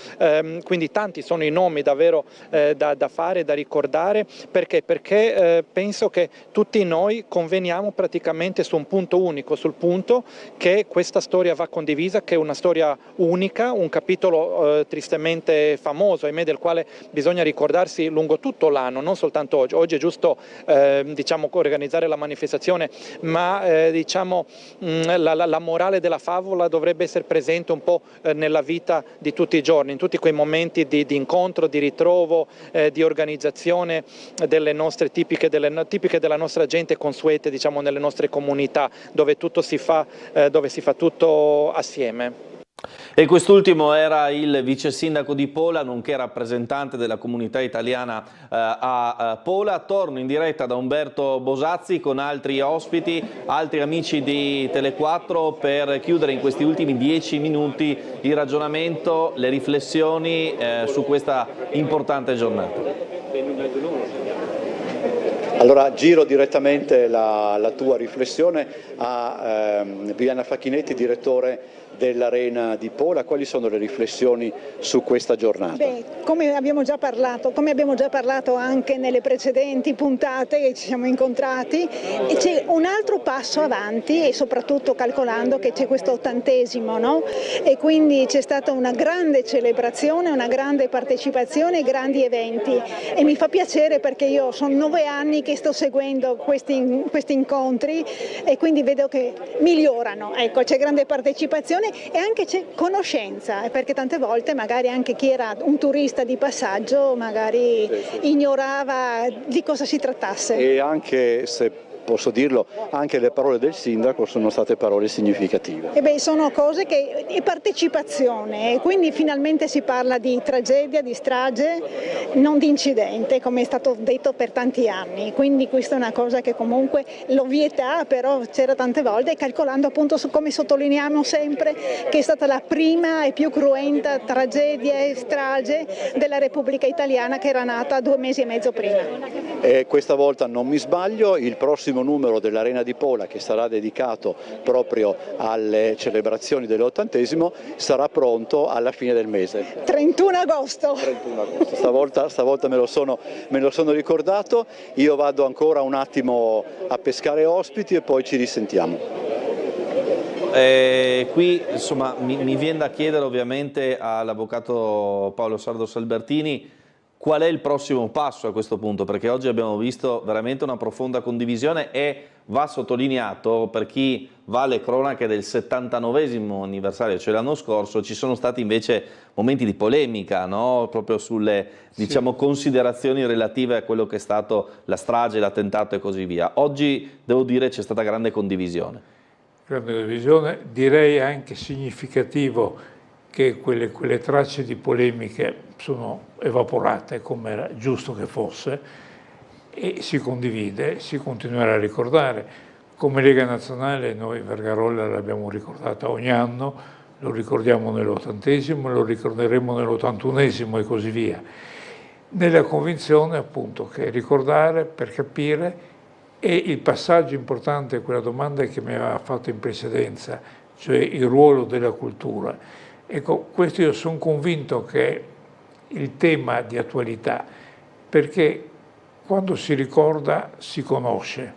Speaker 9: quindi tanti sono i nomi davvero da fare, da ricordare, perché penso che tutti noi conveniamo praticamente
Speaker 16: unicamente su un punto unico, sul punto che questa storia va condivisa, che è una storia unica, un capitolo tristemente famoso, ahimè, del quale bisogna ricordarsi lungo tutto l'anno, non soltanto oggi. Oggi è giusto diciamo, organizzare la manifestazione, ma diciamo, la morale della favola dovrebbe essere presente un po' nella vita di tutti i giorni, in tutti quei momenti di incontro, di ritrovo, di organizzazione delle nostre tipiche della nostra gente, consuete, diciamo, nelle nostre comunità, dove tutto si fa tutto assieme.
Speaker 1: E quest'ultimo era il vice sindaco di Pola, nonché rappresentante della comunità italiana a Pola. Torno in diretta da Umberto Bosazzi con altri ospiti, altri amici di Tele4, per chiudere in questi ultimi 10 minuti il ragionamento, le riflessioni su questa importante giornata.
Speaker 3: Allora giro direttamente la tua riflessione a Viviana Facchinetti, direttore dell'Arena di Pola. Quali sono le riflessioni su questa giornata?
Speaker 22: Beh, come abbiamo già parlato anche nelle precedenti puntate che ci siamo incontrati, c'è un altro passo avanti, e soprattutto calcolando che c'è questo 80°, no? E quindi c'è stata una grande celebrazione, una grande partecipazione e grandi eventi, e mi fa piacere perché io sono 9 anni che sto seguendo questi incontri e quindi vedo che migliorano, ecco, c'è grande partecipazione e anche c'è conoscenza, perché tante volte magari anche chi era un turista di passaggio magari ignorava di cosa si trattasse.
Speaker 3: E anche, se posso dirlo, anche le parole del sindaco sono state parole significative.
Speaker 22: E beh, sono cose che è partecipazione, e quindi finalmente si parla di tragedia, di strage, non di incidente, come è stato detto per tanti anni. Quindi questa è una cosa che comunque l'ovvietà, però c'era tante volte, calcolando appunto come sottolineiamo sempre che è stata la prima e più cruenta tragedia e strage della Repubblica Italiana, che era nata 2 mesi e mezzo prima.
Speaker 3: E questa volta non mi sbaglio, il prossimo numero dell'Arena di Pola, che sarà dedicato proprio alle celebrazioni dell'80°, sarà pronto alla fine del mese.
Speaker 22: 31 agosto.
Speaker 3: 31 agosto. Stavolta me lo sono ricordato. Io vado ancora un attimo a pescare ospiti e poi ci risentiamo.
Speaker 1: Qui insomma mi viene da chiedere ovviamente all'avvocato Paolo Sardos Albertini qual è il prossimo passo a questo punto, perché oggi abbiamo visto veramente una profonda condivisione, e va sottolineato, per chi va alle cronache del 79° anniversario, cioè l'anno scorso, ci sono stati invece momenti di polemica, no? Proprio sulle diciamo, considerazioni relative a quello che è stato la strage, l'attentato e così via. Oggi devo dire c'è stata grande condivisione.
Speaker 2: Grande condivisione, direi anche significativo che quelle tracce di polemiche sono evaporate, come era giusto che fosse, e si condivide, si continuerà a ricordare. Come Lega Nazionale noi Vergarolla l'abbiamo ricordata ogni anno, lo ricordiamo nell'80°, lo ricorderemo nell'81° e così via, nella convinzione appunto che ricordare per capire. E il passaggio importante è quella domanda che mi aveva fatto in precedenza, cioè il ruolo della cultura. Ecco, questo io sono convinto che è il tema di attualità, perché quando si ricorda si conosce,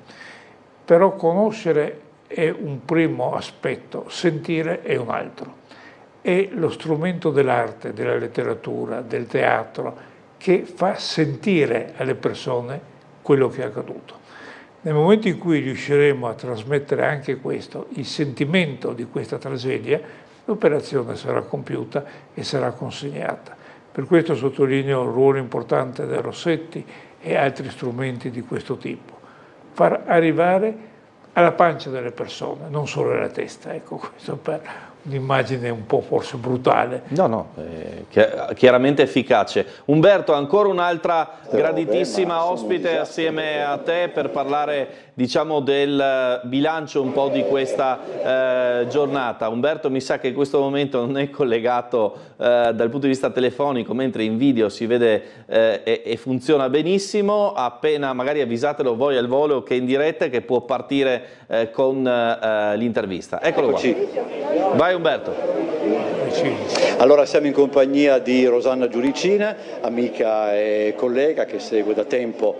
Speaker 2: però conoscere è un primo aspetto, sentire è un altro. È lo strumento dell'arte, della letteratura, del teatro, che fa sentire alle persone quello che è accaduto. Nel momento in cui riusciremo a trasmettere anche questo, il sentimento di questa tragedia, l'operazione sarà compiuta e sarà consegnata. Per questo sottolineo il ruolo importante del Rossetti e altri strumenti di questo tipo. Far arrivare alla pancia delle persone, non solo alla testa. Ecco, questo per un'immagine un po' forse brutale.
Speaker 1: No, chiaramente efficace. Umberto, ancora un'altra graditissima ospite assieme a te per parlare, diciamo, del bilancio un po' di questa giornata. Umberto mi sa che in questo momento non è collegato dal punto di vista telefonico, mentre in video si vede e funziona benissimo. Appena magari avvisatelo voi al volo che è in diretta e che può partire con l'intervista. Eccolo qua. Vai Umberto.
Speaker 18: Allora siamo in compagnia di Rosanna Giuricina, amica e collega che segue da tempo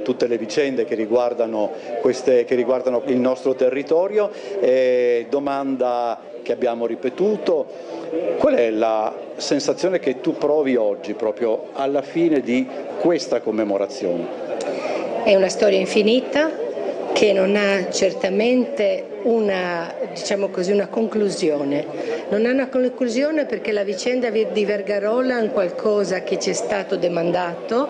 Speaker 18: tutte le vicende che riguardano il nostro territorio. Domanda che abbiamo ripetuto: qual è la sensazione che tu provi oggi, proprio alla fine di questa commemorazione?
Speaker 5: È una storia infinita che non ha certamente una conclusione. Non ha una conclusione perché la vicenda di Vergarolla è un qualcosa che ci è stato demandato,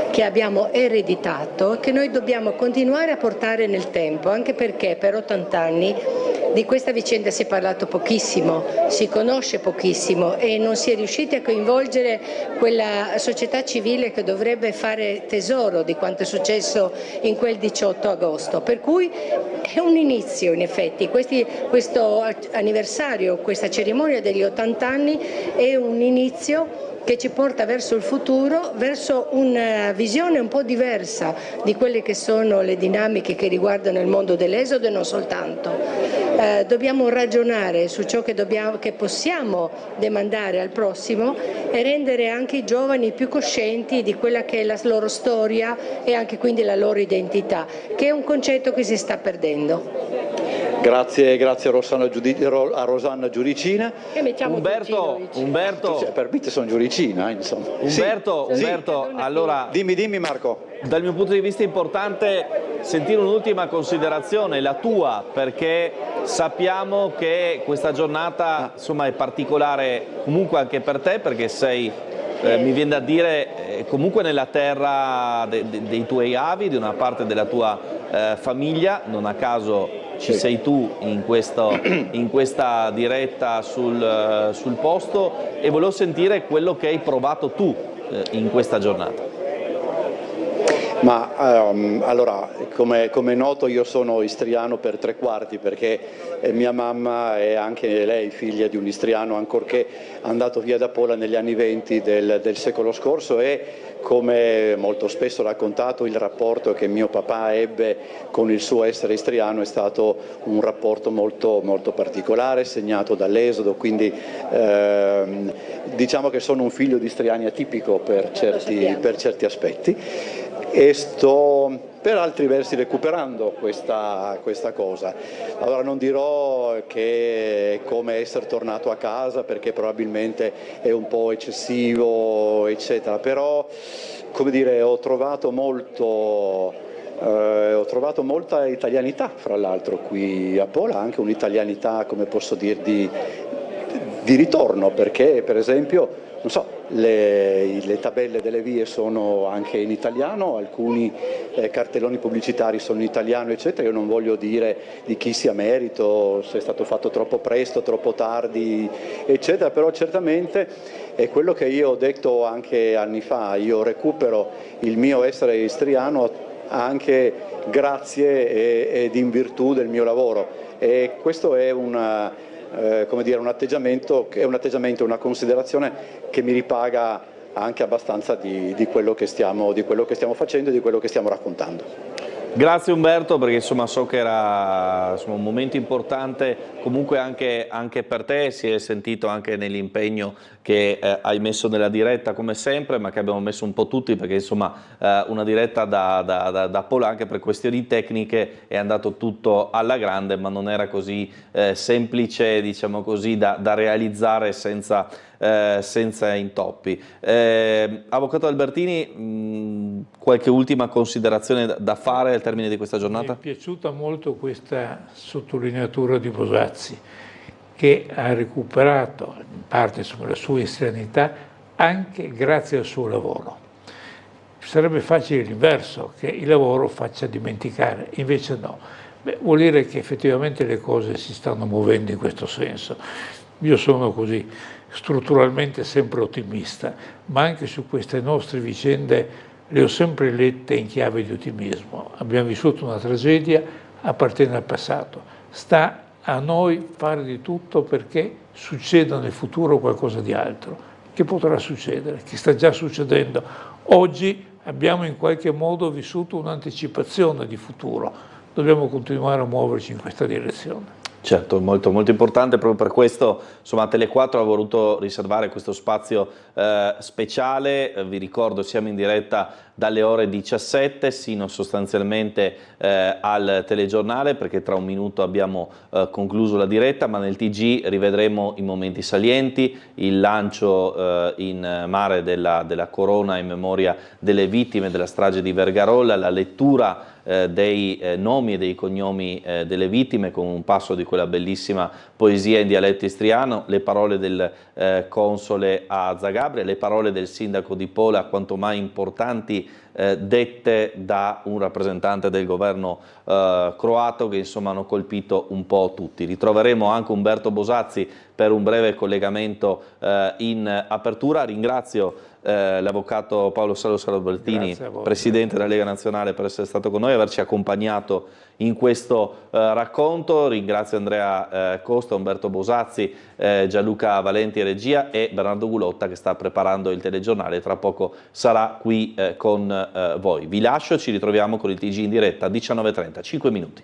Speaker 5: che abbiamo ereditato e che noi dobbiamo continuare a portare nel tempo, anche perché per 80 anni di questa vicenda si è parlato pochissimo, si conosce pochissimo e non si è riusciti a coinvolgere quella società civile che dovrebbe fare tesoro di quanto è successo in quel 18 agosto. Per cui è un inizio, in effetti, questo anniversario, questa cerimonia degli 80 anni è un inizio che ci porta verso il futuro, verso una visione un po' diversa di quelle che sono le dinamiche che riguardano il mondo dell'esodo e non soltanto. Dobbiamo ragionare su ciò che possiamo demandare al prossimo e rendere anche i giovani più coscienti di quella che è la loro storia e anche quindi la loro identità, che è un concetto che si sta perdendo.
Speaker 18: Grazie a Rosanna Giuricina.
Speaker 5: E mettiamo
Speaker 1: Umberto,
Speaker 18: per me sono Giuricina, insomma.
Speaker 1: Umberto, allora
Speaker 18: dimmi Marco.
Speaker 1: Dal mio punto di vista è importante sentire un'ultima considerazione, la tua, perché sappiamo che questa giornata insomma è particolare comunque anche per te, perché sei mi viene da dire comunque nella terra dei tuoi avi, di una parte della tua famiglia, non a caso ci sei tu in questa diretta sul posto, e volevo sentire quello che hai provato tu in questa giornata.
Speaker 18: Ma allora, come è noto, io sono istriano per 3/4 perché mia mamma è anche lei figlia di un istriano, ancorché andato via da Pola negli anni 20 del secolo scorso, e come molto spesso raccontato, il rapporto che mio papà ebbe con il suo essere istriano è stato un rapporto molto, molto particolare, segnato dall'esodo, quindi diciamo che sono un figlio di istriani atipico per certi aspetti. E sto per altri versi recuperando questa cosa. Allora non dirò che è come essere tornato a casa, perché probabilmente è un po' eccessivo, eccetera, però come dire, ho trovato molta italianità, fra l'altro, qui a Pola, anche un'italianità, come posso dire, di ritorno, perché per esempio non so, le tabelle delle vie sono anche in italiano, alcuni cartelloni pubblicitari sono in italiano, eccetera. Io non voglio dire di chi sia merito, se è stato fatto troppo presto, troppo tardi, eccetera, però certamente è quello che io ho detto anche anni fa: io recupero il mio essere istriano anche grazie ed in virtù del mio lavoro, e questo è un atteggiamento, una considerazione che mi ripaga anche abbastanza di quello che stiamo facendo e di quello che stiamo raccontando.
Speaker 1: Grazie Umberto, perché insomma so che era un momento importante comunque anche per te, si è sentito anche nell'impegno che hai messo nella diretta come sempre, ma che abbiamo messo un po' tutti, perché insomma una diretta da Pola anche per questioni tecniche è andato tutto alla grande, ma non era così semplice, diciamo così, da realizzare senza intoppi. Avvocato Albertini, qualche ultima considerazione da fare al termine di questa giornata?
Speaker 2: Mi è piaciuta molto questa sottolineatura di Bosazzi, che ha recuperato in parte la sua istrianità anche grazie al suo lavoro. Sarebbe facile l'inverso, che il lavoro faccia dimenticare, invece no. Vuol dire che effettivamente le cose si stanno muovendo in questo senso. Io sono così strutturalmente sempre ottimista, ma anche su queste nostre vicende le ho sempre lette in chiave di ottimismo. Abbiamo vissuto una tragedia, appartiene al passato. Sta a noi fare di tutto perché succeda nel futuro qualcosa di altro, che potrà succedere, che sta già succedendo. Oggi abbiamo in qualche modo vissuto un'anticipazione di futuro. Dobbiamo continuare a muoverci in questa direzione.
Speaker 1: Certo, molto, molto importante, proprio per questo insomma Tele4 ha voluto riservare questo spazio speciale. Vi ricordo, siamo in diretta dalle ore 17 sino sostanzialmente al telegiornale, perché tra un minuto abbiamo concluso la diretta, ma nel TG rivedremo i momenti salienti, il lancio in mare della corona in memoria delle vittime della strage di Vergarolla, la lettura dei nomi e dei cognomi delle vittime con un passo di quella bellissima poesia in dialetto istriano, le parole del console a Zagabria, le parole del sindaco di Pola, quanto mai importanti, dette da un rappresentante del governo croato, che insomma hanno colpito un po' tutti. Ritroveremo anche Umberto Bosazzi per un breve collegamento in apertura. Ringrazio l'avvocato Paolo Salobertini, presidente della Lega Nazionale, per essere stato con noi e averci accompagnato in questo racconto. Ringrazio Andrea Costa, Umberto Bosazzi, Gianluca Valenti regia e Bernardo Gulotta che sta preparando il telegiornale, tra poco sarà qui con voi. Vi lascio, ci ritroviamo con il TG in diretta a 19:30, 5 minuti.